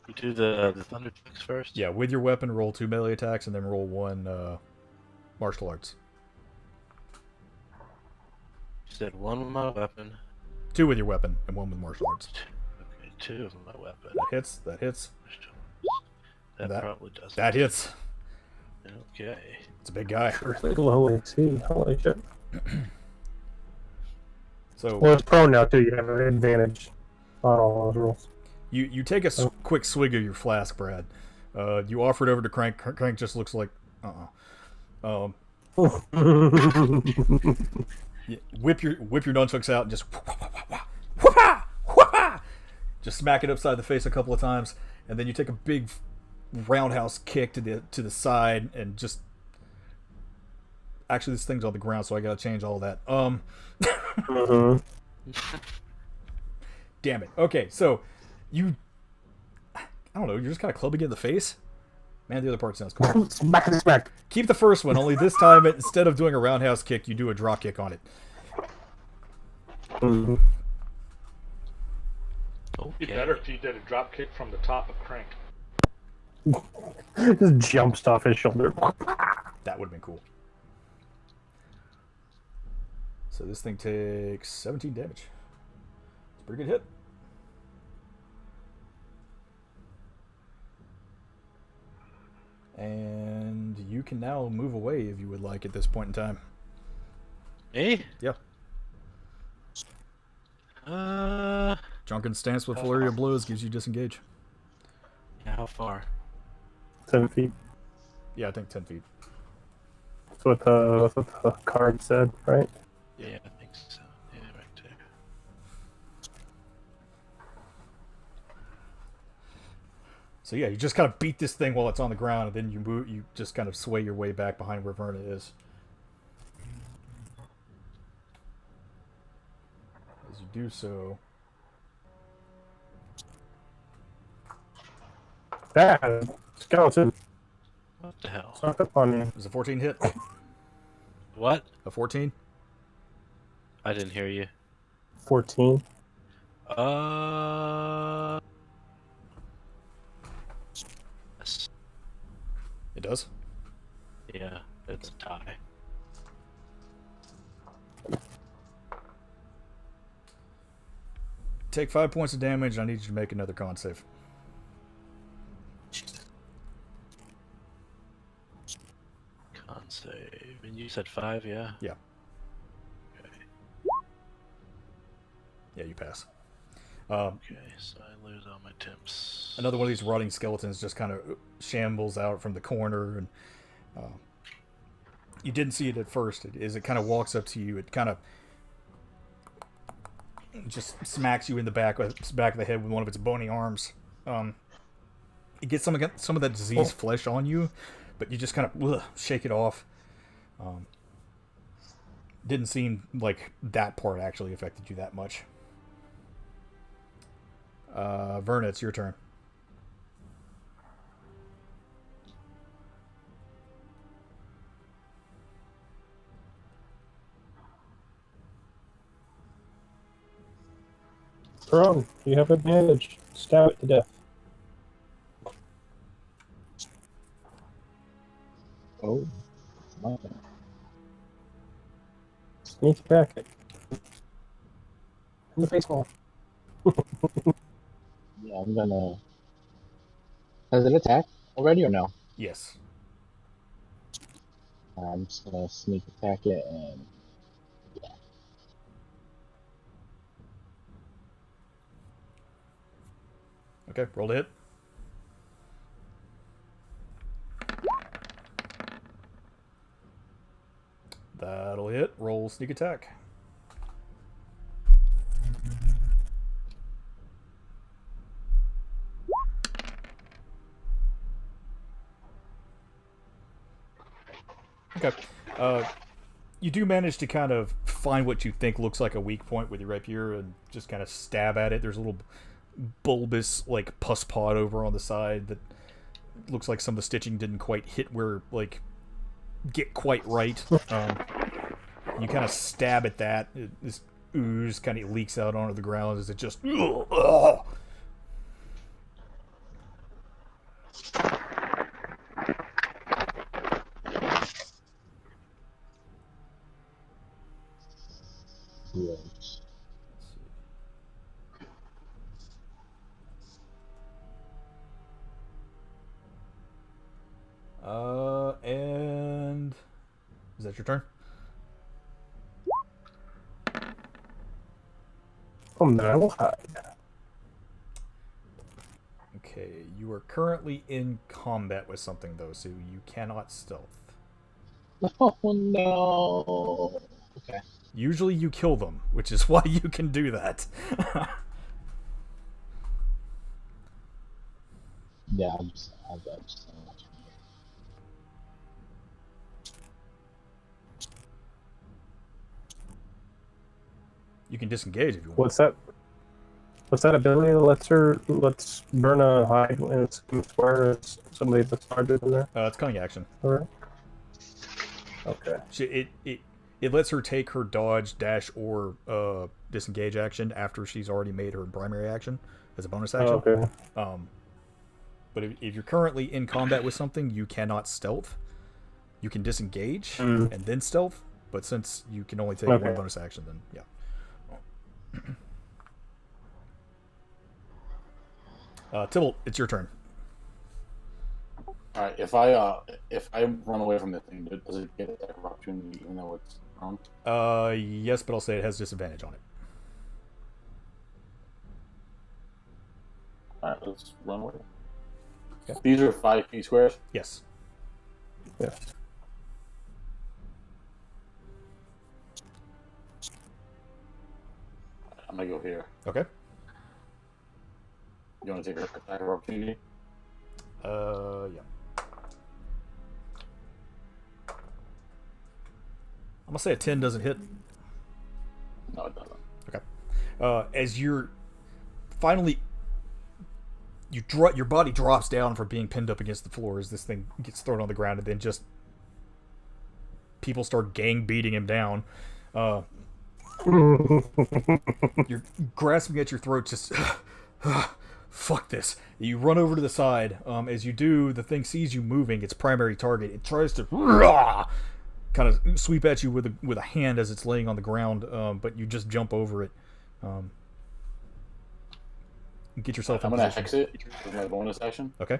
you do the thunder attacks first.
Yeah, with your weapon, roll 2 melee attacks and then roll 1 martial arts.
You said 1 with my weapon.
2 with your weapon and 1 with martial arts.
Okay, 2 with my weapon.
That hits. That hits.
That probably doesn't.
That hits.
Okay.
It's a big guy.
Low AC. Holy shit.
So
Well, it's prone now too. You have an advantage on all those rolls.
you take a quick swig of your flask, Brad. You offer it over to Crank. Crank just looks like, you whip your nunchucks out and just just smack it upside the face a couple of times, and then you take a big roundhouse kick to the side and just. Actually, this thing's on the ground, so I gotta change all that. Damn it. Okay, so you, I don't know, you're just kind of clubbing it in the face. Man, the other part sounds cool.
Smack.
Keep the first one, only this time, instead of doing a roundhouse kick, you do a drop kick on it.
Mm-hmm.
It'd be better if you did a drop kick from the top of Crank.
Just jumps off his shoulder.
That would have been cool. So this thing takes 17 damage. It's a pretty good hit. And you can now move away if you would like at this point in time.
Me?
Yeah. Drunken stance with flurry of blows gives you disengage.
Yeah, how far?
7 feet.
Yeah, I think 10 feet.
That's what the card said, right?
Yeah, I think so. Yeah, right there.
So yeah, you just kind of beat this thing while it's on the ground, and then you move. You just kind of sway your way back behind where Verna is. As you do so,
That skeleton
What the hell?
snuck up on you.
does a 14 hit?
What?
A 14?
I didn't hear you.
14.
Yes.
It does.
Yeah, it's a tie.
Take 5 points of damage. I need you to make another con save.
Con save. And you said 5, yeah?
Yeah.
Okay.
Yeah, you pass.
Okay, so I lose all my temps.
Another one of these rotting skeletons just kind of shambles out from the corner, and you didn't see it at first. As it kind of walks up to you, it kind of just smacks you in the back of the head with one of its bony arms. It gets some of that diseased flesh on you, but you just kind of shake it off. Didn't seem like that part actually affected you that much. Verna, it's your turn.
Prone, you have advantage. Stab it to death.
Oh, it's my turn.
Sneak attack it. In the face wall.
Yeah, I'm gonna. Has it attacked already or no?
Yes.
I'm just gonna sneak attack it and.
Okay, roll to hit. That'll hit. Roll sneak attack. Okay. You do manage to kind of find what you think looks like a weak point with your rapier and just kind of stab at it. There's a little bulbous, like, pus pod over on the side that looks like some of the stitching didn't quite hit where, like, get quite right. You kind of stab at that. This ooze kind of leaks out onto the ground as it just...
Gross.
And... Is that your turn?
Oh, man, I will hide.
Okay, you are currently in combat with something, though, so you cannot stealth.
Oh no. Okay.
Usually you kill them, which is why you can do that.
Yeah, I'm just watching here.
You can disengage if you want.
What's that? What's that ability that lets Verna hide when it's square as somebody that's larger than there?
It's cunning action.
Alright. Okay.
It lets her take her dodge, dash, or disengage action after she's already made her primary action as a bonus action.
Oh, okay.
But if you're currently in combat with something, you cannot stealth. You can disengage and then stealth, but since you can only take one bonus action, then yeah. Tybalt, it's your turn.
All right. If I run away from the thing, does it get attack of opportunity even though it's wrong?
Yes, but I'll say it has disadvantage on it.
Alright, let's run with it.
Okay.
These are 5 feet squares.
Yes.
Yes.
I'm gonna go here.
Okay.
You want to take a attack of opportunity?
Yeah. I'm gonna say a 10 doesn't hit.
No, it doesn't.
Okay. As you're finally, your body drops down from being pinned up against the floor as this thing gets thrown on the ground, and then just people start gang beating him down. You're grasping at your throat, just fuck this. You run over to the side. As you do, the thing sees you moving. Its primary target. It tries to kind of sweep at you with a hand as it's laying on the ground, but you just jump over it. Get yourself in
I'm gonna
position.
hex it with my bonus action.
Okay.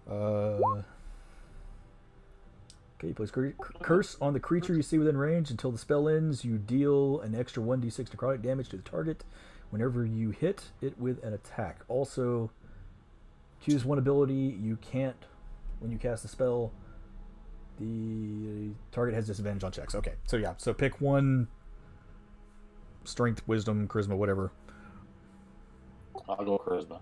Okay, you place curse on the creature you see within range. Until the spell ends, you deal an extra 1d6 necrotic damage to the target whenever you hit it with an attack. Also, choose one ability you can't when you cast the spell. The target has disadvantage on checks. Okay, so yeah, so pick one. Strength, wisdom, charisma, whatever.
I'll go charisma.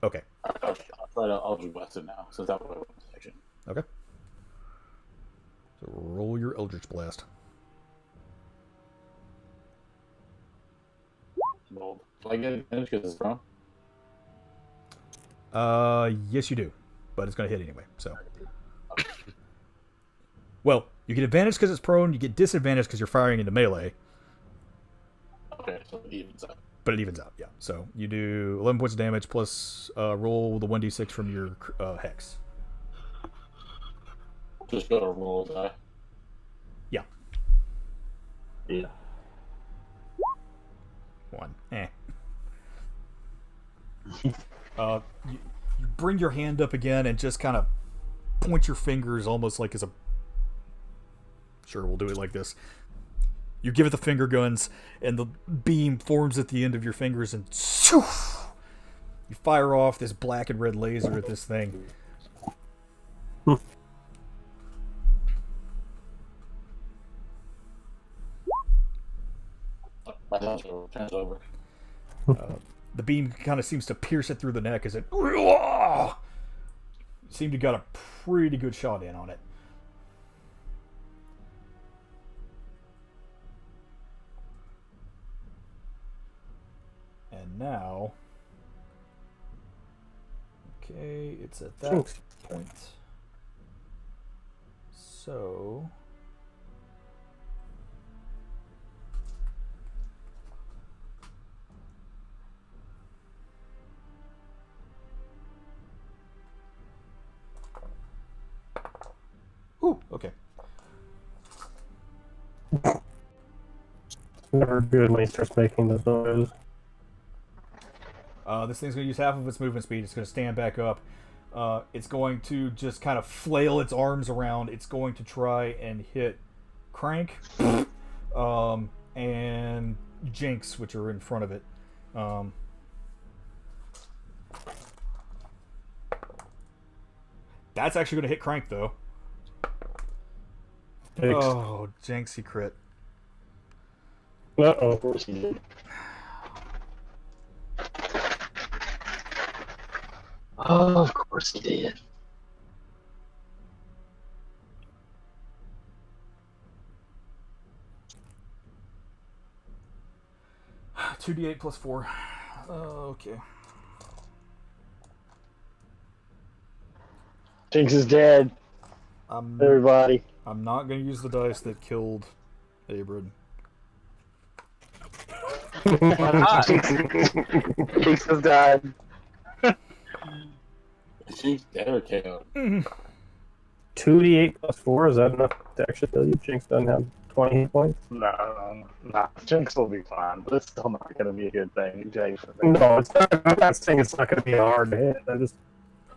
Okay.
I'll try to Eldritch Blast it now, since that was my bonus action.
Okay. So roll your Eldritch Blast.
Rolled. Do I get advantage because it's thrown?
Yes you do, but it's going to hit anyway. So, well, you get advantage because it's prone. You get disadvantage because you're firing into melee.
Okay, so it evens out.
But it evens out, yeah. So you do 11 points of damage plus roll the 1d6 from your hex.
Just go to roll die.
Yeah.
Yeah.
1. You bring your hand up again and just kind of point your fingers almost like as a... Sure, we'll do it like this. You give it the finger guns, and the beam forms at the end of your fingers, and you fire off this black and red laser at this thing.
My turns over.
The beam kind of seems to pierce it through the neck as it seemed to got a pretty good shot in on it. And now, okay, it's at that point. So, ooh, okay.
Never good when he starts making those noises.
This thing's going to use half of its movement speed. It's going to stand back up. It's going to just kind of flail its arms around. It's going to try and hit Crank and Jinx, which are in front of it. That's actually going to hit Crank, though.
Jinx.
Oh, Jinx, he crit.
Uh-oh.
Of course he did. Oh, of course he did.
Two d8 plus 4. Okay.
Jinx is dead. Everybody.
I'm not going to use the dice that killed Abrid.
Why not? Jinx has died.
Is she dead or KO'd?
2d8 plus 4, is that enough to actually tell you Jinx doesn't have 20 hit points?
No. Jinx will be fine, but it's still not going to be a good thing. Jinx.
No, it's not. I'm not saying it's not going to be hard to hit. I was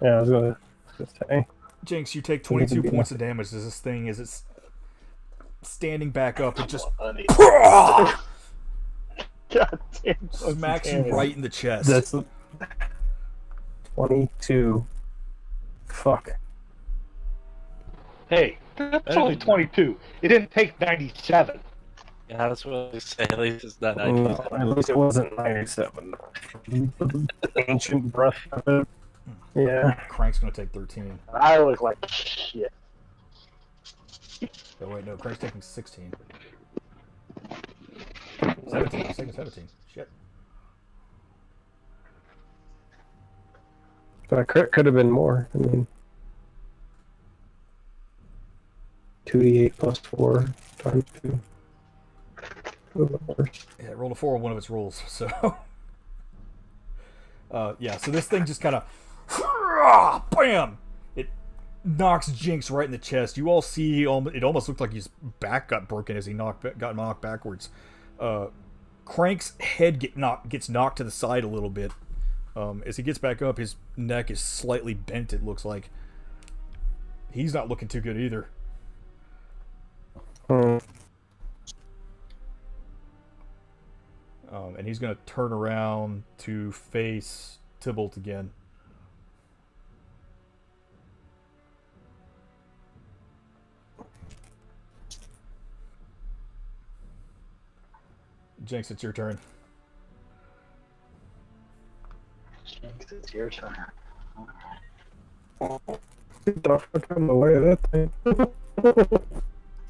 going to say.
Jinx, you take 22 points of damage as this thing, as it's standing back up and just
Funny.
smacks
God damn.
you right in the chest.
That's 22. Fuck.
Hey, that's only 22. It didn't take 97.
Yeah, that's what I say. At least it's not
No,
90.
at least it wasn't 97. Ancient breath weapon. Yeah.
Crank's gonna take 13.
I look like shit.
Oh wait, no, Crank's taking 16. 17. He's taking 17. Shit.
But a crit could have been more. I mean, 2d8 plus 4 times 2.
Yeah, it rolled a 4 on one of its rolls, so. Yeah, so this thing just kind of. Bam! It knocks Jinx right in the chest. You all see, it almost looked like his back got broken as he got knocked backwards. Crank's head gets knocked to the side a little bit. As he gets back up, his neck is slightly bent, it looks like. He's not looking too good either. And he's going to turn around to face Tybalt again. Jinx, it's your turn.
Jinx, it's your turn.
Get the fuck out of the way of that thing.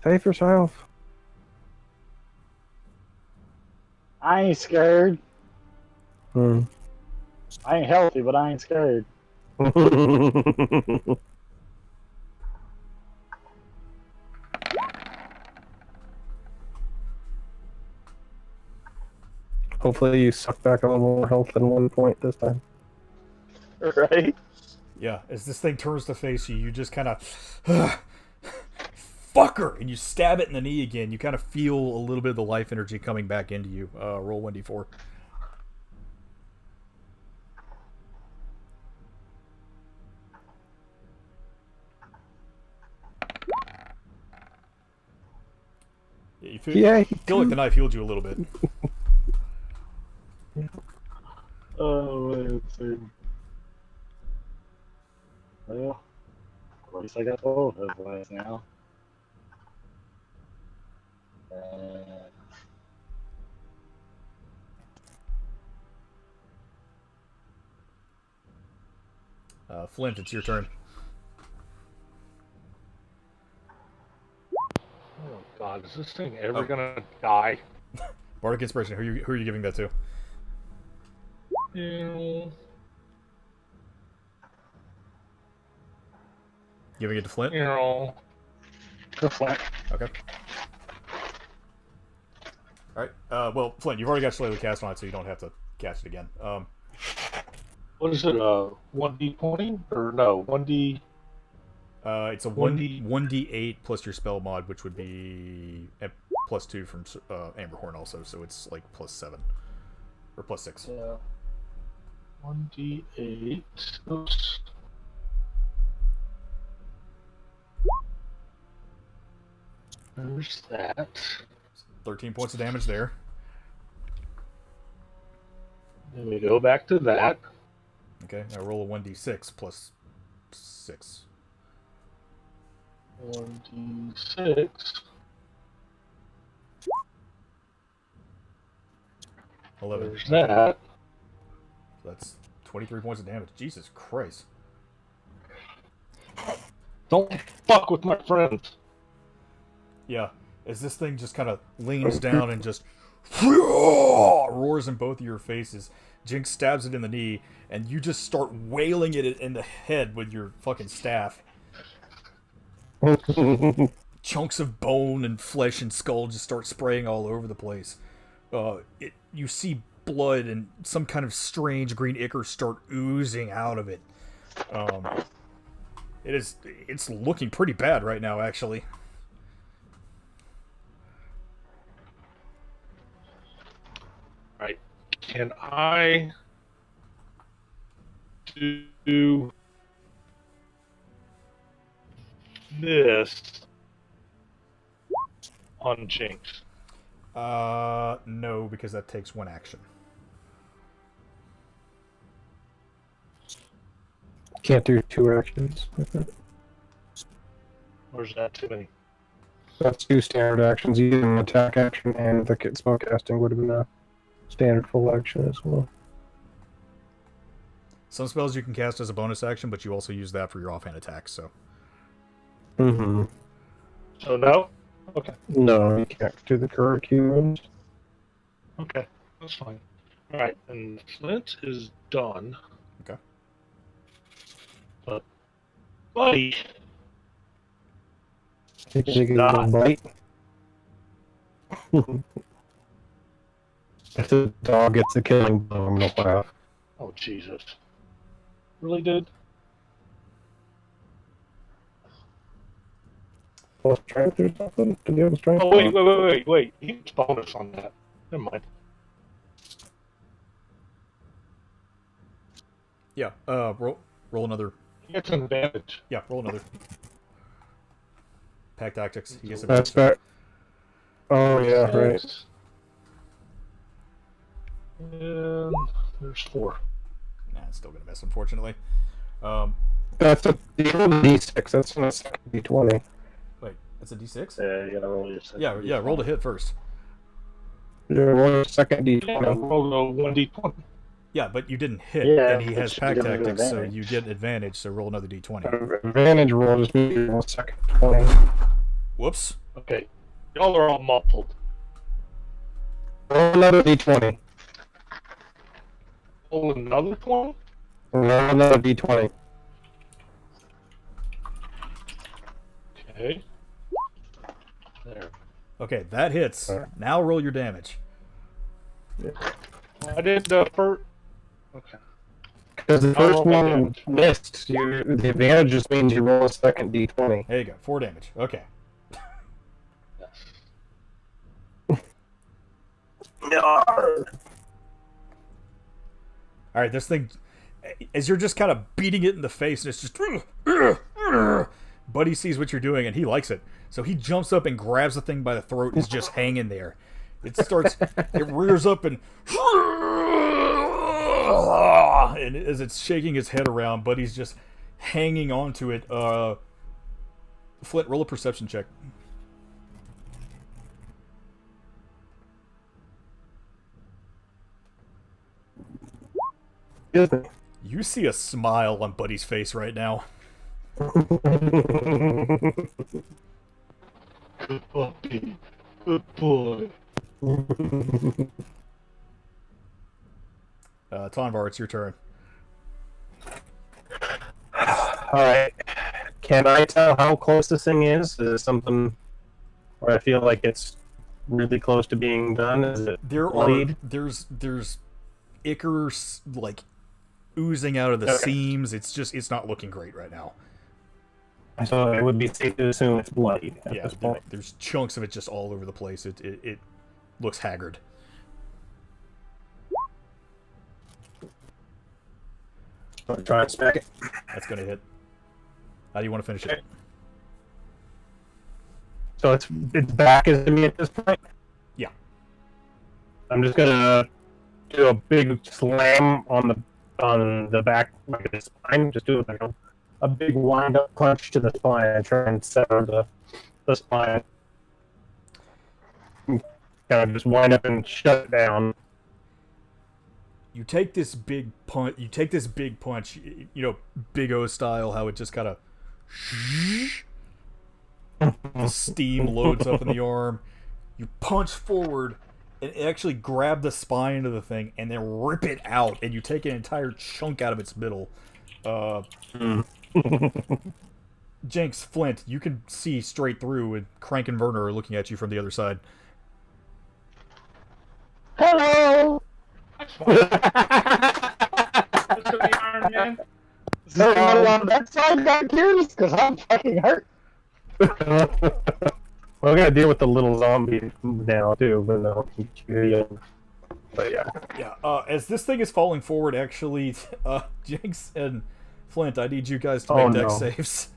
Save yourself.
I ain't scared.
Hmm.
I ain't healthy, but I ain't scared.
Hopefully you suck back a little more health than 1 point this time.
Right?
Yeah, as this thing turns to face you, you just kind of, fucker, and you stab it in the knee again. You kind of feel a little bit of the life energy coming back into you. Roll 1d4. Yeah, you feel like the knife healed you a little bit.
Oh, let's see. Well, at least I got both of those now.
Flint, it's your turn.
Oh God, is this thing ever gonna die?
Bardic Inspiration, who are you giving that to? Giving it to Flint?
To Flint.
Okay. Alright, well, Flint, you've already got Shillelagh cast on it, so you don't have to cast it again.
What is it, 1d20? Or no, 1d...
It's a 1d8 plus your spell mod, which would be plus 2 from Amberhorn also, so it's like plus 7. Or plus 6.
Yeah. 1d8... Oops. There's that.
13 points of damage there.
Then we go back to that.
Okay, now roll a 1d6 plus 6.
1d6.
11.
There's that.
So that's 23 points of damage. Jesus Christ.
Don't fuck with my friends.
Yeah, as this thing just kind of leans down and just roars in both of your faces. Jinx stabs it in the knee, and you just start wailing it in the head with your fucking staff. Chunks of bone and flesh and skull just start spraying all over the place. You see blood and some kind of strange green ichor start oozing out of it. It's looking pretty bad right now, actually.
Right. Can I do this on Jinx?
No, because that takes one action.
Can't do 2 actions.
Or is that too many?
That's 2 standard actions. Either an attack action and the spellcasting would have been a standard full action as well.
Some spells you can cast as a bonus action, but you also use that for your offhand attacks, so...
Mm-hmm.
So no? Okay.
No, you can't do the curriculums.
Okay. That's fine. Alright, and Flint is done.
Okay.
But, buddy,
Take a little bite. If the dog gets a killing blow, I'm gonna laugh.
oh Jesus. Really, dude?
Plus strength or something? Do you have a strength?
Oh, wait. He gets bonus on that. Never mind.
Yeah, roll another...
He gets an advantage.
Yeah, roll another. Pack tactics. He gets a
That's fair. Oh, yeah, right.
And there's 4.
Nah, it's still gonna miss, unfortunately.
That's a D6. That's not a second D20.
Wait, that's a D6?
Yeah, you gotta roll your second.
Yeah, roll to hit first.
You're rolling a second
Yeah,
D20.
roll a 1d20.
Yeah, but you didn't hit,
Yeah,
and he
but
has
you
pack
get an
tactics, so
advantage.
you get advantage, so roll another D20.
Advantage roll just means you roll a second 20.
Whoops.
Okay. Y'all are all muffled.
Roll another D20.
Roll another 20?
Roll another D20.
Okay. There.
Okay, that hits.
Alright.
Now roll your damage.
I did the first. Okay.
Because the
I'll
first
roll my
one
damage.
missed, the advantage just means you roll a second D20.
There you go, 4 damage. Okay. Alright, this thing, as you're just kind of beating it in the face, and it's just... Buddy sees what you're doing, and he likes it. So he jumps up and grabs the thing by the throat and is just hanging there. It starts... It rears up and... And as it's shaking its head around, Buddy's just hanging onto it. Flint, roll a perception check.
Excuse me.
You see a smile on Buddy's face right now.
Good puppy. Good boy.
Tonvar, it's your turn.
Alright. Can I tell how close this thing is? Is it something where I feel like it's really close to being done? Is it bleed?
There's ichor like oozing out of the seams. It's not looking great right now.
So it would be safe to assume it's bloody at
Yeah,
this point.
there's chunks of it just all over the place. It looks haggard.
I'm gonna try and smack it.
That's gonna hit. How do you want to finish it?
So its back is to me at this point?
Yeah.
I'm just gonna do a big slam on the back, like the spine. Just do like a big wind-up punch to the spine and try and sever the spine. Kind of just wind up and shut it down.
You take this big punch. You know, Big O style. How it just kind of. The steam loads up in the arm. You punch forward and actually grab the spine of the thing and then rip it out, and you take an entire chunk out of its middle. Jinx, Flint, you can see straight through, and Crank and Werner are looking at you from the other side.
Hello!
That's the Iron Man.
Is everybody on that side got curious? Because I'm fucking hurt.
Well, I gotta deal with the little zombie now too, but no. But yeah.
Yeah, as this thing is falling forward, actually, Jinx and Flint, I need you guys to
Oh,
make dex
no.
saves.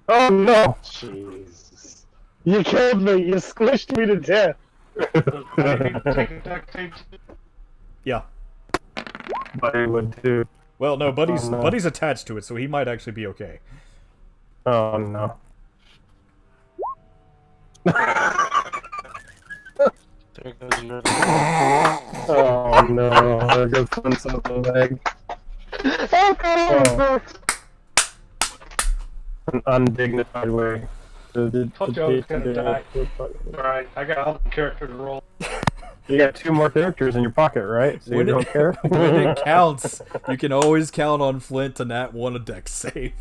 Oh no!
Jesus. You killed me. You squished me to death.
Does Buddy need to take a duct tape?
Yeah.
Buddy would too.
Well, no, Buddy's
Oh, no.
Buddy's attached to it, so he might actually be okay.
Oh no.
There goes your.
Oh no. There goes Sunso's leg. Oh. An undignified way.
Told you I was gonna die. Alright, I got all the characters to roll.
You got 2 more characters in your pocket, right? So you don't care?
When it counts, you can always count on Flint to nat 1 a deck save.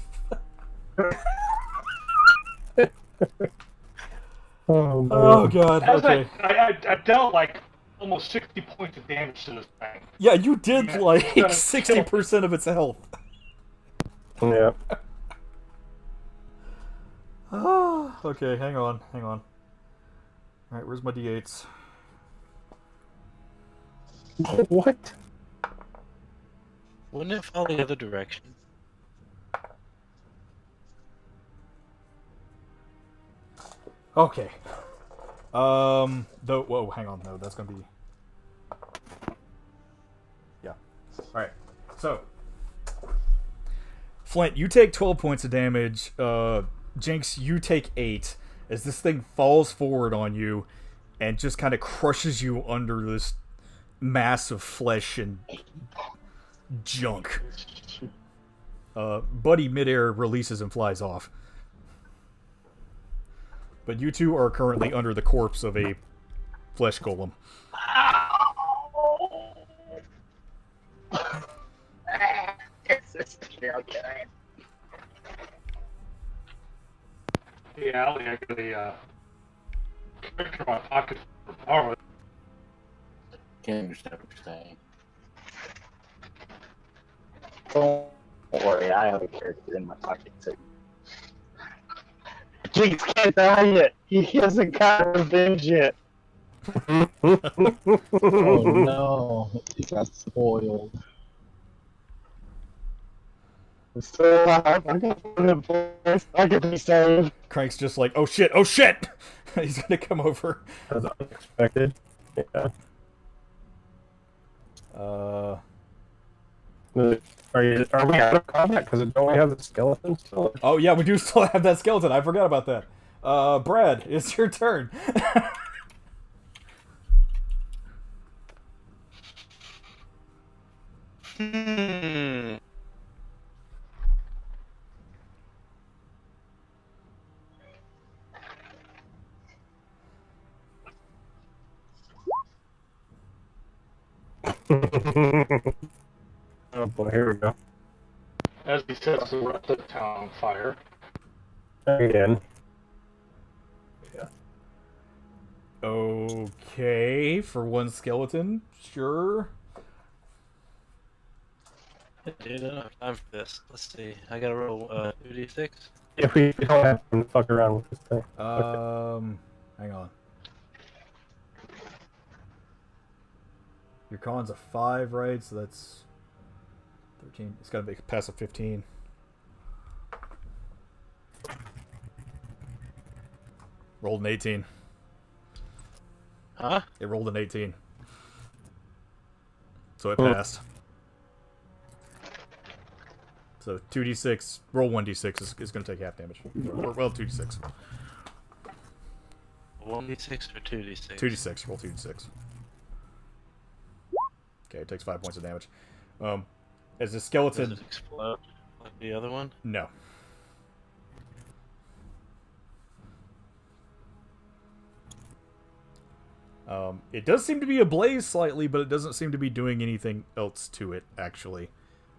Oh, man.
Oh god,
As
okay.
I dealt like almost 60 points of damage to this thing.
Yeah, you did
Yeah,
like
it's gonna
60% of its health.
Yeah.
Ah, okay, hang on. Alright, where's my d8s?
What?
Wouldn't it fall the other direction?
Okay. Whoa, hang on, no, that's gonna be... Yeah. Alright, so... Flint, you take 12 points of damage. Jinx, you take 8. As this thing falls forward on you and just kind of crushes you under this mass of flesh and junk. Buddy midair releases and flies off. But you two are currently under the corpse of a flesh golem.
Okay.
Hey, Allie, I got a character in my pocket for power.
Can't understand what you're saying.
Don't worry, I have a character in my pocket too. Jinx can't die yet. He hasn't got revenge yet.
Oh no, he got spoiled.
I'm still alive. I got one in place. I can be saved.
Crank's just like, oh shit! He's gonna come over.
That was unexpected. Yeah.
Uh,
Are we out of combat? Because don't we have the skeleton still?
oh yeah, we do still have that skeleton. I forgot about that. Brad, it's your turn.
Oh boy, here we go.
As he sets the rest of the town on fire.
Again.
Okay, for one skeleton, sure.
Dude, I don't have time for this. Let's see. I gotta roll 2d6.
If we don't have to fuck around with this thing.
Hang on. Your con's a 5, right? So that's 13. It's got to be past a 15. Rolled an 18.
Huh?
It rolled an 18. So it passed. So 2d6, roll 1d6 is going to take half damage. Well, 2d6.
1d6 or 2d6?
2d6, roll 2d6. Okay, it takes 5 points of damage. As the skeleton...
Does it explode like the other one?
No. It does seem to be ablaze slightly, but it doesn't seem to be doing anything else to it, actually.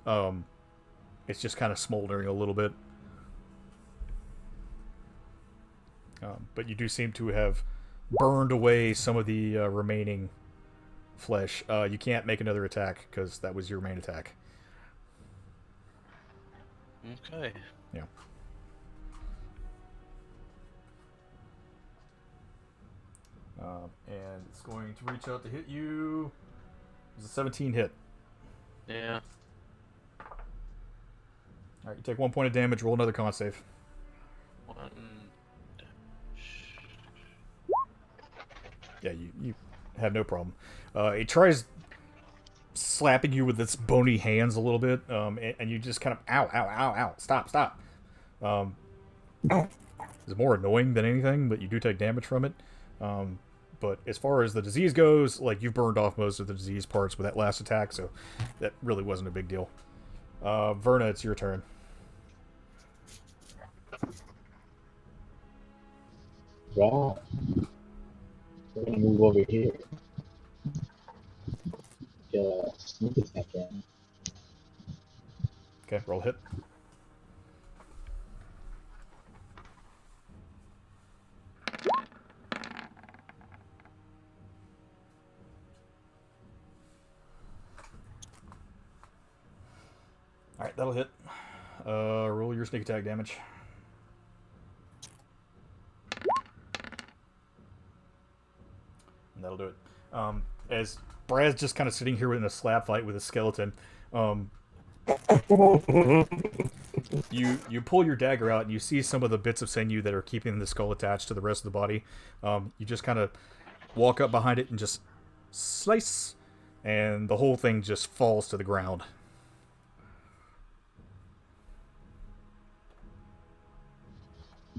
It's just kind of smoldering a little bit. But you do seem to have burned away some of the remaining flesh. You can't make another attack, because that was your main attack.
Okay.
Yeah. And it's going to reach out to hit you. It's a 17 hit.
Yeah.
Alright, you take 1 point of damage, roll another con save.
1.
Yeah, you have no problem. It tries slapping you with its bony hands a little bit, and you just kind of ow, ow, ow, ow, stop. It's more annoying than anything, but you do take damage from it. But as far as the disease goes, like, you've burned off most of the disease parts with that last attack, so that really wasn't a big deal. Verna, it's your turn.
Wow. We're gonna move over here. Get a sneak attack in.
Okay, roll hit. Alright, that'll hit. Roll your sneak attack damage. And that'll do it. As Brad's just kind of sitting here in a slap fight with a skeleton, you pull your dagger out and you see some of the bits of sinew that are keeping the skull attached to the rest of the body. You just kind of walk up behind it and just slice, and the whole thing just falls to the ground.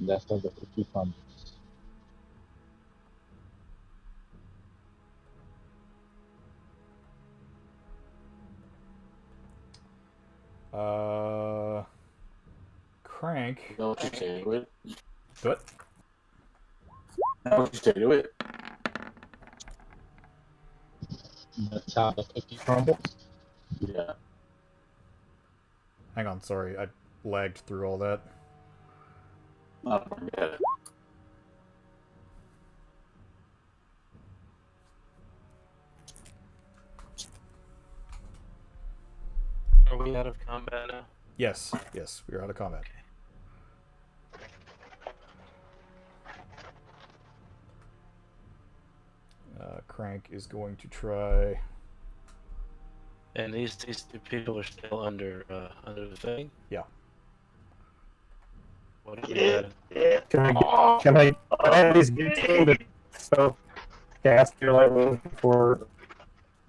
That's the 50 fumbles.
Crank.
Know what you say to it?
Do it.
Know what you say to it?
That's how the 50 crumbles.
Yeah.
Hang on, sorry, I lagged through all that.
Not forget it.
Are we out of combat now?
Yes, we're out of combat. Crank is going to try.
And these two people are still under the thing.
Yeah.
What do we got?
Can I at least get team to cast Cure Light Wounds before,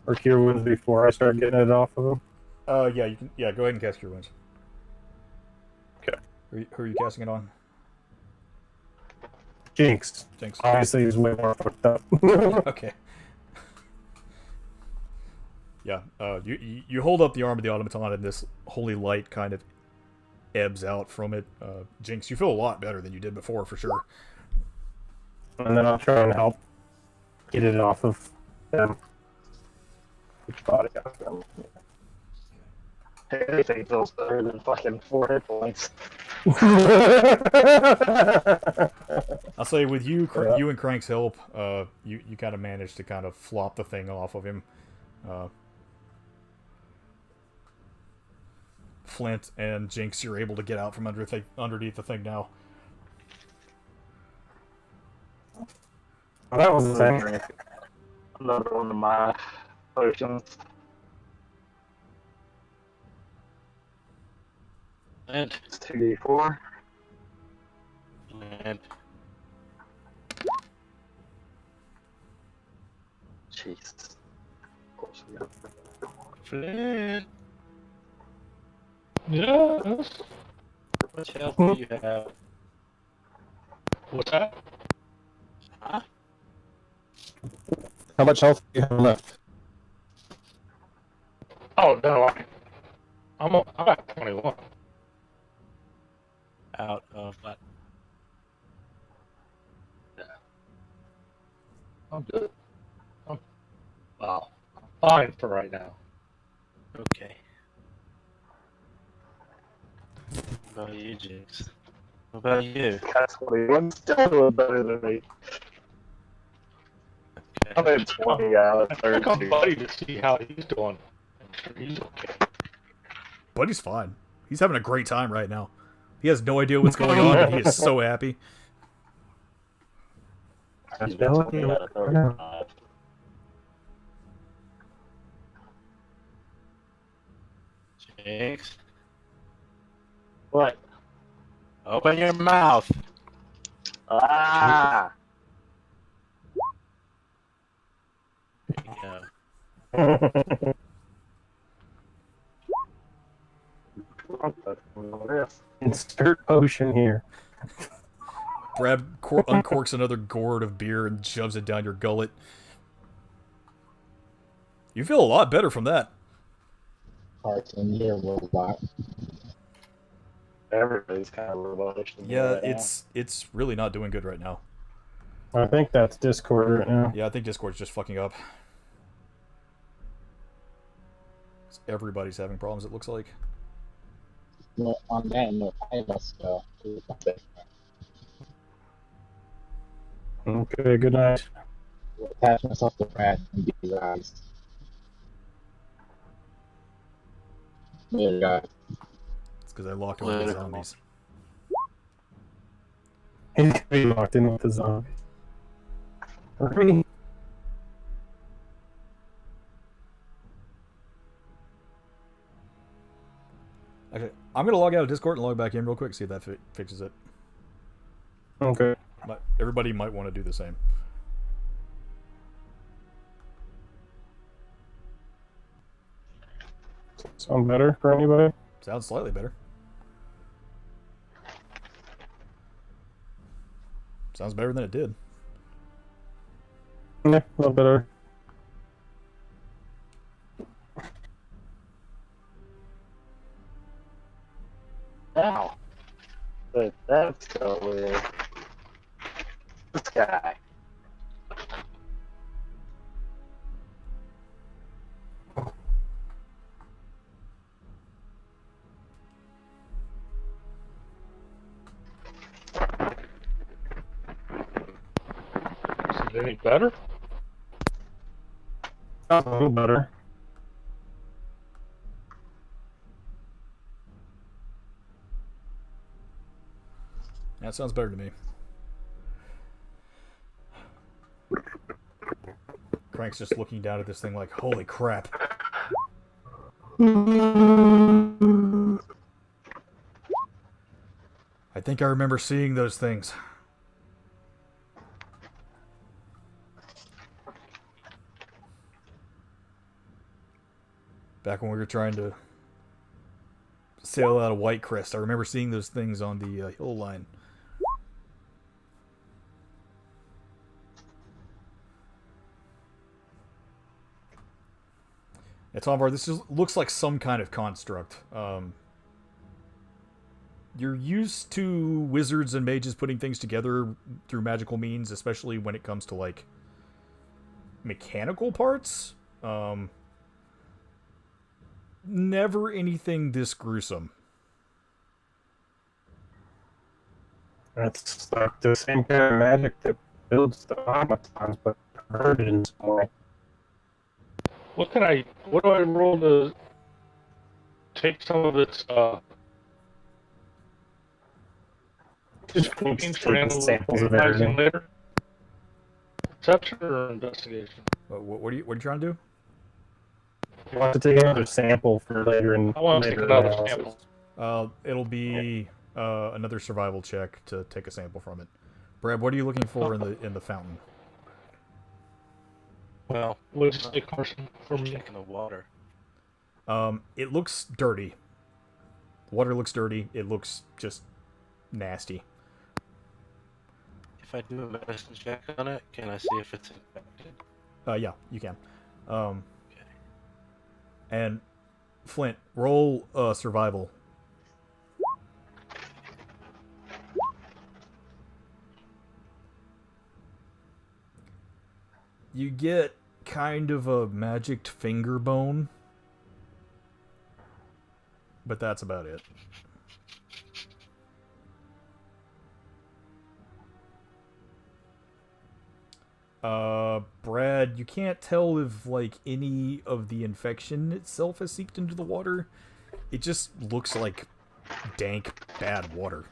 or Cure Wounds before I start getting it off of them?
Yeah, you can. Yeah, go ahead and cast your wounds.
Okay.
Who are you casting it on?
Jinx.
Jinx.
Obviously, he's way more fucked up.
Okay. Yeah. You hold up the arm of the automaton, and this holy light kind of ebbs out from it. Jinx, you feel a lot better than you did before, for sure.
And then I'll try and help get it off of them. Which body off them.
Anything feels better than fucking 4 hit points.
I'll say with you, you and Crank's help, you kind of managed to kind of flop the thing off of him. Flint and Jinx, you're able to get out from underneath the thing now.
Oh, that was the same.
Another one of my potions.
And
It's 2d4. Jeez. Of course we got
Flint,
Yes.
how much health do you have?
What's that?
Huh?
How much health do you have left?
Oh no, I'm at 21.
Out of what?
I'm good. Wow, I'm fine for right now.
Okay. What about you, Jinx? What about you?
That's 21. Still doing better than me. I'm
Okay.
at 20 out
I
of
think I'm
30.
buddy to see how he's doing. I'm sure he's okay.
Buddy's fine. He's having a great time right now. He has no idea what's going on, but he is so happy.
He's at 20 out of 35.
Jinx,
What?
open your mouth.
Ah!
Insert potion here.
Brad uncorks another gourd of beer and shoves it down your gullet. You feel a lot better from that.
Carson, you're a robot.
Everybody's kind of robotish. to me
Yeah,
right now.
it's really not doing good right now.
I think that's Discord right now.
Yeah, I think Discord's just fucking up. Everybody's having problems, it looks like.
Well, on that note, I must go.
Okay, good night.
Attach myself to Brad and be his eyes. There you go.
It's because I locked him with the
Later.
zombies.
He's gonna be locked in with the zombies. Hurry.
Okay, I'm gonna log out of Discord and log back in real quick, see if that fixes it.
Okay.
Everybody might want to do the same.
Sound better for anybody?
Sounds slightly better. Sounds better than it did.
Yeah, a little better.
Ow. But that's so weird. This guy.
Is it any better?
A little better.
That sounds better to me. Crank's just looking down at this thing like, holy crap. I think I remember seeing those things. Back when we were trying to sail out of White Crest, I remember seeing those things on the hill line. Yeah, Tomvar, this looks like some kind of construct. You're used to wizards and mages putting things together through magical means, especially when it comes to, like, mechanical parts. Never anything this gruesome.
That's like the same kind of magic that builds the automatons, but perverted in some way.
What do I roll to take some of its
Just
speaking for
taking samples of
analyzing
everything.
later? Perception or investigation?
What are you trying to do?
You want to take another sample for later and
I want to take
later
another
analysis.
sample.
It'll be another survival check to take a sample from it. Brad, what are you looking for in the fountain?
Well,
What did you say, Carson? For me?
checking the water.
It looks dirty. The water looks dirty. It looks just nasty.
If I do a medicine check on it, can I see if it's infected?
Yeah, you can. And Flint, roll survival. You get kind of a magicked finger bone, but that's about it. Brad, you can't tell if, like, any of the infection itself has seeped into the water. It just looks like dank, bad water.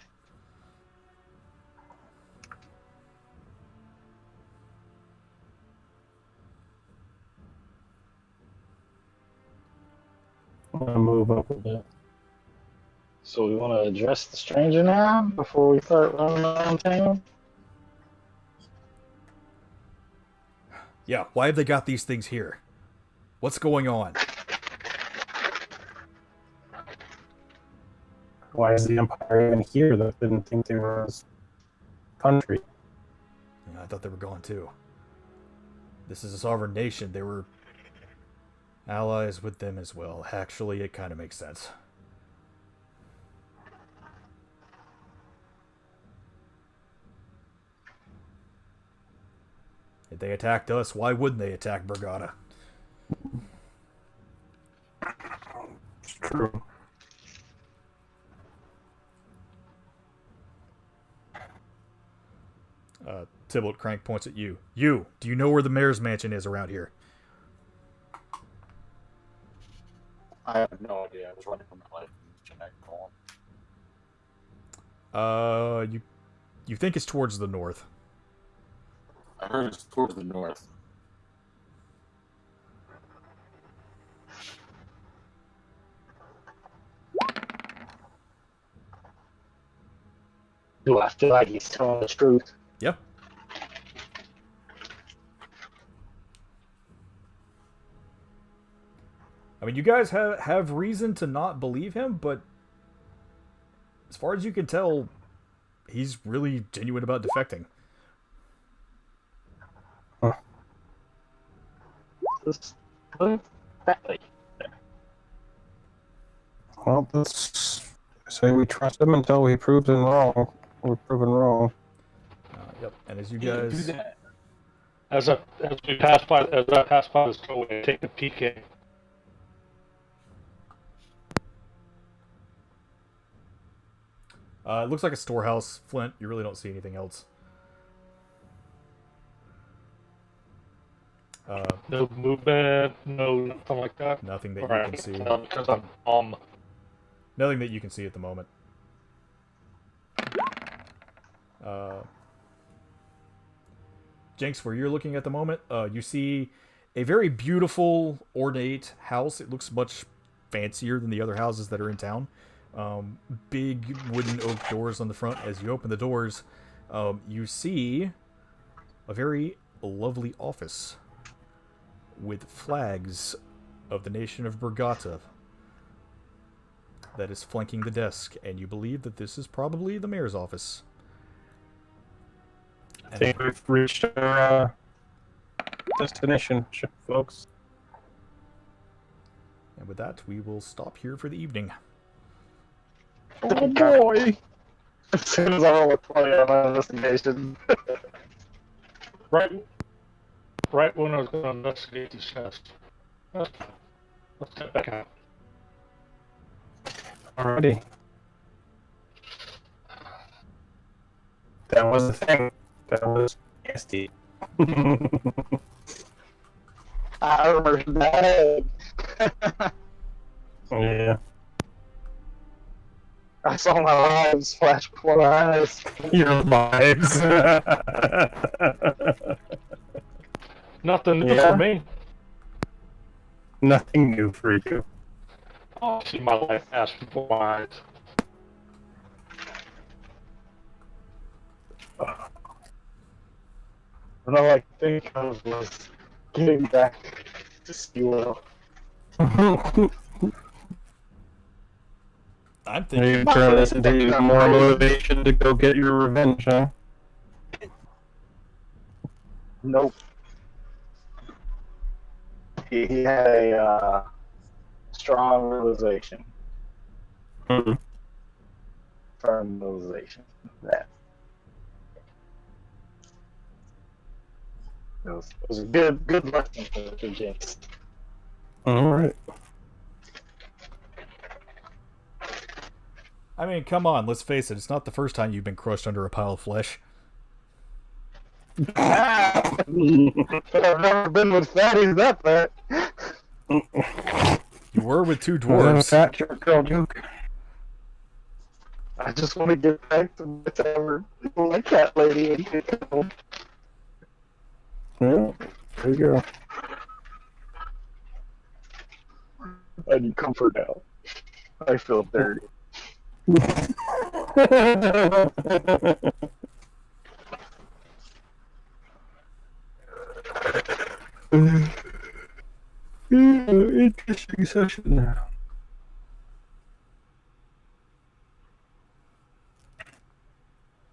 I'm gonna move up a bit.
So we want to address the stranger now before we start running around town?
Yeah, why have they got these things here? What's going on?
Why is the Empire even here that didn't think they were a country?
Yeah, I thought they were gone too. This is a sovereign nation. They were allies with them as well. Actually, it kind of makes sense. If they attacked us, why wouldn't they attack Brigada?
It's true.
Tybalt Crank points at you. You! Do you know where the mayor's mansion is around here?
I have no idea. I was running for my life. Check, call him.
You think it's towards the north.
I heard it's towards the north.
Do I feel like he's telling the truth?
Yep. I mean, you guys have reason to not believe him, but as far as you can tell, he's really genuine about defecting.
Well, let's say we trust him until he proves him wrong. We're proven wrong.
Yep. And as you
Yeah, do
guys,
that.
As I pass by this doorway, I take a peek in.
it looks like a storehouse, Flint. You really don't see anything else.
No movement, no nothing like that.
Nothing that
Or
you can see.
because I'm
Nothing that you can see at the moment. Jenks, where you're looking at the moment, you see a very beautiful, ornate house. It looks much fancier than the other houses that are in town. Big wooden oak doors on the front. As you open the doors, you see a very lovely office with flags of the nation of Brigata that is flanking the desk, and you believe that this is probably the mayor's office.
I think we've reached our destination, folks.
And with that, we will stop here for the evening.
Oh boy!
As soon as I roll a 20 on my investigation.
right when I was going to investigate these chests. Let's get back out.
Alrighty. That was the thing. That was nasty.
I remember that.
Yeah.
I saw my lives flash before my eyes.
Your vibes.
Nothing new
Yeah.
for me.
Nothing new for you.
I'll see my life pass before my eyes.
And all I think of was getting back to Seawell.
I'm thinking...
You turn this into more motivation to go get your revenge, huh?
Nope. He had a strong realization.
Mm-hmm.
Firm realization that it was a good lesson for Jinx.
Alright.
I mean, come on, let's face it, it's not the first time you've been crushed under a pile of flesh.
But I've never been with fatties that fat.
You were with two dwarves.
Fat jerk girl Duke.
I just want to get back to whatever like that lady and get home.
Yeah, there you go.
I need comfort now. I feel dirty.
Yeah, interesting session.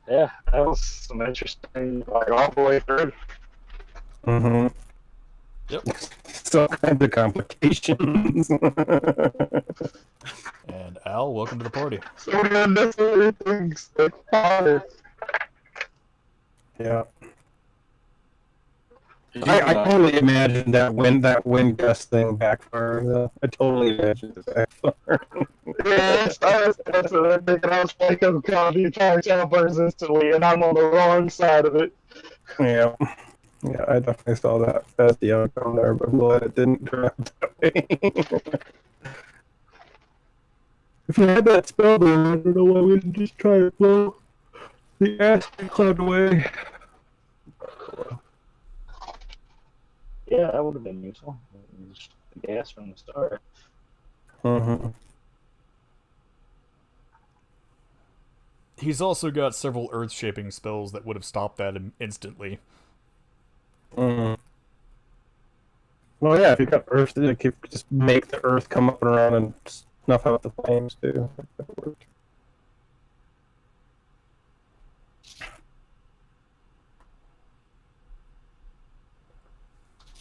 Yeah, that was some interesting, like all the way through.
Mm-hmm.
Yep.
Still kinds of complications.
And Al, welcome to the party.
So many unnecessary things. Like,
Yeah.
Did you,
I totally imagined that wind gust thing backfired. I totally imagined it backfired.
yes, that's what I'm thinking. I was like, oh god, the entire town burns instantly, and I'm on the wrong side of it.
Yeah. Yeah, I definitely saw that as the outcome there, but I'm glad it didn't turn out that way. If I had that spell there, I don't know why we didn't just try to blow the acid cloud away.
Yeah, that would have been useful. Just the gas from the start.
Mm-hmm.
He's also got several earth-shaping spells that would have stopped that instantly.
Mm-hmm. Well, yeah, if you got earth, you could just make the earth come up and around and snuff out the flames, too. That worked.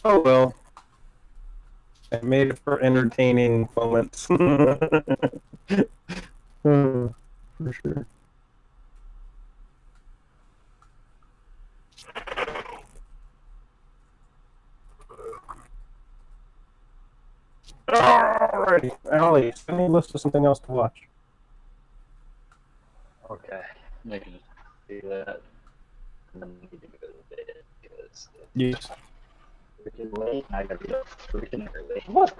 Oh, well. I made it for entertaining moments. For sure. Alrighty, Allie, send me a list of something else to watch.
Okay,
Negative.
do that. And then we need to go to bed because
Yes.
it's freaking late and I gotta be up freaking early. What?